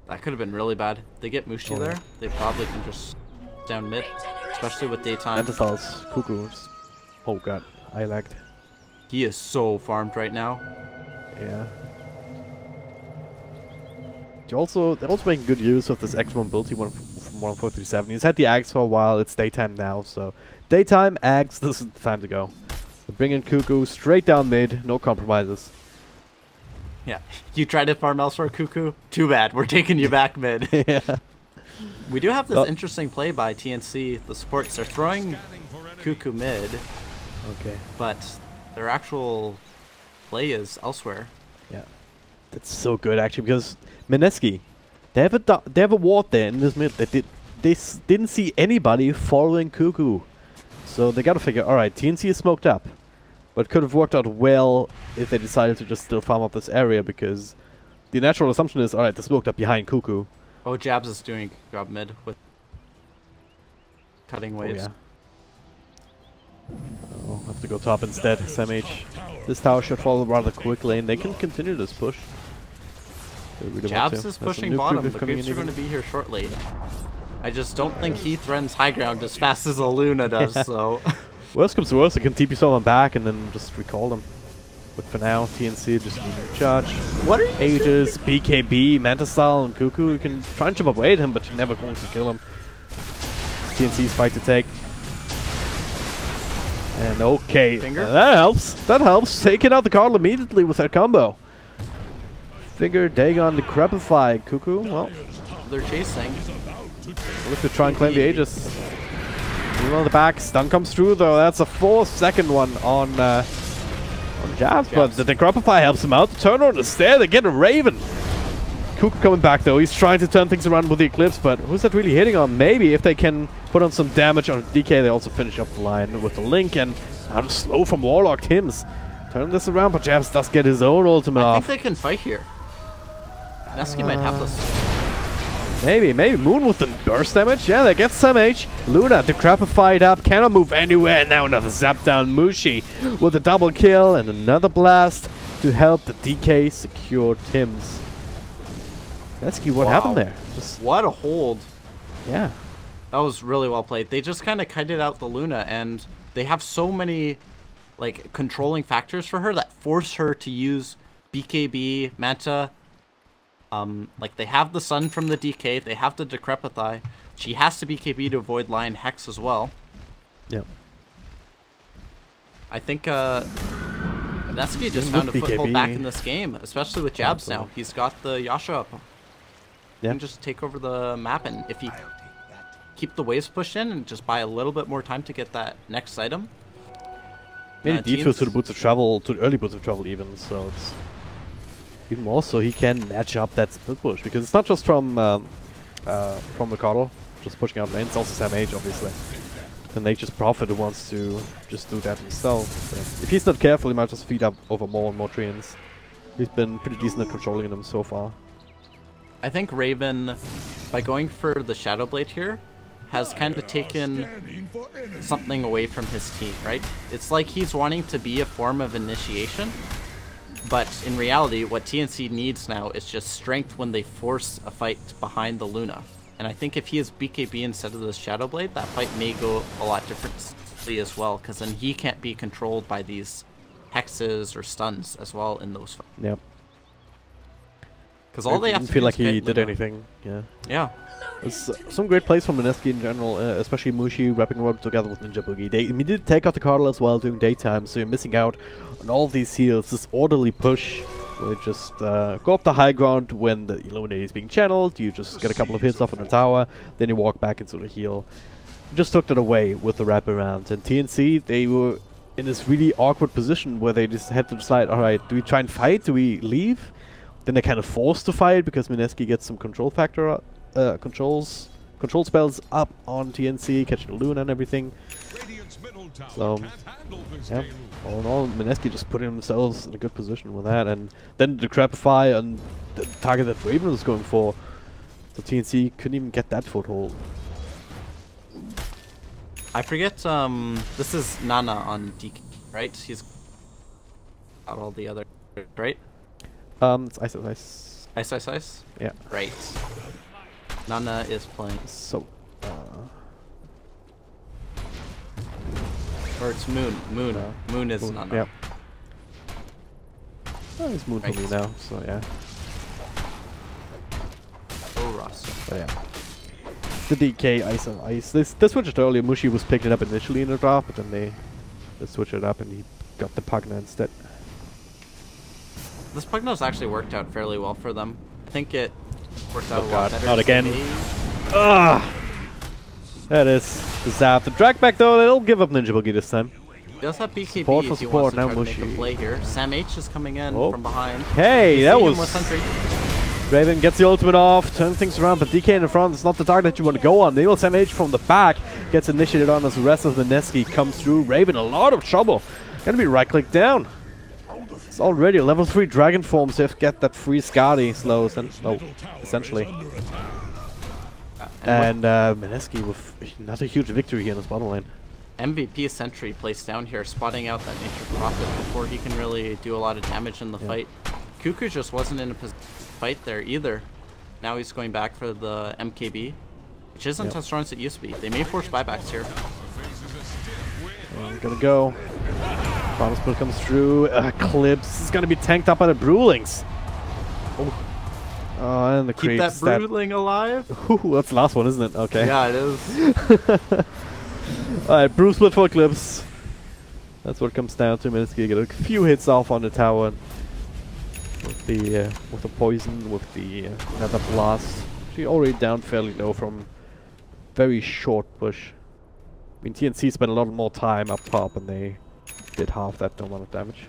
That could have been really bad. They get Mushi there. They probably can just down mid, especially with daytime. Mental's Cuckoos. Oh god, I lagged. He is so farmed right now. Yeah. They're also making good use of this extra mobility one from 1437. He's had the Axe for a while. It's daytime now, so daytime Axe. This is the time to go. So bring in Cuckoo straight down mid. No compromises. Yeah, you tried to farm elsewhere, Cuckoo. Too bad. We're taking you back mid. Yeah. We do have this interesting play by TNC. The supports are throwing Cuckoo mid. Okay. But their actual play is elsewhere. Yeah. That's so good actually, because Mineski, they have a ward there in this mid. They didn't see anybody following Cuckoo. So they gotta figure, alright, TNC is smoked up. But could have worked out well if they decided to just still farm up this area, because the natural assumption is, alright, they're smoked up behind Cuckoo. Oh, Jabs is doing a job mid with cutting waves. Oh, yeah. Oh, have to go top instead. SMH. This tower should fall rather quickly, and they can continue this push. They really want Jabs to. is There's pushing some bottom. nuke The coming creeps in are going even. to be here shortly. I just don't think Heath runs high ground as fast as a Luna does, so... Worst comes to worst, I can TP someone back and then just recall them. But for now, TNC just need to charge. What are you Aegis, BKB, Mantisal, and Cuckoo. You can try and jump away at him, but you're never going to kill him. TNC's fight to take. And okay, that helps. That helps. Taking out the Cardinal immediately with that combo. Finger, Dagon, Decrepify, Cuckoo. Well, they're chasing. we'll look to try and claim the Aegis. Even on the back, stun comes through though. That's a 4-second one on Jabs, but the Decrepify helps him out. Turn on the stair, they get a Raven. Cuckoo coming back though. He's trying to turn things around with the Eclipse, but who's that really hitting on? Maybe if they can put on some damage on DK, they also finish up the line with the Link, and how to slow from Warlock Tims. Turn this around, but Jabs does get his own ultimate off. I think they can fight here. Mineski might have this. Maybe Moon with the burst damage. Yeah, they get some H. Luna decrepified up, cannot move anywhere. Now another zap down. Mushi with a double kill and another blast to help the DK secure Tims. Mineski, what happened there? Just what a hold. Yeah. That was really well played. They just kind of kited out the Luna, and they have so many like controlling factors for her that force her to use BKB, Manta. Like they have the Sun from the DK, they have the Decrepify. She has to BKB to avoid Lion Hex as well. Yeah. I think Mineski just found a foothold back in this game, especially with Jabs now. He's got the Yasha up. Yeah. He can just take over the map, and if he keep the waves pushed in and just buy a little bit more time to get that next item. Maybe detour to the boots of travel, to the early boots of travel even, so it's even more so he can match up that split push, because it's not just from Ricardo just pushing out lane, it's also Sam H obviously. The Nature's Prophet who wants to just do that himself. But if he's not careful, he might just feed up over more and more treants. He's been pretty decent at controlling them so far. I think Raven, by going for the Shadow Blade here, has kind of taken something away from his team, right? It's like he's wanting to be a form of initiation, but in reality, what TNC needs now is just strength when they force a fight behind the Luna. And I think if he has BKB instead of the Shadow Blade, that fight may go a lot differently as well, because then he can't be controlled by these hexes or stuns as well in those fights. Yep. Because all they have to feel do like is he hit did Luna. anything. Yeah. Yeah. There's some great plays from Mineski in general, especially Mushi wrapping up together with Ninja Boogie. They immediately take out the Cardinal as well during daytime, so you're missing out on all these heals. This orderly push where you just go up the high ground when the Illuminate is being channeled, you just get a couple of hits off on the tower, then you walk back into the heal. You just took that away with the wraparound. And TNC, they were in this really awkward position where they just had to decide, alright, do we try and fight? Do we leave? Then they're kind of forced to fight because Mineski gets some control factor control spells up on TNC, catching the Luna and everything. So, yeah, all in all, Mineski just putting themselves in a good position with that, and then the Decrepify and the target that Raven was going for, so TNC couldn't even get that foothold. I forget, this is Nana on DK, right? He's got all the other, right? It's Ice. Ice? Yeah. Right. Nana is playing. So, or it's Moon. Moon is Nana. Yeah. Oh, it's Moon for me now, so yeah. Oh, roster. So yeah. The DK Ice. They switched it earlier. Mushi was picking it up initially in the draft, but then they switched it up and he got the Pugna instead. This Pugna's actually worked out fairly well for them. I think it worked out a lot better. Not again. Ah! That is the zap. The drag back though, they'll give up Ninja Boogie this time. He does have BKB support if for he support, wants to now try to make Mushi. a play here. Sam H is coming in from behind. Hey, that was... Sentry. Raven gets the ultimate off, turns things around, but DK in the front is not the target that you want to go on. Nail Sam H from the back gets initiated on as the rest of the Mineski comes through. Raven, a lot of trouble. Gonna be right-click down. It's already a level 3 dragon form, so you have to get that free Skadi slow, essentially. And Mineski with another huge victory here in his bottom lane. MVP sentry placed down here, spotting out that nature prophet before he can really do a lot of damage in the fight. Cuckoo just wasn't in a position to fight there either. Now he's going back for the MKB, which isn't as strong as it used to be. They may force buybacks here. Gonna go. Promise Split comes through. Eclipse is gonna be tanked up by the Brewlings. Oh, and the keep that Broodling alive. Ooh, that's the last one, isn't it? Okay. Yeah, it is. Alright, Brew Split for Eclipse. That's what it comes down to. Mineski get a few hits off on the tower with the poison, with the Nether Blast. She already down fairly low from very short push. I mean, TNC spent a lot more time up top, and they did half that amount of damage.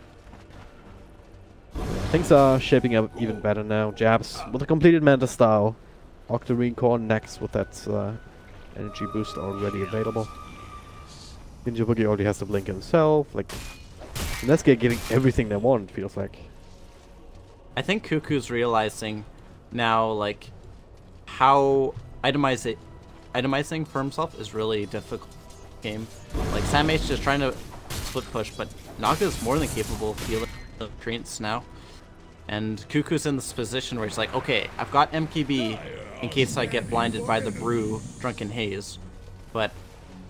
Things are shaping up even better now. Jabs with a completed Manta style. Octarine Core next with that energy boost already available. Ninja Boogie already has to blink himself. Like, let's getting everything they want, it feels like. I think Cuckoo's realizing now, like, how itemizing for himself is really difficult game. Like, Sam H is trying to split push, but Naga's more than capable of dealing with treants now. And Cuckoo's in this position where he's like, okay, I've got MKB in case I get blinded by the Brew Drunken Haze, but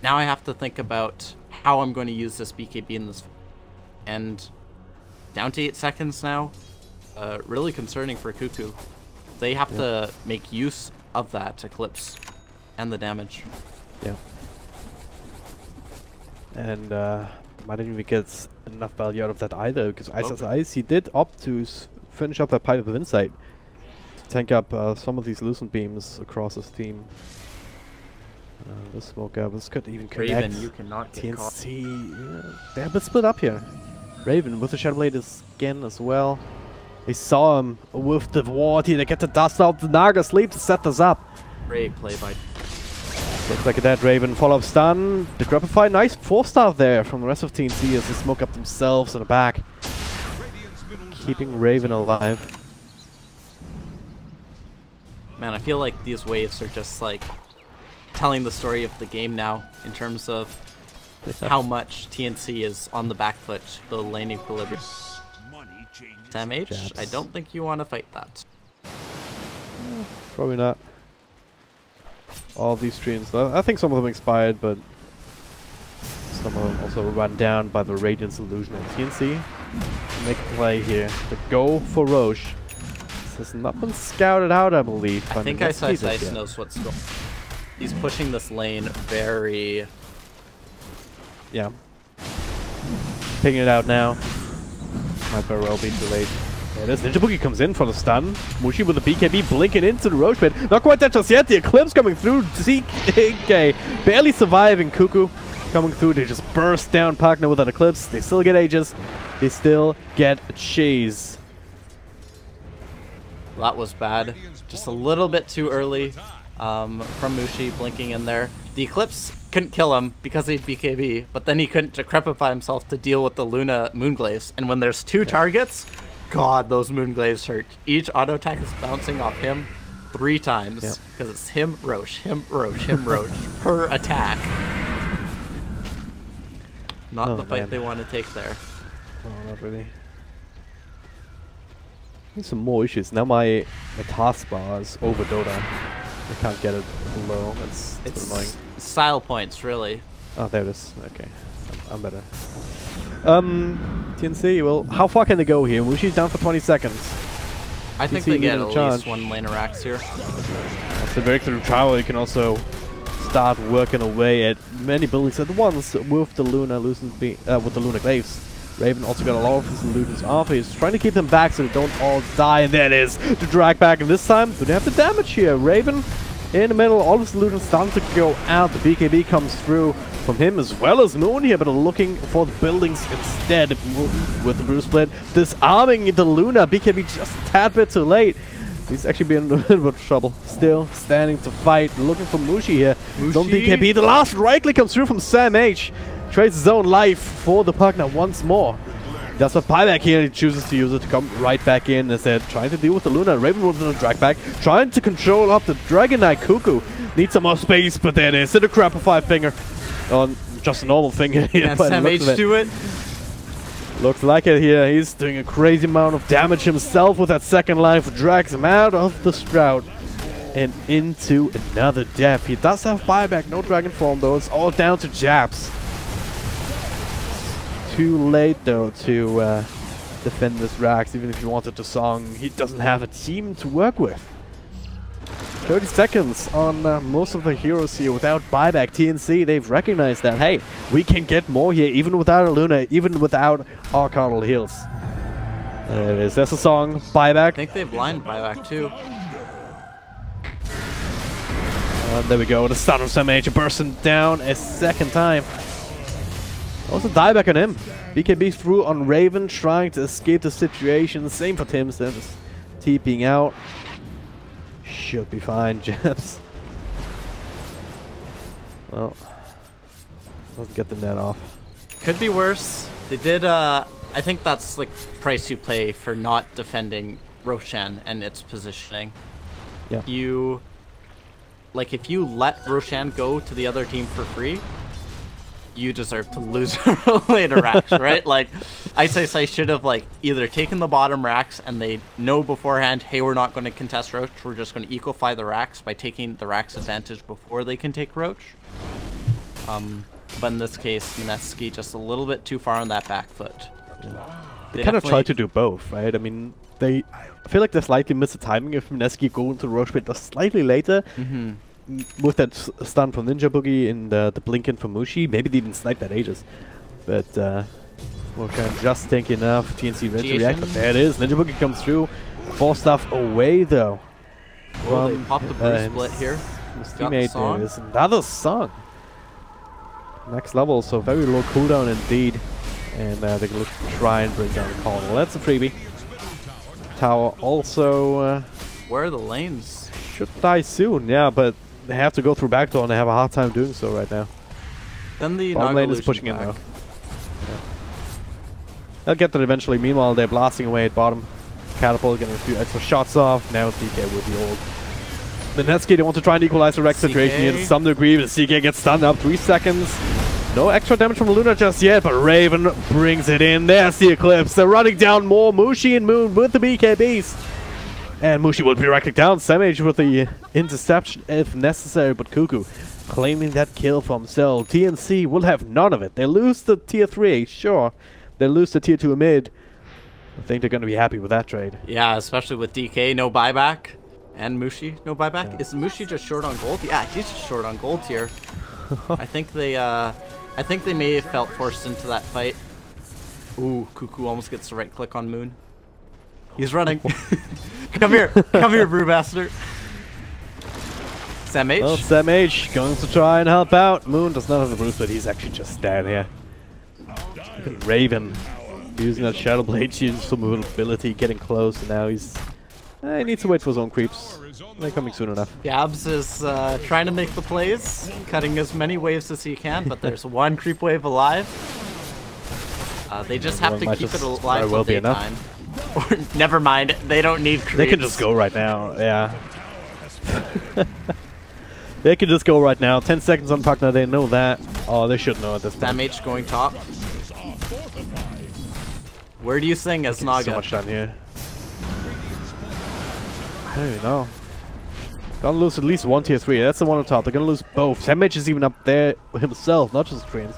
now I have to think about how I'm going to use this BKB in this. And down to 8 seconds now, really concerning for Cuckoo. They have to make use of that Eclipse and the damage. Yeah. And might not even get enough value out of that either, because Ice, he did opt to finish up that Pipe of Insight to tank up some of these Lucent Beams across his team. This smoke up, this could even connect. Raven, you cannot get caught. TNC, they're a bit split up here. Raven with the Shadow Blade again as well. They saw him with the ward here. They get the dust out. The Naga sleep to set this up. Great play by. Looks like a dead Raven. Follow-up stun. The Grapify. Nice 4-star there from the rest of TNC as they smoke up themselves in the back. Keeping Raven alive. Man, I feel like these waves are just like telling the story of the game now in terms of how much TNC is on the back foot, the lane equilibrium. Sam H, I don't think you want to fight that. Probably not. All of these streams, I think some of them expired, but some of them also run down by the Radiance Illusion and TNC. Make a play here. The go for Roche. This has not been scouted out, I believe. I think Ice knows what's going on. He's pushing this lane very... Yeah. Picking it out now. Might very well be too late. There it is. Ninja Boogie comes in for the stun. Mushi with the BKB blinking into the Roche pit. Not quite dead just yet. The Eclipse coming through. ZK barely surviving. Cuckoo coming through. They just burst down Pagna with an Eclipse. They still get Aegis. They still get Cheese. That was bad. Just a little bit too early from Mushi blinking in there. The Eclipse couldn't kill him because he'd BKB, but then he couldn't decrepify himself to deal with the Luna Moonglaze. And when there's two targets, God, those Moonglaze hurt. Each auto attack is bouncing off him 3 times because it's him, Roche, him, Roche, him, Roche per attack. Not the fight they want to take there. Oh, not really. Need some more issues. Now my taskbar is over Dota. I can't get it below. It's annoying. Style points, really. Oh, there it is. Okay. I'm better. TNC, well, how far can they go here? Mushi's down for 20 seconds. I think they get at least 1 lane of racks here. That's the breakthrough trial. You can also start working away at many buildings at once with the Luna with the Luna Glaives. Raven also got a lot of his illusions off. He's trying to keep them back so they don't all die, and there it is. The drag back, and this time, do they have the damage here? Raven in the middle, all of his illusions starting to go out. The BKB comes through from him as well as Moon here, but looking for the buildings instead with the Bruce Split. Disarming the Luna. BKB just a tad bit too late. He's actually been in a little bit of trouble. Still standing to fight, looking for Mushi here. Don't BKB. The last right click comes through from Sam H. Trades his own life for the Pugna once more. That's what buyback here. He chooses to use it to come right back in instead. Trying to deal with the Luna. Raven with the drag back. Trying to control up the Dragon Knight Cuckoo. Needs some more space, but there it is. And a Crapify finger on just a normal thing here. Can Sam H do it? Looks like it here. He's doing a crazy amount of damage himself with that second life. Drags him out of the Sprout and into another death. He does have buyback, no Dragon Form though. It's all down to jabs. Too late though to defend this Rax. Even if he wanted to Song, he doesn't have a team to work with. 30 seconds on most of the heroes here without buyback. TNC, they've recognized that, hey, we can get more here even without a Luna, even without Arcanal heals. There it is. There's a Song. Buyback. I think they've blind buyback too. And there we go. The stun of Sam H bursting down a second time. Also dieback on him. BKB through on Raven, trying to escape the situation. Same for Timson, just TPing out. Should be fine, Jabs. Well, let's get the net off. Could be worse. They did, I think that's like price you pay for not defending Roshan and its positioning. Yeah. Like, if you let Roshan go to the other team for free, you deserve to lose later racks, right? Like, ISIS should have like either taken the bottom racks and they know beforehand, hey, we're not going to contest Roach, we're just going to equify the racks by taking the racks advantage before they can take Roach. But in this case, Mineski just a little bit too far on that back foot. They kind of tried to do both, right? I mean, I feel like they slightly missed the timing of Mineski going to the Roach pit just slightly later. With that stun from Ninja Boogie and the Blinken from Mushi. Maybe they didn't snipe that ages. But Roshan just tanky enough. TNC ready to react, but there it is. Ninja Boogie comes through. 4 stuff away though. Well, they popped the blue split here. His teammate there is another Song. Next level, so very low cooldown indeed. And they're going to try and bring down the call. Well, that's a freebie. Tower also... where are the lanes? Should die soon, yeah, but they have to go through backdoor and they have a hard time doing so right now. Then the bottom lane is pushing in though. Yeah. They'll get that eventually. Meanwhile, they're blasting away at bottom. Catapult getting a few extra shots off. Now DK with the old. Mineski, they want to try and equalize the Rex situation here to some degree, but CK gets stunned up 3 seconds. No extra damage from Luna just yet, but Raven brings it in. There's the Eclipse. They're running down more. Mushi and Moon with the BKBs. And Mushi will be directly down. Samage with the interception if necessary, but Cuckoo claiming that kill for himself. TNC will have none of it. They lose the tier 3, sure. They lose the tier 2 mid. I think they're going to be happy with that trade. Yeah, especially with DK, no buyback. And Mushi, no buyback. Yeah. Is Mushi just short on gold? Yeah, he's just short on gold here. I think they may have felt forced into that fight. Ooh, Cuckoo almost gets the right click on Moon. He's running. Come here, Brewmaster. Sam H. Well, Sam H going to try and help out. Moon does not have the boost, but he's actually just down here. Raven using that Shadow Blade to use some mobility, getting close, and now he needs to wait for his own creeps. They're coming soon enough. Gabs is trying to make the plays, cutting as many waves as he can, but there's one creep wave alive. They just have to keep it alive till daytime. Or never mind, they don't need creeps. They can just go right now, yeah. They can just go right now. 10 seconds on Pugna, they know that. Oh, they should know at this point. Sam H going top. Where do you sing as Naga? So much down here. I don't even know. Gonna lose at least one tier 3. That's the one on top. They're gonna lose both. Sam H is even up there himself, not just screens.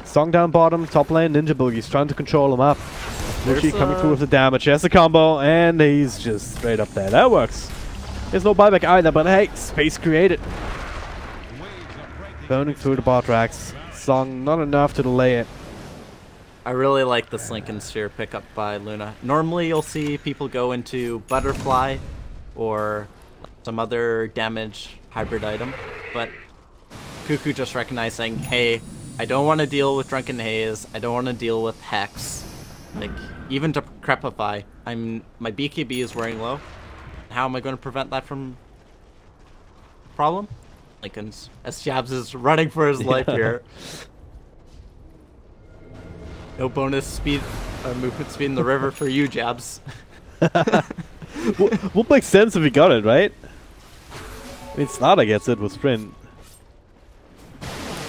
Song down bottom, top lane, Ninja Boogie's trying to control him up. Mushi coming through with the damage. Has a combo, and he's just straight up there. That works. There's no buyback either, but hey, space created. Burning through the bot racks. Song not enough to delay it. I really like this Lincoln Sphere pickup by Luna. Normally you'll see people go into Butterfly or some other damage hybrid item, but Cuckoo just recognizing, hey, I don't want to deal with Drunken Haze, I don't want to deal with Hex. Like, even to Crepify, my BKB is wearing low. How am I going to prevent that from problem? Lincoln's S-Jabs is running for his life here. No bonus speed, movement speed in the river for you, Jabs. Would make sense if he got it, right? I mean, Slaughter gets it with sprint.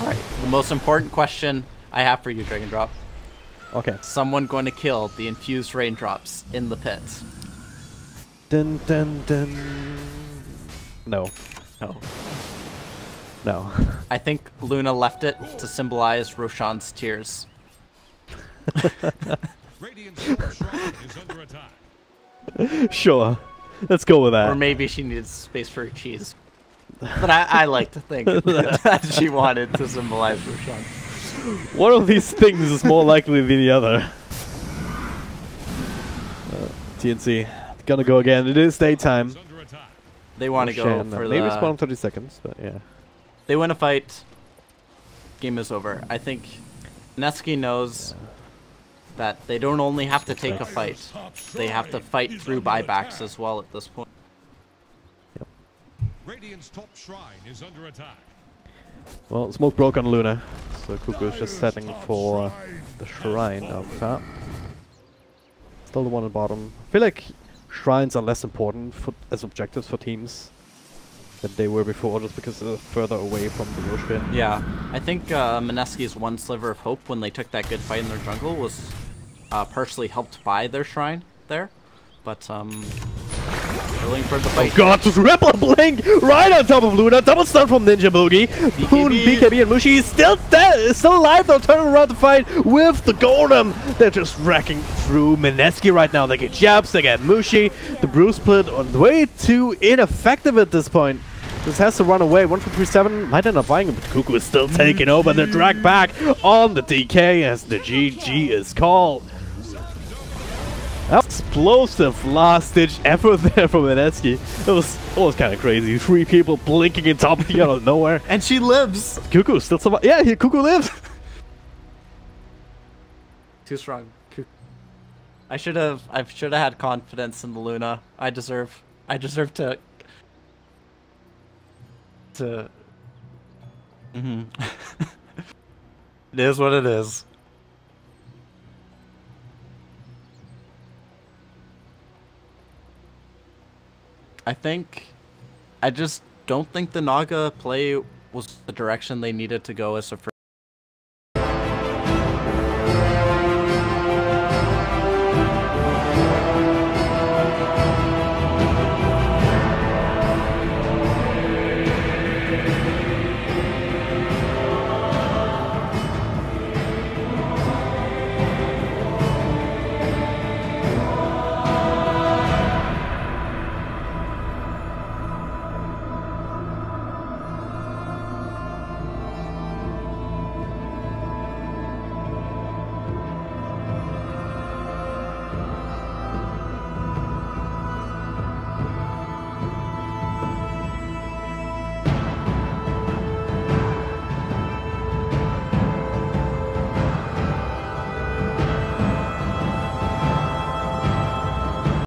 Alright. The most important question I have for you, Dragon Drop. Okay. Someone going to kill the infused raindrops in the pit. Dun dun dun. No. No. No. I think Luna left it to symbolize Roshan's tears. Sure. Let's go with that. Or maybe she needed space for her cheese. But I like to think that she wanted to symbolize Roshan. One of these things is more likely than the other. TNC. Gonna go again. It is daytime. They want to go for maybe spawn 30 seconds, but yeah. They win a fight. Game is over. I think Mineski knows that they don't only have to take a fight. They have to fight through buybacks as well at this point. Yep. Radiant's top shrine is under attack. Well, smoke broke on Luna, so Cuckoo is just setting for the shrine up top. Still the one at bottom. I feel like shrines are less important as objectives for teams than they were before, just because they're further away from the Rosh pit. Yeah, I think Mineski's one sliver of hope when they took that good fight in their jungle was partially helped by their shrine there. But going for the fight. Oh god, just Ripple Blink right on top of Luna. Double stun from Ninja Boogie. Poon, BKB, and Mushi is still dead, still alive though, turning around the fight with the Golem. They're just wrecking through Mineski right now. They get jabs, they get Mushi. The Brew Split on way too ineffective at this point. Just has to run away. 1-4-3-7 might end up buying him, but Cuckoo is still taking over. They're dragged back on the DK as the GG is called. Explosive last ditch effort there from Mineski. It was kind of crazy. 3 people blinking in top of you out of nowhere. And she lives! Cuckoo still survives. Yeah, Cuckoo lives! Too strong. I should have had confidence in the Luna. I deserve to It is what it is. I just don't think the Naga play was the direction they needed to go as a first